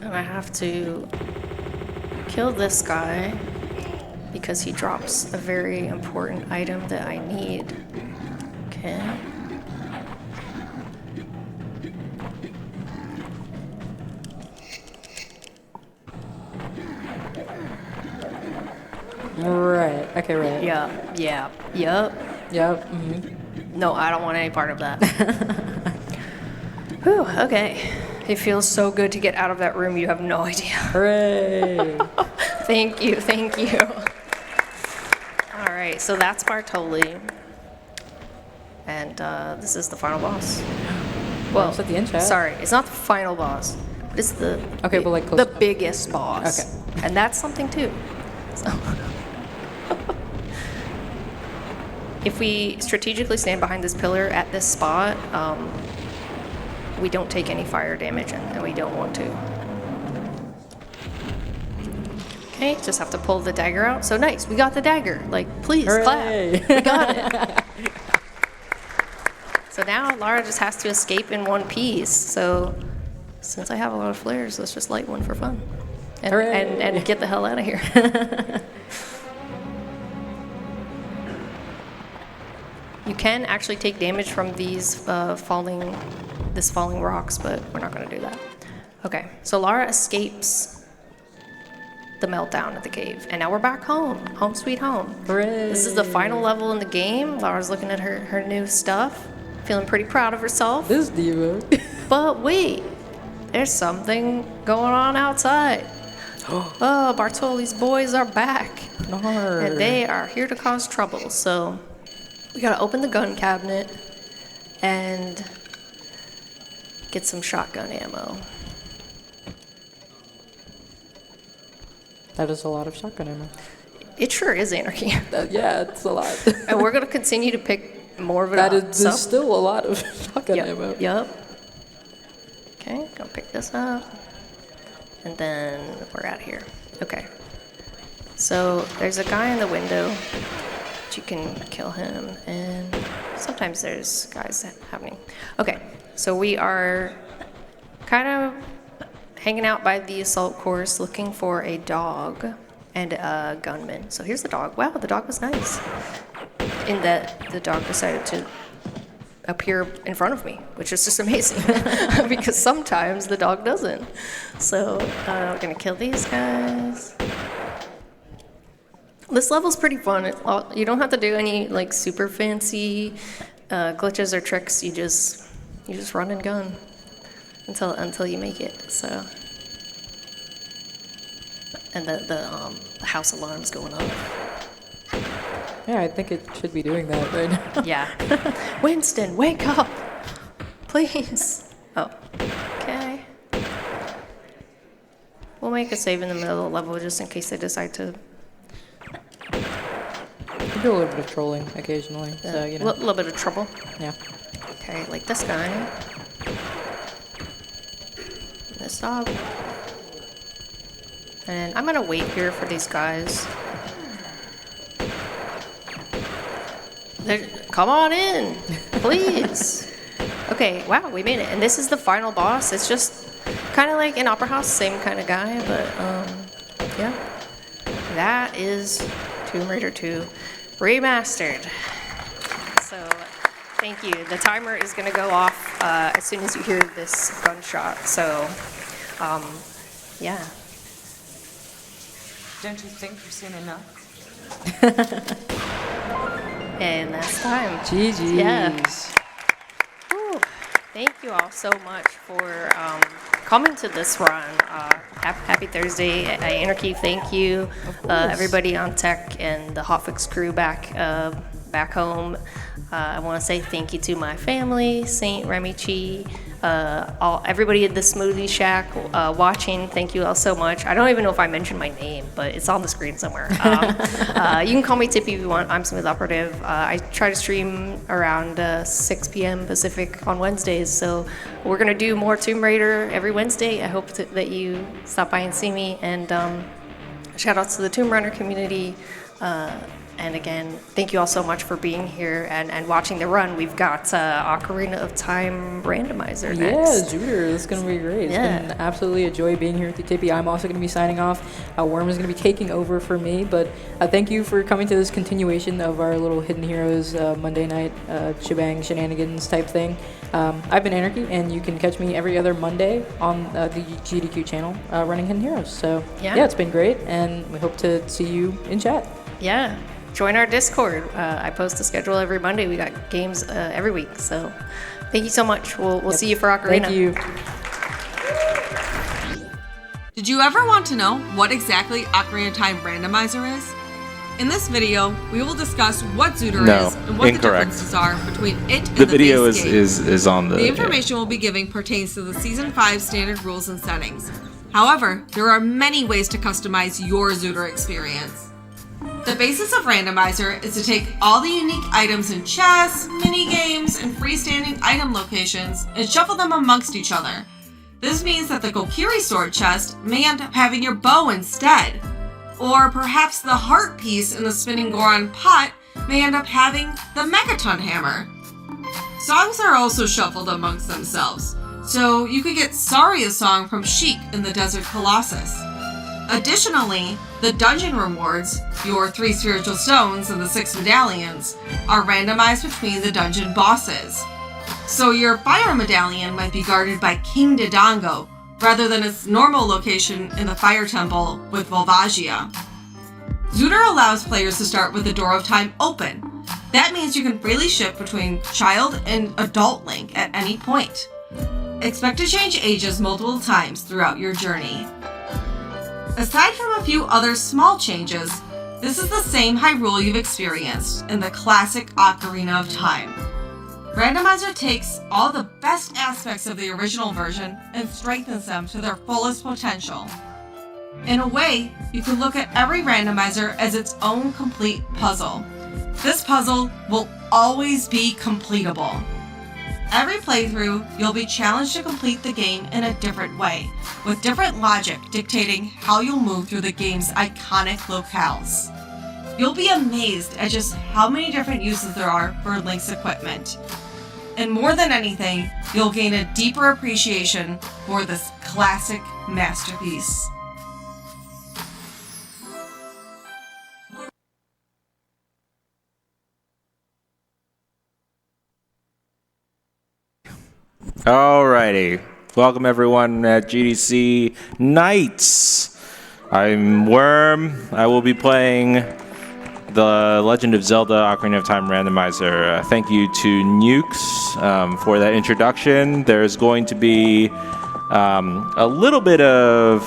And I have to kill this guy because he drops a very important item that I need. Okay. Right. Okay, right. Yep. Yep. Mm-hmm. No, I don't want any part of that. Whew, okay. It feels so good to get out of that room, you have no idea. Hooray! Thank you. All right, so that's Bartoli. And this is the final boss. Well, at the end, chat. Sorry, it's not the final boss, but it's the okay, but like the biggest boss. Okay. And that's something too. So if we strategically stand behind this pillar at this spot, we don't take any fire damage, and we don't want to. Okay, just have to pull the dagger out. So nice, we got the dagger. Like, please, hooray. clap. We got it. So now Lara just has to escape in one piece. So since I have a lot of flares, let's just light one for fun. And get the hell out of here. You can actually take damage from these falling rocks, but we're not going to do that. Okay, so Lara escapes the meltdown at the cave, and now we're back home. Home sweet home. Hooray. This is the final level in the game. Lara's looking at her new stuff, feeling pretty proud of herself. This diva. But wait, there's something going on outside. Oh, Bartoli's boys are back. And they are here to cause trouble. So we gotta open the gun cabinet and get some shotgun ammo. That is a lot of shotgun ammo. It sure is, Anarchy. Yeah, it's a lot. And we're gonna continue to pick more of it That up. is there's still a lot of shotgun ammo. Yep. Okay, gonna pick this up. And then we're out of here. Okay. So there's a guy in the window but you can kill him, and sometimes there's guys happening. Okay, so we are kind of hanging out by the assault course looking for a dog and a gunman. So here's the dog. Wow, the dog was nice. In that the dog decided to appear in front of me, which is just amazing because sometimes the dog doesn't. So we're gonna kill these guys. This level's pretty fun. You don't have to do any like super fancy glitches or tricks. You just run and gun until you make it. So, and the house alarm's going off. Yeah, I think it should be doing that right now. Yeah. Winston, wake up! Please. Oh, okay. We'll make a save in the middle of the level just in case they decide to. We do a little bit of trolling occasionally, so you know. A little bit of trouble. Yeah. Okay, like this guy. This dog. And I'm gonna wait here for these guys. Come on in, please. Okay, wow, we made it. And this is the final boss. It's just kind of like an Opera House, same kind of guy, but yeah. That is Tomb Raider 2 Remastered. So, thank you. The timer is gonna go off as soon as you hear this gunshot, so, yeah. Don't you think you've seen enough? And that's time. GG's. Yeah. Whew. Thank you all so much for coming to this run. Happy Thursday. Anarchy, thank you. Everybody on tech and the Hotfix crew back home. I want to say thank you to my family, Saint Remichi, everybody at the Smoothie Shack watching. Thank you all so much. I don't even know if I mentioned my name, but it's on the screen somewhere. You can call me Tippy if you want. I'm Smooth Operative. I try to stream around 6 p.m. Pacific on Wednesdays, so we're going to do more Tomb Raider every Wednesday. I hope that you stop by and see me, and shout outs to the Tomb Runner community. And again, thank you all so much for being here and watching the run. We've got Ocarina of Time randomizer next. Yeah, Zooter, this is going to be great. Yeah. It's been absolutely a joy being here with you, Tippy. I'm also going to be signing off. Worm is going to be taking over for me, but thank you for coming to this continuation of our little Hidden Heroes Monday night shebang shenanigans type thing. I've been Anarchy, and you can catch me every other Monday on the GDQ channel running Hidden Heroes. So, yeah, it's been great, and we hope to see you in chat. Yeah. Join our Discord. I post a schedule every Monday. We got games every week. So thank you so much. We'll see you for Ocarina. Thank you. Did you ever want to know what exactly Ocarina of Time Randomizer is? In this video, we will discuss what Zooter is and what the differences are between it and the video base game. is on the... The information we'll be giving pertains to the Season 5 standard rules and settings. However, there are many ways to customize your Zooter experience. The basis of Randomizer is to take all the unique items in chess, mini-games, and freestanding item locations and shuffle them amongst each other. This means that the Kokiri sword chest may end up having your bow instead, or perhaps the heart piece in the spinning Goron pot may end up having the Megaton hammer. Songs are also shuffled amongst themselves, so you could get Saria's song from Sheik in the Desert Colossus. Additionally, the dungeon rewards, your 3 spiritual stones and the 6 medallions, are randomized between the dungeon bosses. So your fire medallion might be guarded by King Dodongo, rather than its normal location in the fire temple with Volvagia. Zooter allows players to start with the Door of Time open. That means you can freely shift between child and adult Link at any point. Expect to change ages multiple times throughout your journey. Aside from a few other small changes, this is the same Hyrule you've experienced in the classic Ocarina of Time. Randomizer takes all the best aspects of the original version and strengthens them to their fullest potential. In a way, you can look at every randomizer as its own complete puzzle. This puzzle will always be completable. Every playthrough, you'll be challenged to complete the game in a different way, with different logic dictating how you'll move through the game's iconic locales. You'll be amazed at just how many different uses there are for Link's equipment. And more than anything, you'll gain a deeper appreciation for this classic masterpiece. Alrighty, welcome everyone at GDC Nights. I'm Worm. I will be playing the Legend of Zelda Ocarina of Time randomizer. Thank you to Nukes for that introduction. There's going to be a little bit of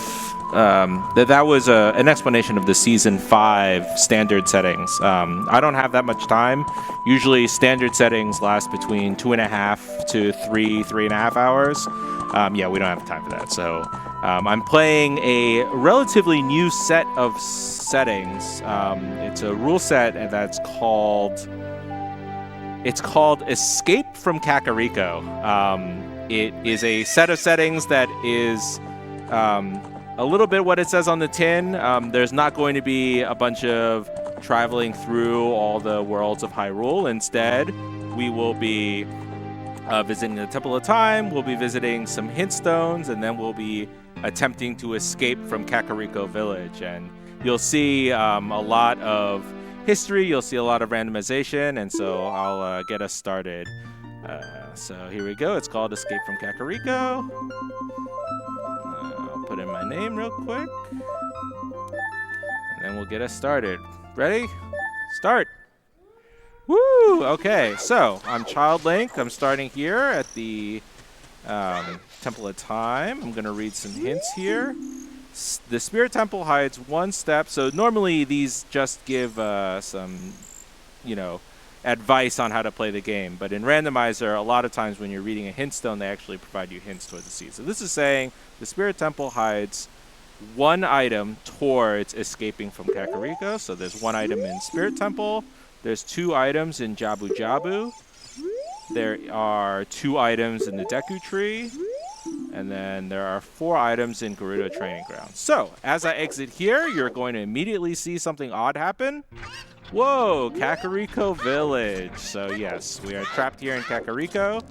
that was an explanation of the Season 5 standard settings. I don't have that much time. Usually standard settings last between 2.5 to 3.5 hours. Yeah, we don't have time for that. So I'm playing a relatively new set of settings. It's a rule set that's called Escape from Kakariko. It is a set of settings that is a little bit what it says on the tin. There's not going to be a bunch of traveling through all the worlds of Hyrule. Instead, we will be visiting the Temple of Time, we'll be visiting some hint stones, and then we'll be attempting to escape from Kakariko Village. And you'll see a lot of history, you'll see a lot of randomization, and so I'll get us started. So here we go, it's called Escape from Kakariko. I'll put in my name real quick, and then we'll get us started. Ready? Start! Woo! Okay, so I'm Child Link. I'm starting here at the Temple of Time. I'm going to read some hints here. The Spirit Temple hides one step. So normally these just give some, advice on how to play the game. But in Randomizer, a lot of times when you're reading a hint stone, they actually provide you hints towards the seed. So this is saying the Spirit Temple hides one item towards escaping from Kakariko. So there's one item in Spirit Temple. There's 2 items in Jabu Jabu. There are 2 items in the Deku Tree. And then there are 4 items in Gerudo Training Ground. So, as I exit here, you're going to immediately see something odd happen. Whoa, Kakariko Village. So yes, we are trapped here in Kakariko.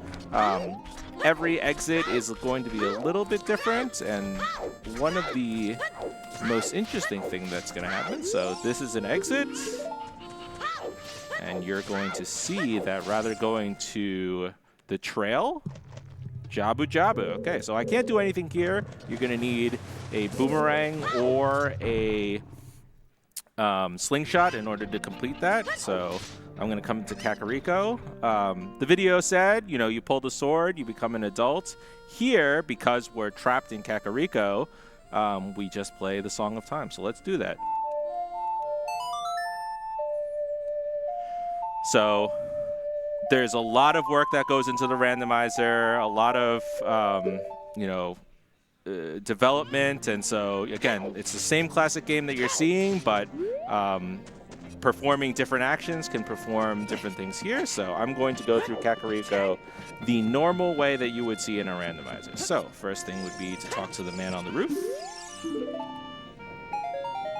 Every exit is going to be a little bit different. And one of the most interesting things that's going to happen. So this is an exit. And you're going to see that rather going to the trail, Jabu Jabu. Okay, so I can't do anything here. You're going to need a boomerang or a slingshot in order to complete that. So I'm going to come to Kakariko. The video said, you pull the sword, you become an adult. Here, because we're trapped in Kakariko, we just play the Song of Time. So let's do that. So there's a lot of work that goes into the randomizer, a lot of, development. And so, again, it's the same classic game that you're seeing, but performing different actions can perform different things here. So I'm going to go through Kakariko the normal way that you would see in a randomizer. So first thing would be to talk to the man on the roof.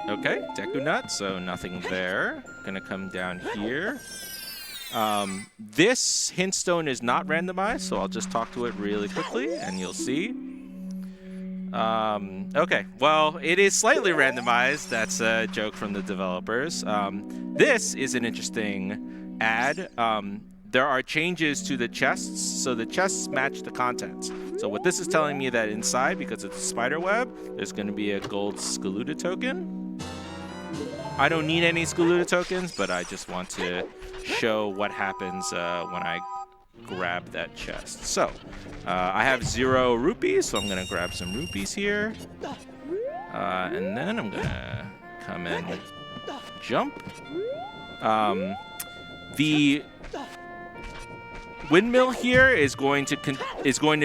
Okay, Deku Nut, so nothing there. Gonna come down here. This hint stone is not randomized, so I'll just talk to it really quickly and you'll see. Okay, well, it is slightly randomized. That's a joke from the developers. This is an interesting ad. There are changes to the chests, so the chests match the contents. So what this is telling me that inside, because it's a spider web, there's going to be a gold Skaluda token. I don't need any Skaluda tokens, but I just want to show what happens when I grab that chest. So I have 0 rupees, so I'm going to grab some rupees here. And then I'm going to come and jump. The windmill here is going to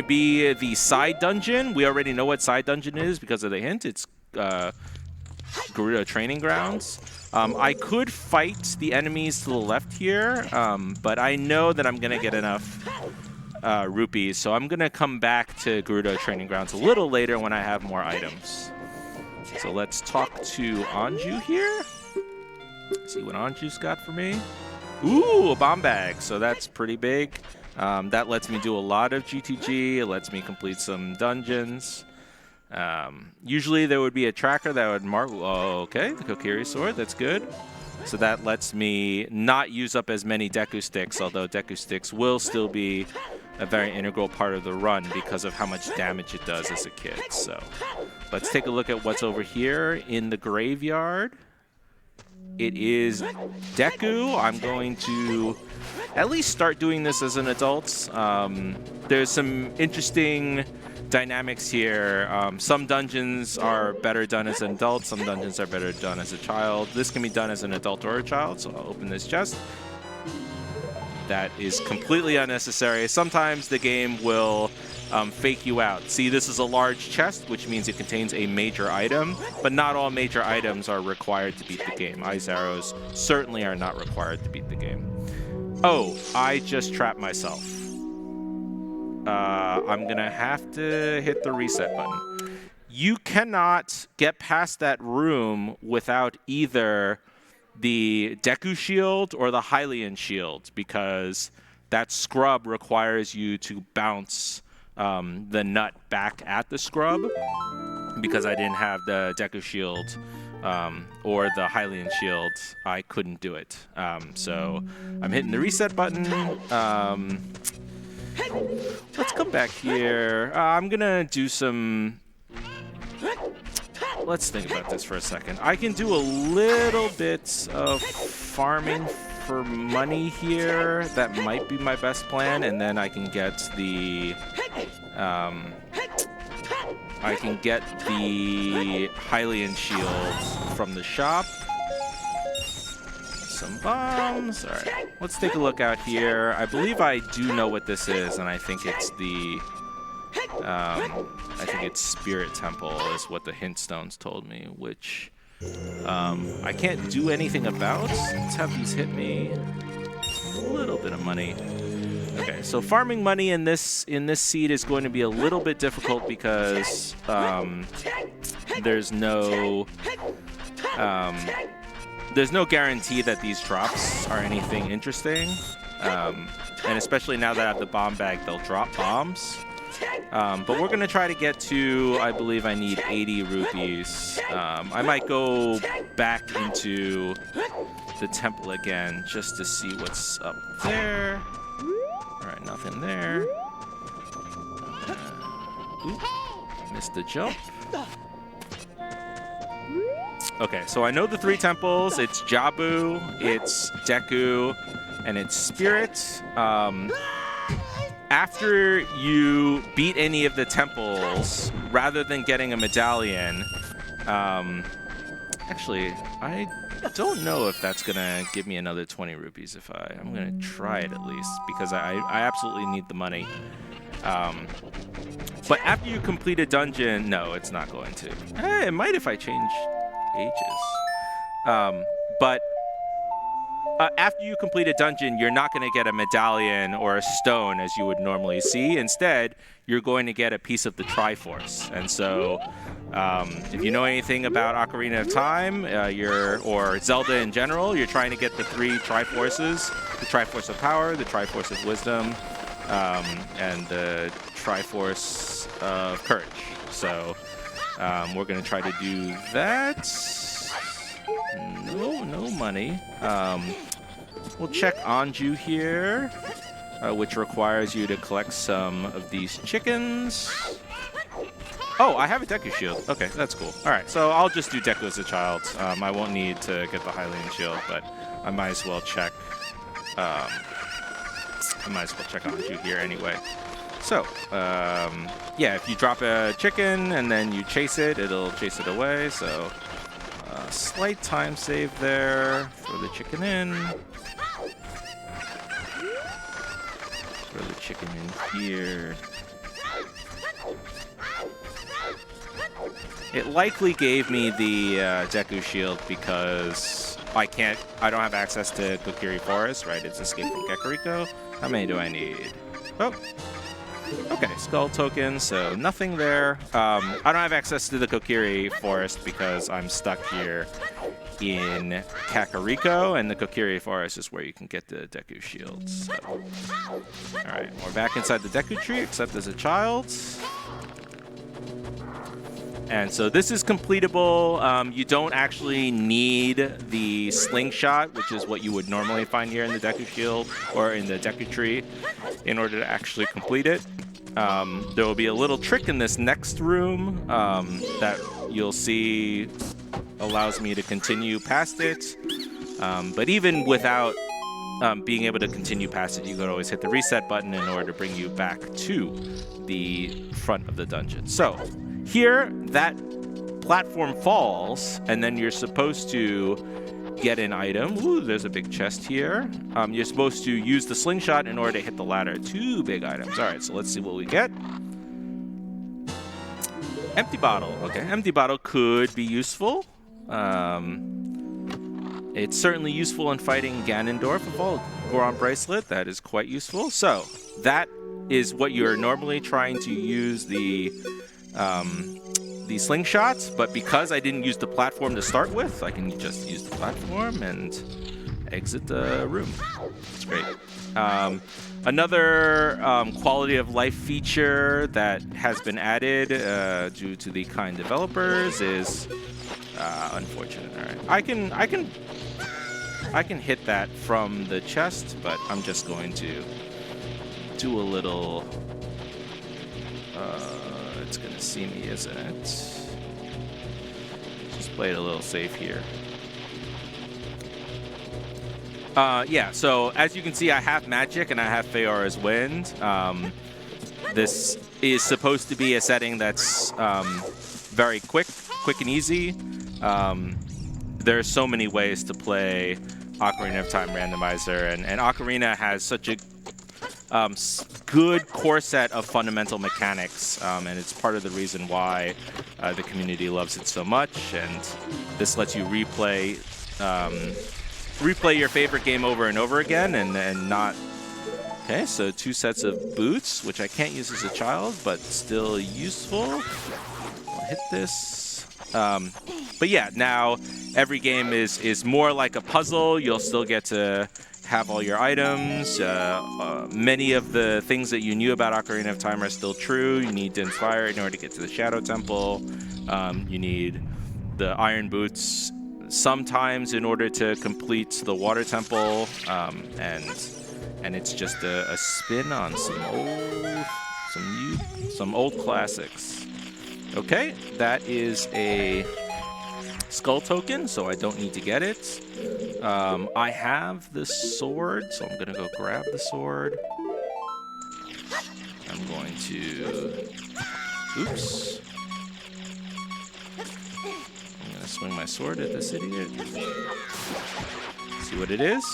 be the side dungeon. We already know what side dungeon is because of the hint. It's Gerudo Training Grounds. I could fight the enemies to the left here, but I know that I'm going to get enough rupees, so I'm going to come back to Gerudo Training Grounds a little later when I have more items. So let's talk to Anju here. See what Anju's got for me. Ooh, a bomb bag. So that's pretty big. That lets me do a lot of GTG. It lets me complete some dungeons. Usually there would be a tracker that would mark. Oh, okay, the Kokiri sword. That's good. So that lets me not use up as many Deku sticks, although Deku sticks will still be a very integral part of the run because of how much damage it does as a kid. So let's take a look at what's over here in the graveyard. It is Deku. I'm going to at least start doing this as an adult. There's some interesting dynamics here. Some dungeons are better done as an adult. Some dungeons are better done as a child. This can be done as an adult or a child, so I'll open this chest. That is completely unnecessary. Sometimes the game will fake you out. See, this is a large chest, which means it contains a major item, but not all major items are required to beat the game. Ice arrows certainly are not required to beat the game. Oh, I just trapped myself. I'm gonna have to hit the reset button. You cannot get past that room without either the Deku shield or the Hylian shield, because that scrub requires you to bounce the nut back at the scrub. Because I didn't have the Deku shield or the Hylian shield, I couldn't do it. So I'm hitting the reset button. Let's come back here. I'm gonna do some... Let's think about this for a second. I can do a little bit of farming for money here. That might be my best plan, and then I can get the Hylian shield from the shop. Some bombs. All right, let's take a look out here. I believe I do know what this is, and I think it's the I think it's Spirit Temple is what the hint stones told me, which I can't do anything about. Let's have these hit me. A little bit of money. Okay, so farming money in this seed is going to be a little bit difficult because there's no guarantee that these drops are anything interesting, and especially now that I have the bomb bag, they'll drop bombs. But we're going to try to get to, I believe I need 80 rupees. I might go back into the temple again just to see what's up there. All right, nothing there. Oop, missed the jump. Okay, so I know the three temples. It's Jabu, it's Deku, and it's Spirit. After you beat any of the temples, rather than getting a medallion, actually, I don't know if that's gonna give me another 20 rupees. I'm gonna try it at least, because I absolutely need the money. But after you complete a dungeon, no, it's not going to. It might if I change ages. But after you complete a dungeon, you're not going to get a medallion or a stone as you would normally see. Instead, you're going to get a piece of the Triforce. And so, if you know anything about Ocarina of Time, or Zelda in general, you're trying to get the three Triforces: the Triforce of Power, the Triforce of Wisdom, and the Triforce of Courage. So, we're going to try to do that. No money. We'll check Anju here, which requires you to collect some of these chickens. Oh, I have a Deku shield. Okay, that's cool. All right, so I'll just do Deku as a child. I won't need to get the Hylian shield, but I might as well check. Anju here anyway. So, yeah, if you drop a chicken and then you chase it, it'll chase it away. So. Slight time save there. Throw the chicken in. Throw the chicken in here. It likely gave me the Deku shield because I don't have access to Kokiri Forest, right? It's Escape from Kakariko. How many do I need? Oh. Okay, skull token, so nothing there. I don't have access to the Kokiri Forest because I'm stuck here in Kakariko, and the Kokiri Forest is where you can get the Deku shields. So. Alright, we're back inside the Deku tree, except as a child. And so this is completable. You don't actually need the slingshot, which is what you would normally find here in the Deku Shield or in the Deku Tree, in order to actually complete it. There will be a little trick in this next room that you'll see allows me to continue past it. But even without being able to continue past it, you could always hit the reset button in order to bring you back to the front of the dungeon. So here, that platform falls, and then you're supposed to get an item. Ooh, there's a big chest here. You're supposed to use the slingshot in order to hit the ladder. 2 big items. All right, so let's see what we get. Empty bottle. Okay, empty bottle could be useful. It's certainly useful in fighting Ganondorf with all Goron bracelet. That is quite useful. So that is what you're normally trying to use the slingshots, but because I didn't use the platform to start with, I can just use the platform and exit the room. It's great. Another quality of life feature that has been added due to the kind developers is unfortunate. All right, I can hit that from the chest, but I'm just going to do a little. It's gonna see me, isn't it? Just play it a little safe here. Yeah, so as you can see, I have magic and I have Feora's Wind. This is supposed to be a setting that's very quick and easy. There are so many ways to play Ocarina of Time Randomizer, and Ocarina has such a good core set of fundamental mechanics, and it's part of the reason why the community loves it so much. And this lets you replay your favorite game over and over again, and not. Okay, so 2 sets of boots, which I can't use as a child, but still useful. I'll hit this. But yeah, now every game is more like a puzzle. You'll still get to have all your items. Many of the things that you knew about Ocarina of Time are still true. You need to inspire in order to get to the Shadow Temple. You need the Iron Boots sometimes in order to complete the Water Temple. And it's just a spin on some old classics. Okay, that is a skull token, so I don't need to get it. I have this sword, so I'm gonna go grab the sword. I'm going to, oops. I'm gonna swing my sword at this idiot. See what it is.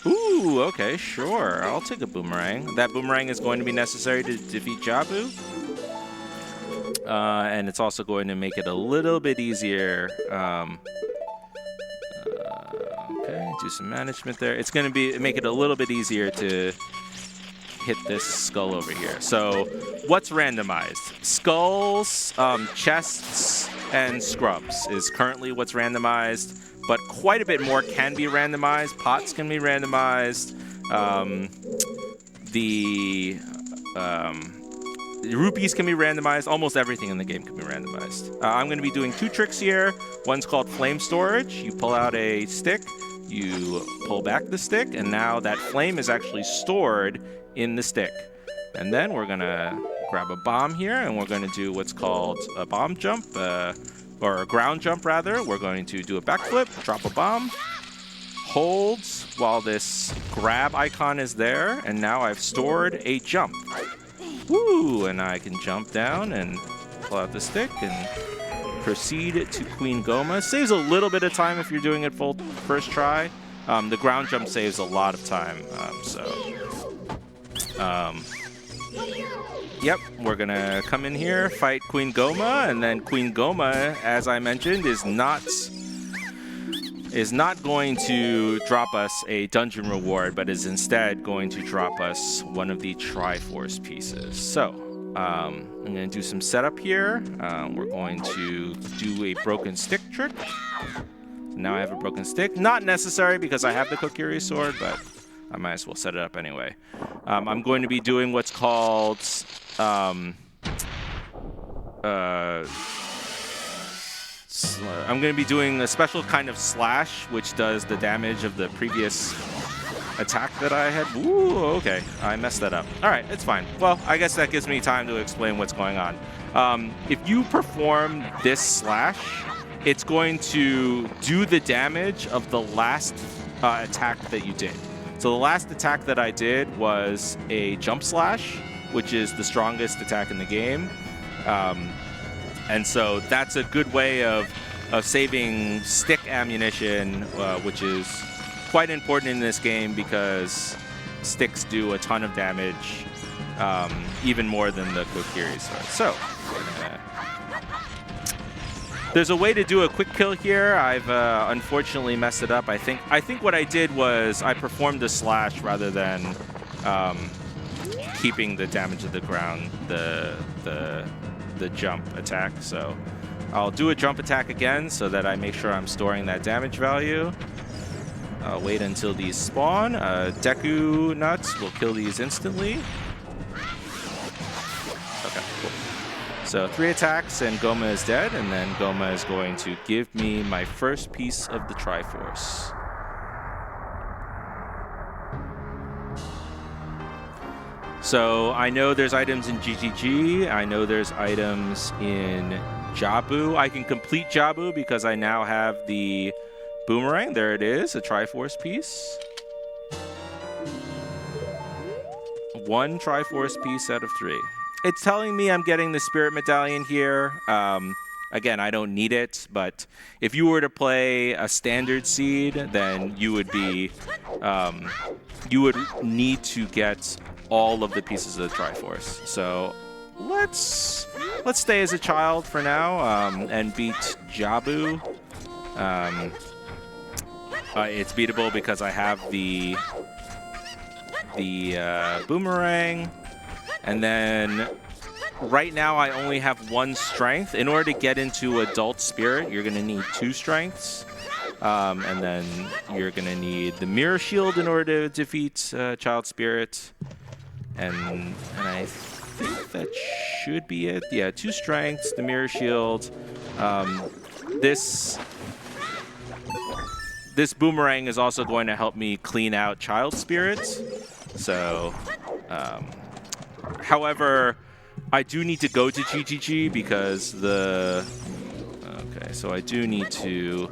Ooh, okay, sure. I'll take a boomerang. That boomerang is going to be necessary to defeat Jabu. And it's also going to make it a little bit easier. Okay, do some management there. It's going to make it a little bit easier to hit this skull over here. So what's randomized? Skulls, chests, and scrubs is currently what's randomized, but quite a bit more can be randomized. Pots can be randomized. The rupees can be randomized. Almost everything in the game can be randomized. I'm going to be doing 2 tricks here. One's called flame storage. You pull out a stick, you pull back the stick, and now that flame is actually stored in the stick. And then we're going to grab a bomb here, and we're going to do what's called a bomb jump, or a ground jump rather. We're going to do a backflip, drop a bomb, hold while this grab icon is there, and now I've stored a jump. Woo! And I can jump down and pull out the stick and proceed to Queen Goma. Saves a little bit of time if you're doing it full first try. The ground jump saves a lot of time. Yep, we're gonna come in here, fight Queen Goma, and then Queen Goma, as I mentioned, is not is not going to drop us a dungeon reward, but is instead going to drop us one of the Triforce pieces. So I'm going to do some setup here. We're going to do a broken stick trick. So now I have a broken stick. Not necessary because I have the Kokiri sword, but I might as well set it up anyway. I'm going to be doing what's called I'm going to be doing a special kind of slash, which does the damage of the previous attack that I had. Ooh, okay. I messed that up. All right, it's fine. Well, I guess that gives me time to explain what's going on. If you perform this slash, it's going to do the damage of the last attack that you did. So the last attack that I did was a jump slash, which is the strongest attack in the game. And so that's a good way of saving stick ammunition, which is quite important in this game because sticks do a ton of damage, even more than the Kokiri sword. So there's a way to do a quick kill here. I've unfortunately messed it up. I think what I did was I performed the slash rather than keeping the damage of the ground, the jump attack. So I'll do a jump attack again so that I make sure I'm storing that damage value. I'll wait until these spawn. Deku nuts will kill these instantly. Okay, cool. So 3 attacks and Goma is dead, and then Goma is going to give me my first piece of the Triforce. So I know there's items in GGG. I know there's items in Jabu. I can complete Jabu because I now have the boomerang. There it is, a Triforce piece. 1 Triforce piece out of 3. It's telling me I'm getting the Spirit Medallion here. Again, I don't need it, but if you were to play a standard seed, then you would be, you would need to get all of the pieces of the Triforce. So let's stay as a child for now and beat Jabu. It's beatable because I have the boomerang, and then right now I only have 1 strength. In order to get into Adult Spirit, you're going to need 2 strengths. And then you're going to need the Mirror Shield in order to defeat Child Spirit. And I think that should be it. Yeah, 2 strengths, the Mirror Shield. This boomerang is also going to help me clean out Child Spirits. So, however, I do need to go to GGG because okay, so I do need to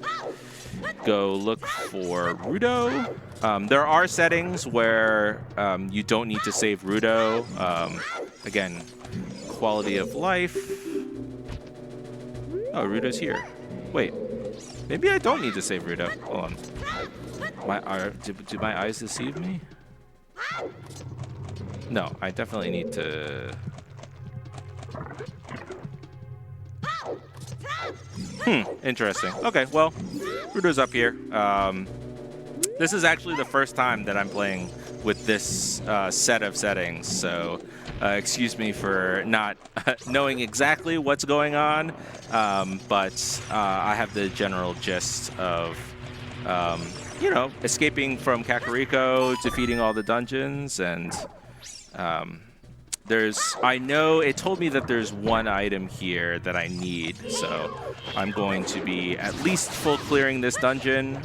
go look for Rudo. There are settings where you don't need to save Rudo. Again, quality of life. Oh, Rudo's here. Wait, maybe I don't need to save Rudo. Hold on. Do my eyes deceive me? No, I definitely need to... Interesting. Okay, well, Rudo's up here. This is actually the first time that I'm playing with this set of settings, so excuse me for not knowing exactly what's going on, but I have the general gist of, you know, escaping from Kakariko, defeating all the dungeons, and I know it told me that there's 1 item here that I need, so I'm going to be at least full clearing this dungeon.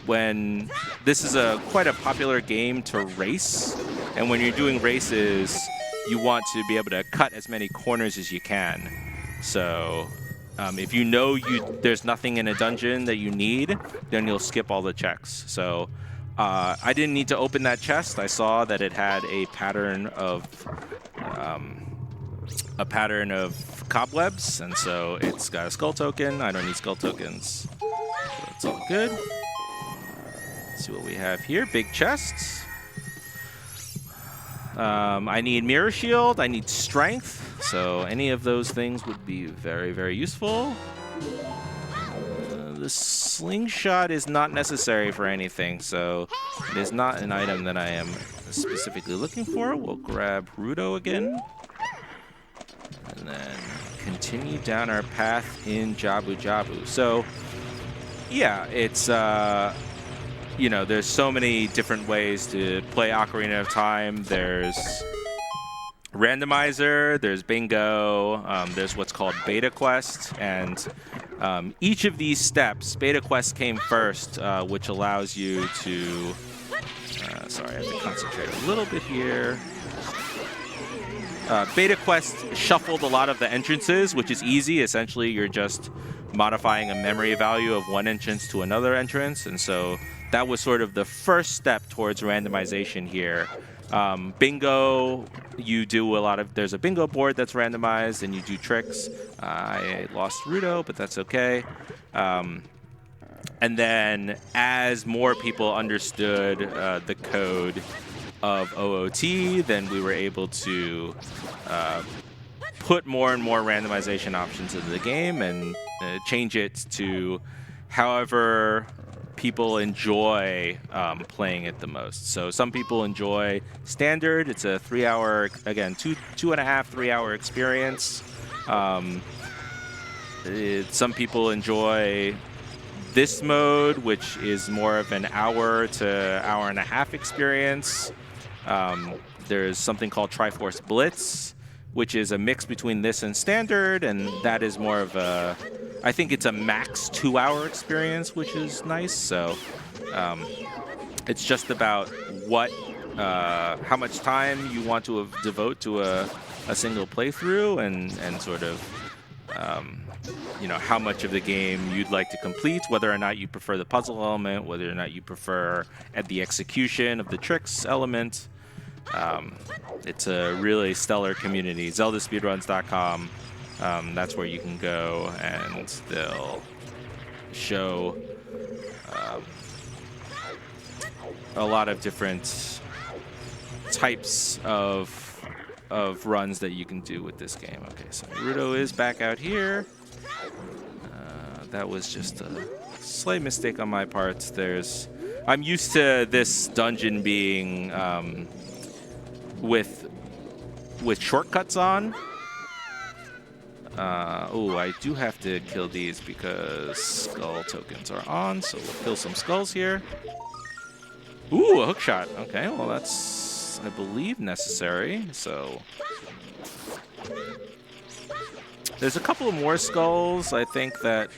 When this is quite a popular game to race, and when you're doing races, you want to be able to cut as many corners as you can. So if you know there's nothing in a dungeon that you need, then you'll skip all the checks. So I didn't need to open that chest. I saw that it had a pattern of cobwebs, and so it's got a skull token. I don't need skull tokens, so it's all good. Let's see what we have here. Big chests. I need Mirror Shield. I need Strength. So any of those things would be very, very useful. the slingshot is not necessary for anything, so it is not an item that I am specifically looking for. We'll grab Rudo again. And then continue down our path in Jabu Jabu. So, yeah, it's, you know, there's so many different ways to play Ocarina of Time. There's randomizer, there's bingo, there's what's called beta quest, and each of these steps, beta quest came first, which allows you to, sorry, I have to concentrate a little bit here. Beta quest shuffled a lot of the entrances, which is easy. Essentially, you're just modifying a memory value of one entrance to another entrance, and so that was sort of the first step towards randomization here. Bingo, you do a lot of, there's a bingo board that's randomized and you do tricks. I lost Rudo, but that's okay. And then as more people understood the code of OOT, then we were able to put more and more randomization options into the game and change it to however people enjoy playing it the most. So some people enjoy standard. It's a 3-hour, again, two and a half, 3-hour experience. Some people enjoy this mode, which is more of an hour to hour and a half experience. There's something called Triforce Blitz, which is a mix between this and standard, and that is more of a, I think it's a max 2-hour experience, which is nice. So it's just about what, how much time you want to devote to a single playthrough, and sort of, you know, how much of the game you'd like to complete, whether or not you prefer the puzzle element, whether or not you prefer the execution of the tricks element. It's a really stellar community. ZeldaSpeedruns.com. That's where you can go, and they'll show a lot of different types of runs that you can do with this game. Okay, so Rudo is back out here. That was just a slight mistake on my part. I'm used to this dungeon being with shortcuts on. Oh, I do have to kill these because skull tokens are on, so we'll kill some skulls here. Ooh, a hook shot. Okay, well that's, I believe, necessary. So there's a couple of more skulls I think that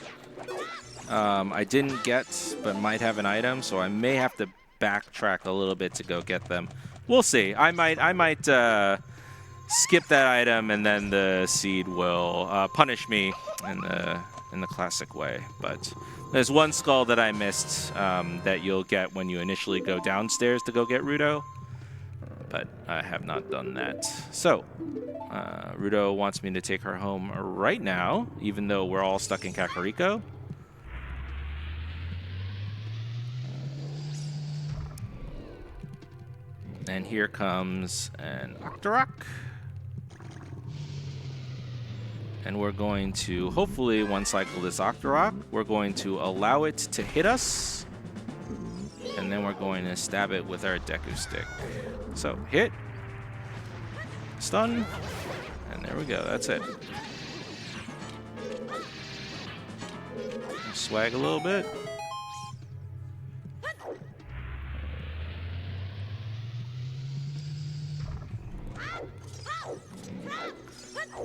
I didn't get but might have an item, so I may have to backtrack a little bit to go get them. We'll see. I might skip that item, and then the seed will punish me in the classic way. But there's one skull that I missed that you'll get when you initially go downstairs to go get Rudo, but I have not done that. So Rudo wants me to take her home right now, even though we're all stuck in Kakariko. And here comes an Octorok. And we're going to, hopefully, one cycle this Octorok. We're going to allow it to hit us. And then we're going to stab it with our Deku Stick. So, hit. Stun. And there we go. That's it. Swag a little bit.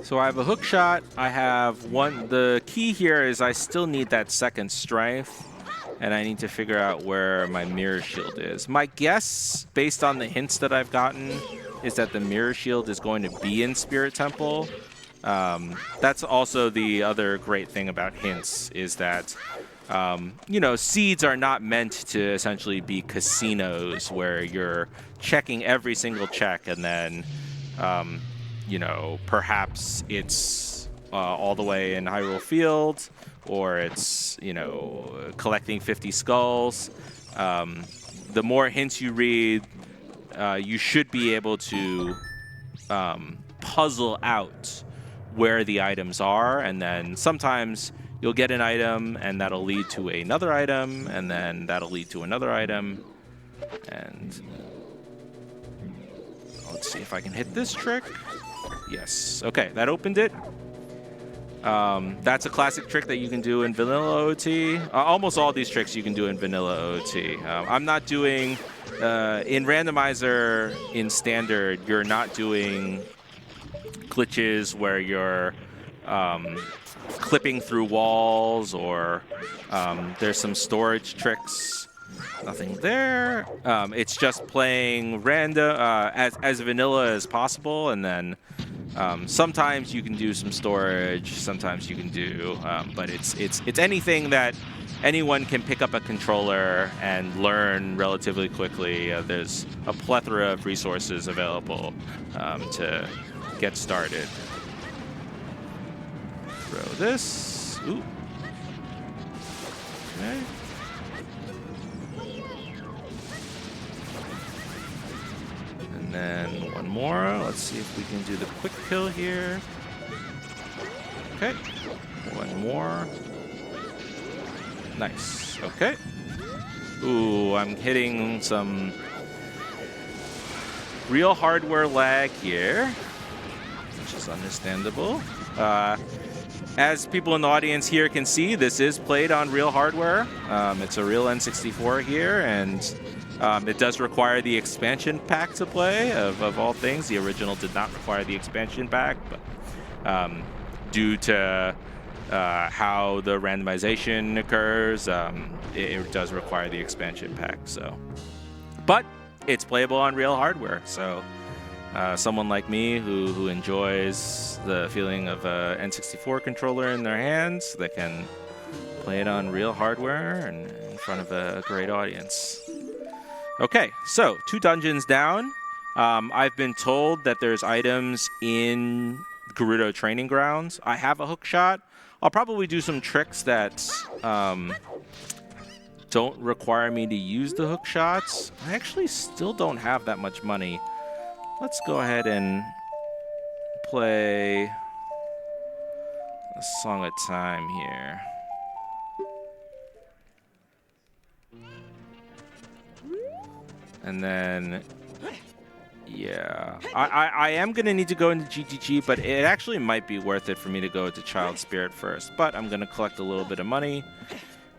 So I have a hook shot. I have one. The key here is I still need that second strength, and I need to figure out where my mirror shield is. My guess, based on the hints that I've gotten, is that the mirror shield is going to be in Spirit Temple. That's also the other great thing about hints, is that you know, seeds are not meant to essentially be casinos where you're checking every single check and then you know, perhaps it's all the way in Hyrule Field, or it's, you know, collecting 50 skulls. The more hints you read, you should be able to puzzle out where the items are, and then sometimes you'll get an item, and that'll lead to another item, and then that'll lead to another item. And let's see if I can hit this trick. Yes. Okay, that opened it. That's a classic trick that you can do in vanilla OT. Almost all these tricks you can do in vanilla OT. I'm not doing in randomizer in standard. You're not doing glitches where you're clipping through walls, or there's some storage tricks. Nothing there. It's just playing random as vanilla as possible, and then sometimes you can do some storage. Sometimes you can do, but it's anything that anyone can pick up a controller and learn relatively quickly. There's a plethora of resources available to get started. Throw this. Ooh. Okay. And then one more. Let's see if we can do the quick kill here. Okay. One more. Nice. Okay. Ooh, I'm hitting some real hardware lag here, which is understandable. As people in the audience here can see, this is played on real hardware. It's a real N64 here, and it does require the expansion pack to play, of all things. The original did not require the expansion pack, but due to how the randomization occurs, it does require the expansion pack. So, but it's playable on real hardware, so someone like me who enjoys the feeling of a N64 controller in their hands, that can play it on real hardware and in front of a great audience. Okay, so 2 dungeons down. I've been told that there's items in Gerudo Training Grounds. I have a hook shot. I'll probably do some tricks that don't require me to use the hook shots. I actually still don't have that much money. Let's go ahead and play a song at a time here. And then, yeah, I am going to need to go into GDQ, but it actually might be worth it for me to go to Child Spirit first. But I'm going to collect a little bit of money,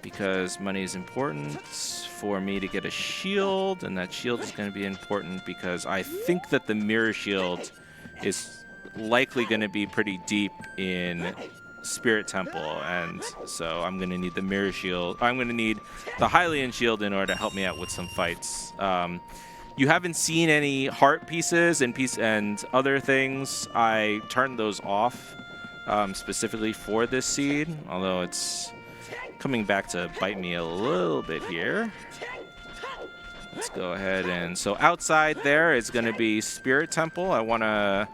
because money is important for me to get a shield, and that shield is going to be important because I think that the mirror shield is likely going to be pretty deep in Spirit Temple, and so I'm going to need the mirror shield. I'm going to need the Hylian shield in order to help me out with some fights. You haven't seen any heart pieces and other things. I turned those off specifically for this seed, although it's coming back to bite me a little bit here. Let's go ahead and, so outside there is going to be Spirit Temple. I want to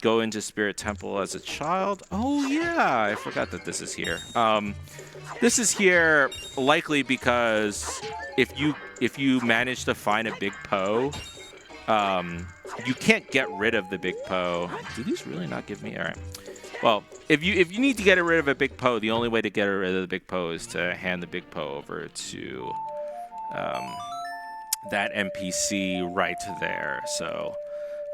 go into Spirit Temple as a child. Oh yeah, I forgot that this is here. This is here likely because if you manage to find a big Poe, you can't get rid of the big Poe. Do these really not give me? All right. Well, if you need to get rid of a big Poe, the only way to get rid of the big Poe is to hand the big Poe over to that NPC right there. So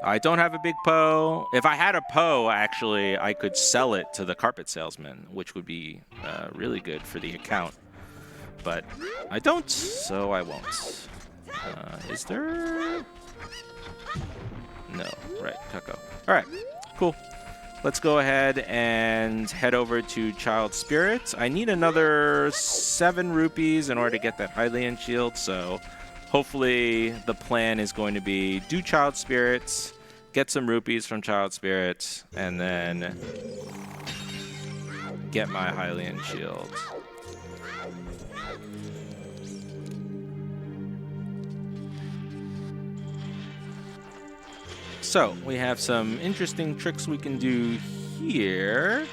I don't have a big Poe. If I had a Poe, actually, I could sell it to the carpet salesman, which would be really good for the account. But I don't, so I won't. Is there? No, right, Cucko. All right, cool. Let's go ahead and head over to Child Spirit. I need another 7 rupees in order to get that Hylian shield, so hopefully the plan is going to be do Child Spirits, get some rupees from Child Spirits, and then get my Hylian shield. So we have some interesting tricks we can do here.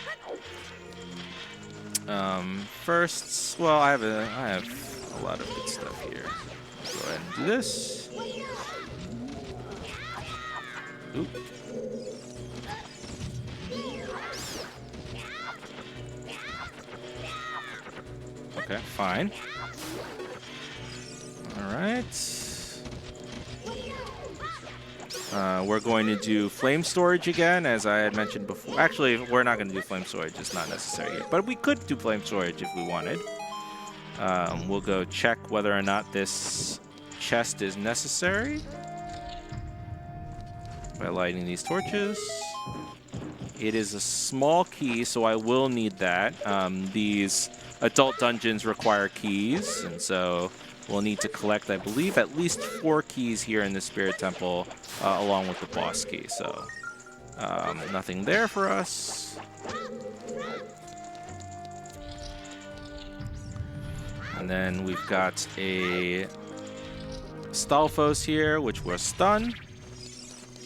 First, well, I have a lot of good stuff here. Go ahead and do this. Oop. Okay, fine. All right. We're going to do flame storage again, as I had mentioned before. Actually, we're not going to do flame storage. It's not necessary here. But we could do flame storage if we wanted. We'll go check whether or not this chest is necessary by lighting these torches. It is a small key, so I will need that. These adult dungeons require keys, and so we'll need to collect, I believe, at least 4 keys here in the Spirit Temple, along with the boss key. So, nothing there for us. And then we've got a Stalfos here, which we're stunned.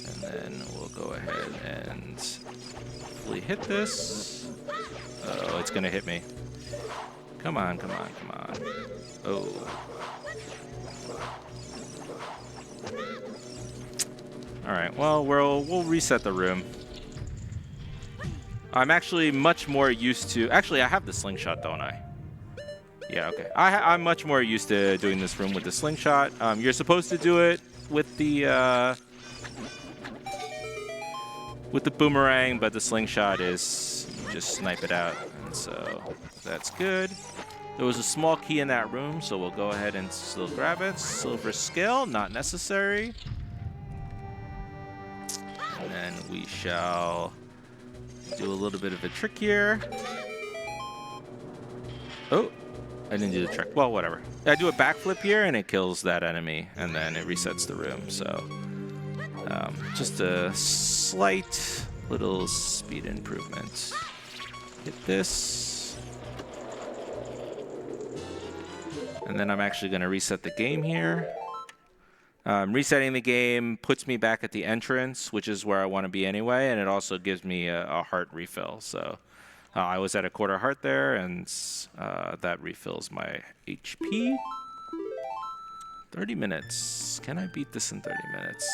And then we'll go ahead and hopefully hit this. Oh, it's gonna hit me. Come on, come on, come on. Oh. Alright, well, we'll reset the room. I'm actually much more used to... Actually, I have the slingshot, don't I? Yeah, okay. I'm much more used to doing this room with the slingshot. You're supposed to do it with the boomerang, but the slingshot is just snipe it out, and so that's good. There was a small key in that room, so we'll go ahead and still grab it. Silver scale, not necessary. And then we shall do a little bit of a trick here. Oh, I didn't do the trick. Well, whatever. I do a backflip here, and it kills that enemy, and then it resets the room. So, just a slight little speed improvement. Hit this. And then I'm actually going to reset the game here. Resetting the game puts me back at the entrance, which is where I want to be anyway, and it also gives me a heart refill. So I was at a quarter heart there, and that refills my HP. 30 minutes. Can I beat this in 30 minutes?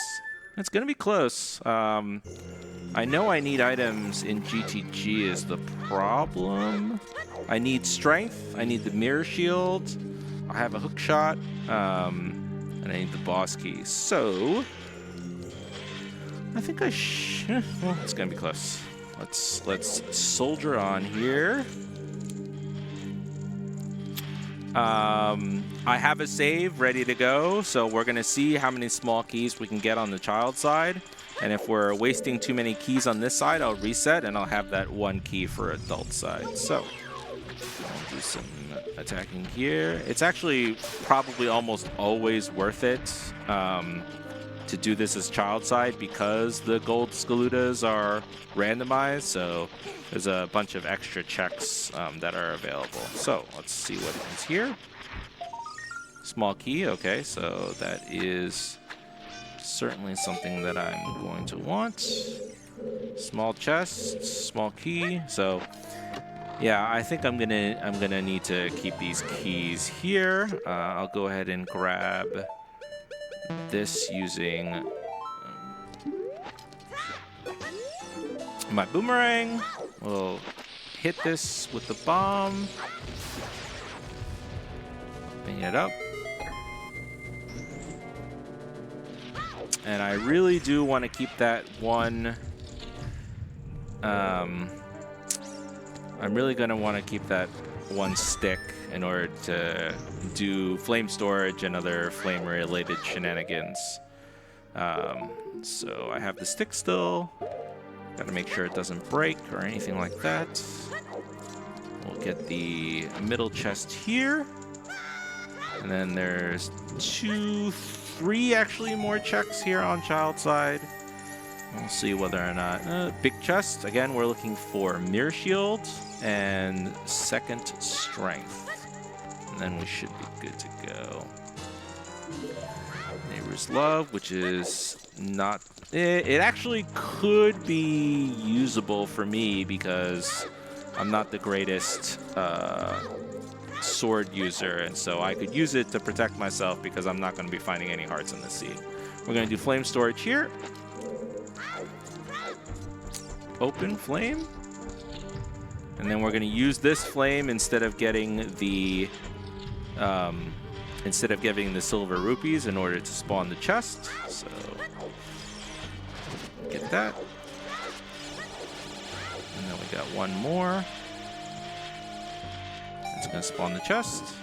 It's going to be close. I know I need items in GTG is the problem. I need strength. I need the mirror shield. I have a hook shot. And I need the boss key. So, I think I should... Well, it's going to be close. Let's soldier on here. I have a save ready to go, so we're going to see how many small keys we can get on the child side. And if we're wasting too many keys on this side, I'll reset, and I'll have that 1 key for adult side. So, I'll do some attacking here. It's actually probably almost always worth it to do this as child side because the gold Skaludas are randomized, so there's a bunch of extra checks that are available. So let's see what is here. Small key, okay, so that is certainly something that I'm going to want. Small chest, small key, so yeah, I think I'm gonna need to keep these keys here. I'll go ahead and grab this using my boomerang. We'll hit this with the bomb. Bring it up. And I really do want to keep that one. I'm really going to want to keep that 1 stick in order to do flame storage and other flame-related shenanigans. So I have the stick still. Got to make sure it doesn't break or anything like that. We'll get the middle chest here. And then there's 2, 3 actually more checks here on child side. We'll see whether or not... big chest. Again, we're looking for mirror shield and 2nd strength. And then we should be good to go. Neighbor's Love, which is not... It actually could be usable for me because I'm not the greatest sword user, and so I could use it to protect myself because I'm not going to be finding any hearts in the sea. We're going to do flame storage here. Open flame. And then we're going to use this flame instead of getting the silver rupees in order to spawn the chest. So get that. And then we got one more. It's going to spawn the chest.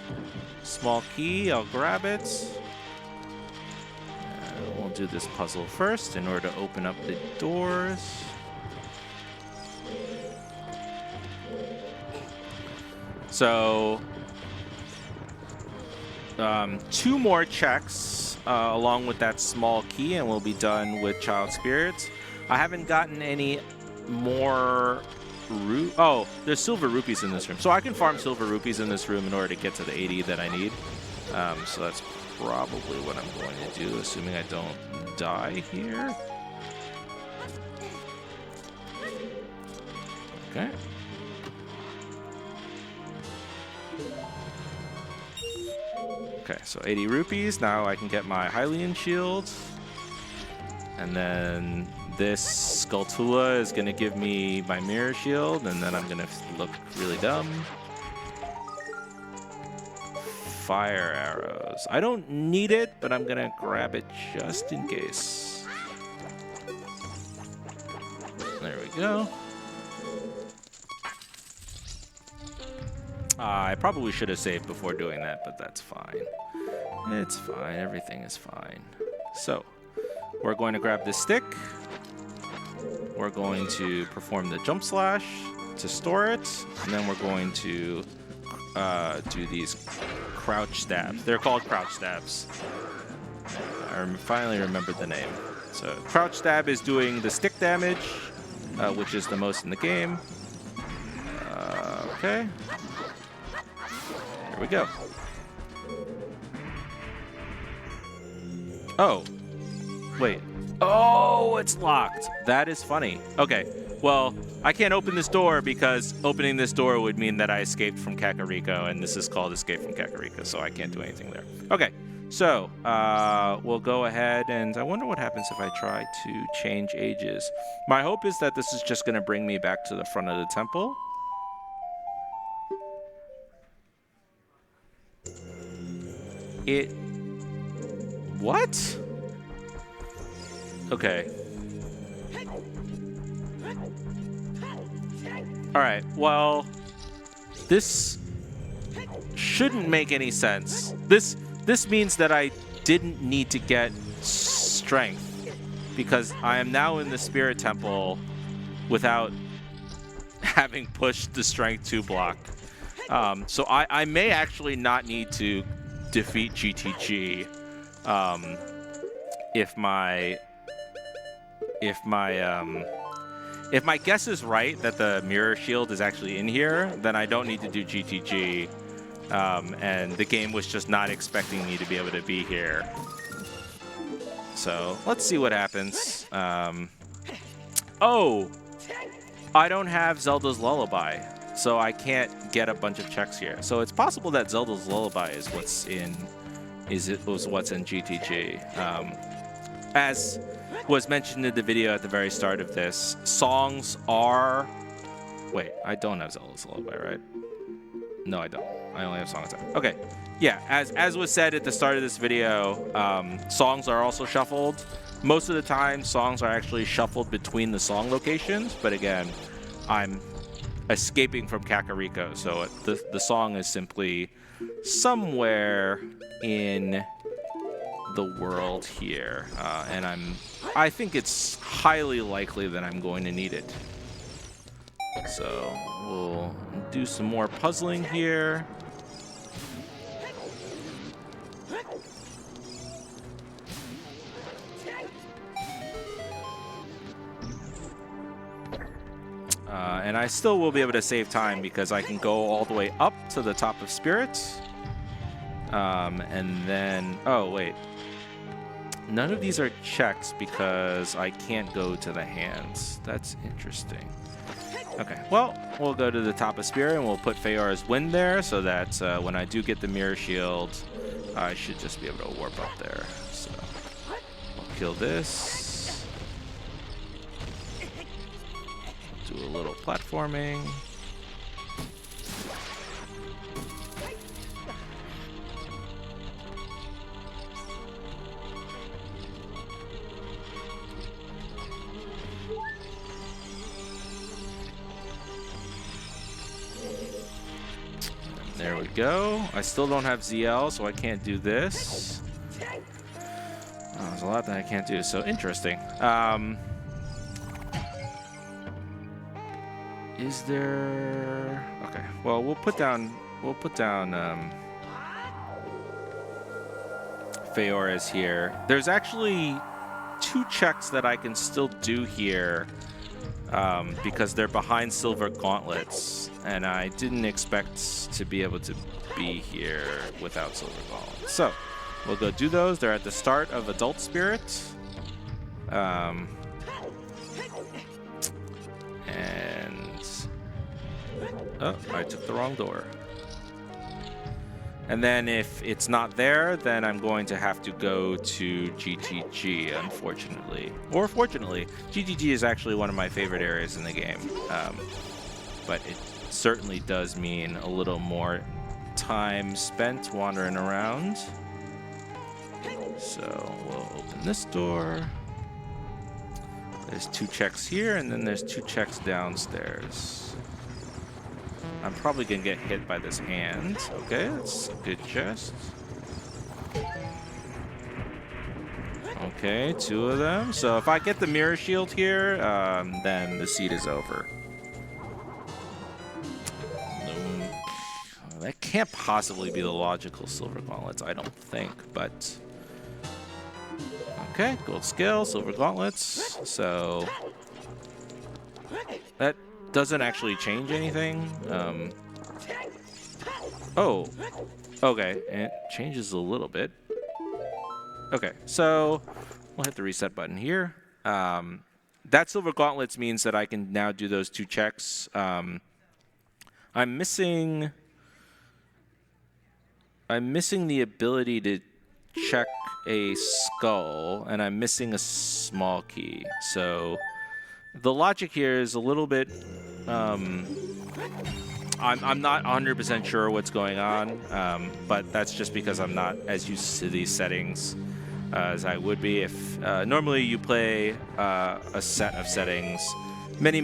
Small key, I'll grab it. We'll do this puzzle first in order to open up the doors. So, 2 more checks along with that small key, and we'll be done with Child Spirits. I haven't gotten any more oh, there's silver rupees in this room. So I can farm silver rupees in this room in order to get to the 80 that I need. So that's probably what I'm going to do, assuming I don't die here. Okay. Okay, so 80 rupees. Now I can get my Hylian shield. And then this Skulltula is going to give me my mirror shield, and then I'm going to look really dumb. Fire arrows. I don't need it, but I'm going to grab it just in case. There we go. I probably should have saved before doing that, but that's fine. It's fine. Everything is fine. So, we're going to grab this stick. We're going to perform the jump slash to store it, and then we're going to do these crouch stabs. They're called crouch stabs. I finally remembered the name. So crouch stab is doing the stick damage, which is the most in the game. Okay. Here we go. Oh. Wait. Oh, it's locked. That is funny. Okay. Well, I can't open this door because opening this door would mean that I escaped from Kakariko, and this is called Escape from Kakariko, so I can't do anything there. Okay. So, we'll go ahead, and I wonder what happens if I try to change ages. My hope is that this is just going to bring me back to the front of the temple. What? Okay. Alright, well, this shouldn't make any sense. This means that I didn't need to get strength, because I am now in the Spirit Temple without having pushed the Strength 2 block. So I may actually not need to defeat GTG if my guess is right that the mirror shield is actually in here, then I don't need to do GTG, and the game was just not expecting me to be able to be here. So let's see what happens. Oh, I don't have Zelda's Lullaby, so I can't get a bunch of checks here. So it's possible that Zelda's Lullaby is what's in GTG. As was mentioned in the video at the very start of this, songs are... Wait, I don't have Zelda's Lullaby, right? No, I don't. I only have Songs. Okay. Yeah, as was said at the start of this video, songs are also shuffled. Most of the time, songs are actually shuffled between the song locations, but again, I'm escaping from Kakariko, so the song is simply somewhere in the world here, and I think it's highly likely that I'm going to need it. So we'll do some more puzzling here. And I still will be able to save time because I can go all the way up to the top of Spirits. And then, oh wait, none of these are checks because I can't go to the hands. That's interesting. Okay, well, we'll go to the top of Spirit and we'll put Feora's Wind there so that when I do get the Mirror Shield, I should just be able to warp up there. So, I'll kill this. Do a little platforming. There we go. I still don't have ZL, so I can't do this. Oh, there's a lot that I can't do, so interesting. Is there... Okay, well, we'll put down Feora's here. There's actually 2 checks that I can still do here because they're behind silver gauntlets, and I didn't expect to be able to be here without silver gauntlets. So we'll go do those. They're at the start of Adult Spirit. And oh, I took the wrong door. And then if it's not there, then I'm going to have to go to GTG, unfortunately. Or fortunately. GTG is actually one of my favorite areas in the game. But it certainly does mean a little more time spent wandering around. So we'll open this door. There's 2 checks here, and then there's 2 checks downstairs. I'm probably gonna get hit by this hand. Okay, that's a good chest. Okay, 2 of them. So if I get the mirror shield here, then the seed is over. That can't possibly be the logical silver gauntlets, I don't think, but... Okay, gold scale, silver gauntlets. So... That doesn't actually change anything. Oh, okay, and it changes a little bit. Okay, so we'll hit the reset button here. That silver gauntlets means that I can now do those 2 checks. I'm missing the ability to check a skull, and I'm missing a small key. So the logic here is a little bit, I'm not 100% sure what's going on, but that's just because I'm not as used to these settings as I would be if normally you play a set of settings many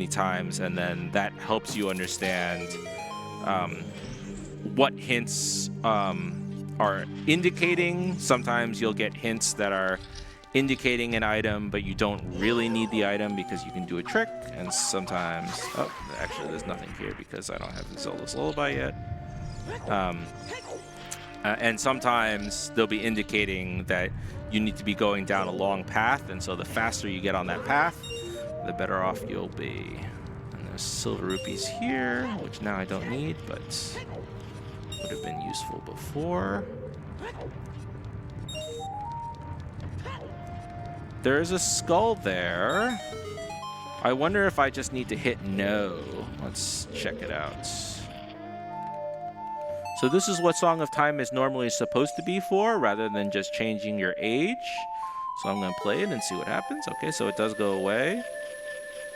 times, and then that helps you understand what hints are indicating. Sometimes you'll get hints that are indicating an item, but you don't really need the item because you can do a trick. And sometimes, oh, actually there's nothing here because I don't have the Zelda's Lullaby yet. And sometimes they'll be indicating that you need to be going down a long path, and so the faster you get on that path, the better off you'll be. And there's silver rupees here, which now I don't need, but would have been useful before. There's a skull there. I wonder if I just need to hit no. Let's check it out. So this is what Song of Time is normally supposed to be for, rather than just changing your age. So I'm going to play it and see what happens. Okay, so it does go away.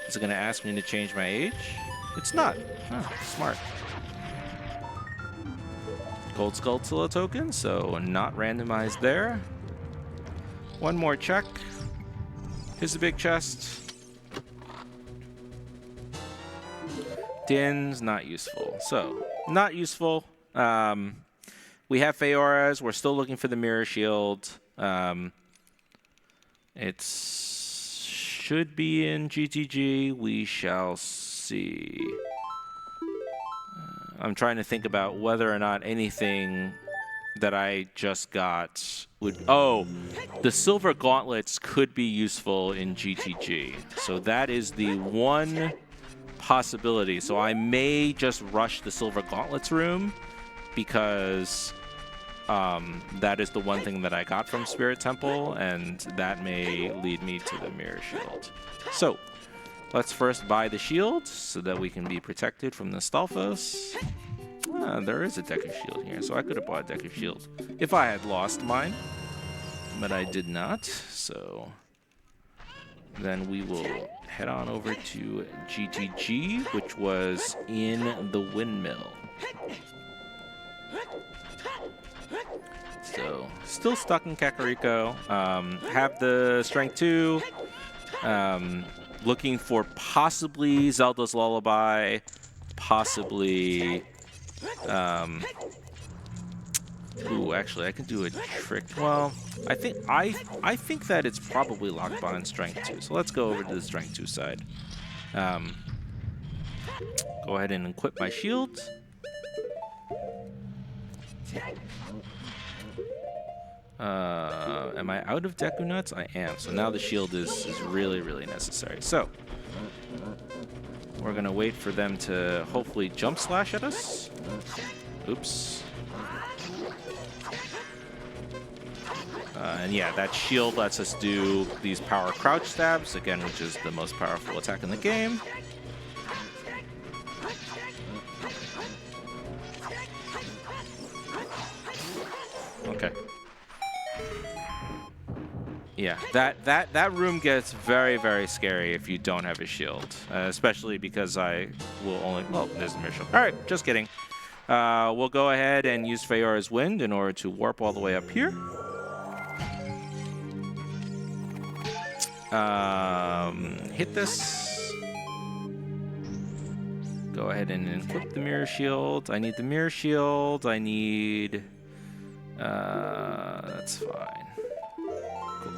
Is it going to ask me to change my age? It's not. Oh, smart. Gold Skulltula token, so not randomized there. One more check. Here's the big chest. Din's not useful. So, not useful. We have Feora's. We're still looking for the mirror shield. It should be in GTG. We shall see. I'm trying to think about whether or not anything that I just got would... Oh, the silver gauntlets could be useful in GTG. So that is the one possibility. So I may just rush the silver gauntlets room because that is the one thing that I got from Spirit Temple, and that may lead me to the mirror shield. So let's first buy the shield so that we can be protected from the Stalfos. There is a Deku shield here, so I could have bought a Deku shield if I had lost mine, but I did not. So then we will head on over to GTG, which was in the windmill. So still stuck in Kakariko. Have the Strength 2. Looking for possibly Zelda's Lullaby, possibly Ooh, actually, I can do a trick. Well, I think that it's probably locked behind Strength 2. So let's go over to the Strength 2 side. Go ahead and equip my shield. Am I out of Deku Nuts? I am. So now the shield is really, really necessary. So we're going to wait for them to hopefully jump slash at us. Oops. And yeah, that shield lets us do these power crouch stabs, again, which is the most powerful attack in the game. Okay. Yeah, that room gets very, very scary if you don't have a shield, especially because I will only... Well, there's the mirror shield. All right, just kidding. We'll go ahead and use Feora's Wind in order to warp all the way up here. Hit this. Go ahead and equip the mirror shield. I need the mirror shield. I need... that's fine. Cool.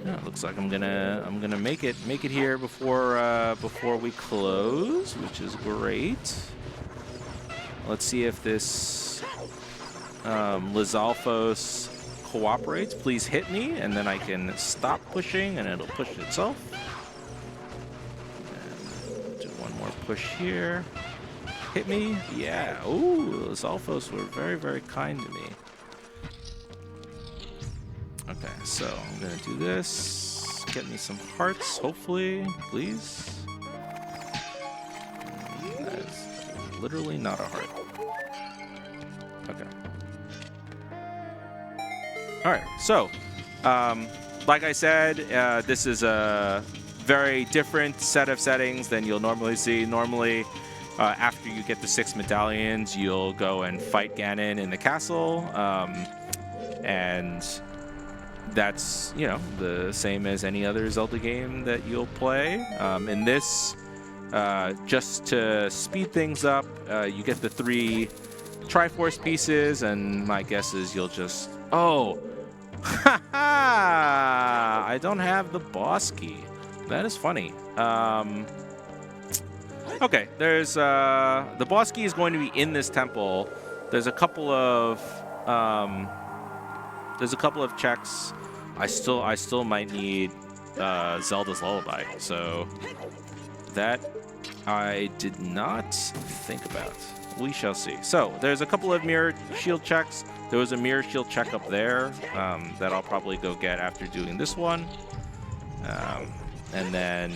Yeah, looks like I'm gonna make it here before we close, which is great. Let's see if this Lizalfos cooperates. Please hit me, and then I can stop pushing, and it'll push itself. And do one more push here. Hit me. Yeah. Ooh, those Alphos were very, very kind to me. Okay, so I'm going to do this. Get me some hearts, hopefully. Please. That is literally not a heart. Okay. Alright, so, like I said, this is a very different set of settings than you'll normally see. Normally, after you get the 6 medallions, you'll go and fight Ganon in the castle, and that's, you know, the same as any other Zelda game that you'll play. In this, just to speed things up, you get the 3 Triforce pieces, and my guess is you'll just... Oh! I don't have the boss key. That is funny. Okay, there's the boss key is going to be in this temple. There's a couple of checks. I still might need Zelda's Lullaby. So that I did not think about. We shall see. So there's a couple of mirror shield checks. There was a mirror shield check up there that I'll probably go get after doing this one. And then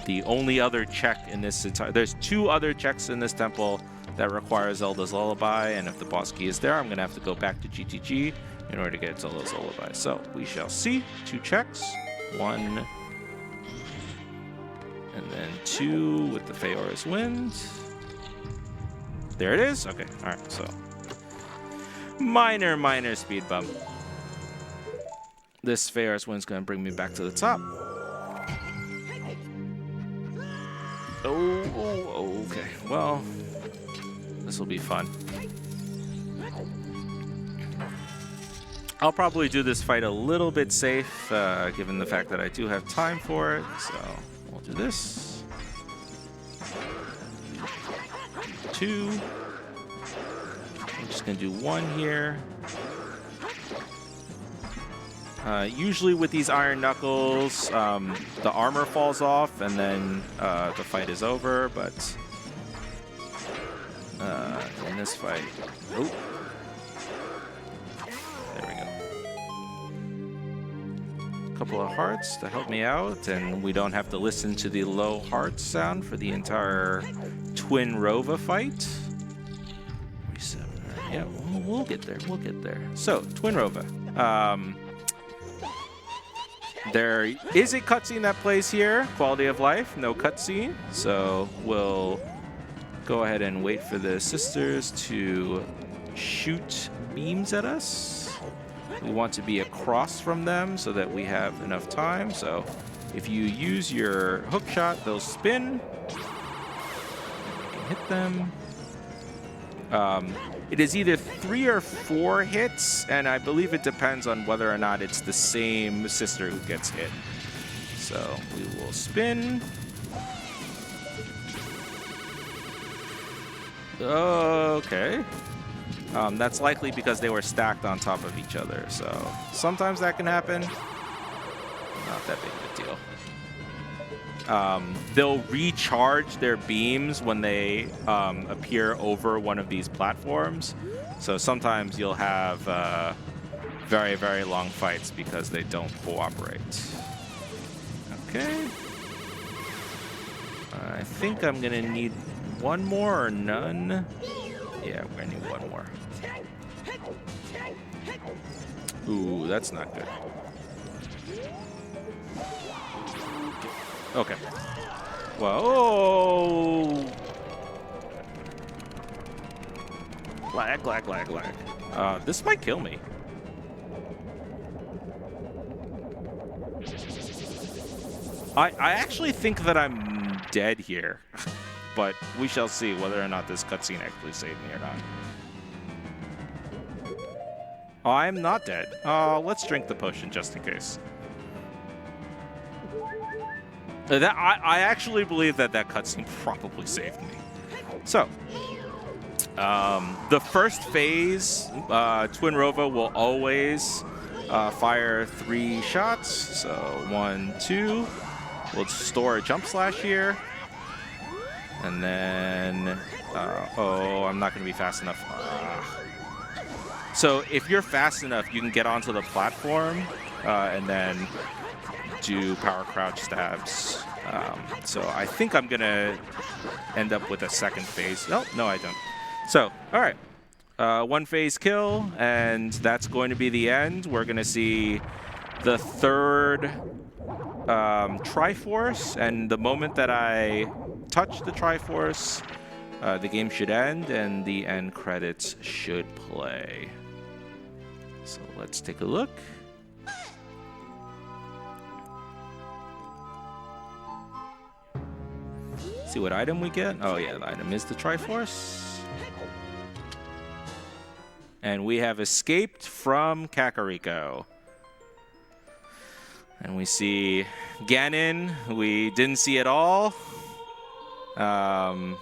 the only other check in this entire... There's 2 other checks in this temple that require Zelda's Lullaby, and if the boss key is there, I'm going to have to go back to GTG in order to get Zelda's Lullaby. So we shall see. 2 checks. 1. And then 2 with the Feora's Wind. There it is. Okay, alright, so... Minor speed bump. This Feora's Wind's going to bring me back to the top. Oh, okay. Well, this will be fun. I'll probably do this fight a little bit safe, given the fact that I do have time for it. So we'll do this. 2. I'm just going to do 1 here. Usually with these Iron Knuckles, the armor falls off and then the fight is over, but in this fight... Oh. There we go. A couple of hearts to help me out, and we don't have to listen to the low heart sound for the entire Twin Rova fight. 37. Yeah, we'll get there. We'll get there. So, Twin Rova. There is a cutscene that plays here. Quality of life, no cutscene. So we'll go ahead and wait for the sisters to shoot beams at us. We want to be across from them so that we have enough time. So if you use your hook shot, they'll spin. hit them. It is either 3 or 4 hits, and I believe it depends on whether or not it's the same sister who gets hit. So we will spin. Okay. That's likely because they were stacked on top of each other, so sometimes that can happen. Not that big of a deal. They'll recharge their beams when they appear over one of these platforms. So sometimes you'll have very, very long fights because they don't cooperate. Okay. I think I'm going to need one more or none. Yeah, we're going to need one more. Ooh, that's not good. Okay. Whoa! Lag, lag, lag, lag. This might kill me. I actually think that I'm dead here. But we shall see whether or not this cutscene actually saved me or not. I'm not dead. Let's drink the potion just in case. I actually believe that cutscene probably saved me. So, the first phase, Twin Rova will always fire 3 shots. So 1, 2. We'll store a jump slash here. And then, oh, I'm not going to be fast enough. So if you're fast enough, you can get onto the platform and then do power crouch stabs. So I think I'm going to end up with a second phase. Oh, no, I don't. So, all right. 1 phase kill, and that's going to be the end. We're going to see the 3rd Triforce, and the moment that I touch the Triforce, the game should end, and the end credits should play. So let's take a look. See what item we get. Oh yeah, the item is the Triforce. And we have escaped from Kakariko. And we see Ganon, who we didn't see at all. And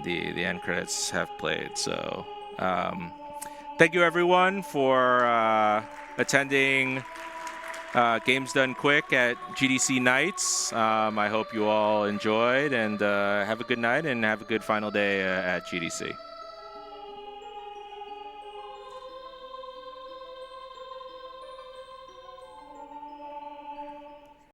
the end credits have played. So thank you everyone for attending Games Done Quick at GDC Nights. I hope you all enjoyed, and have a good night and have a good final day at GDC.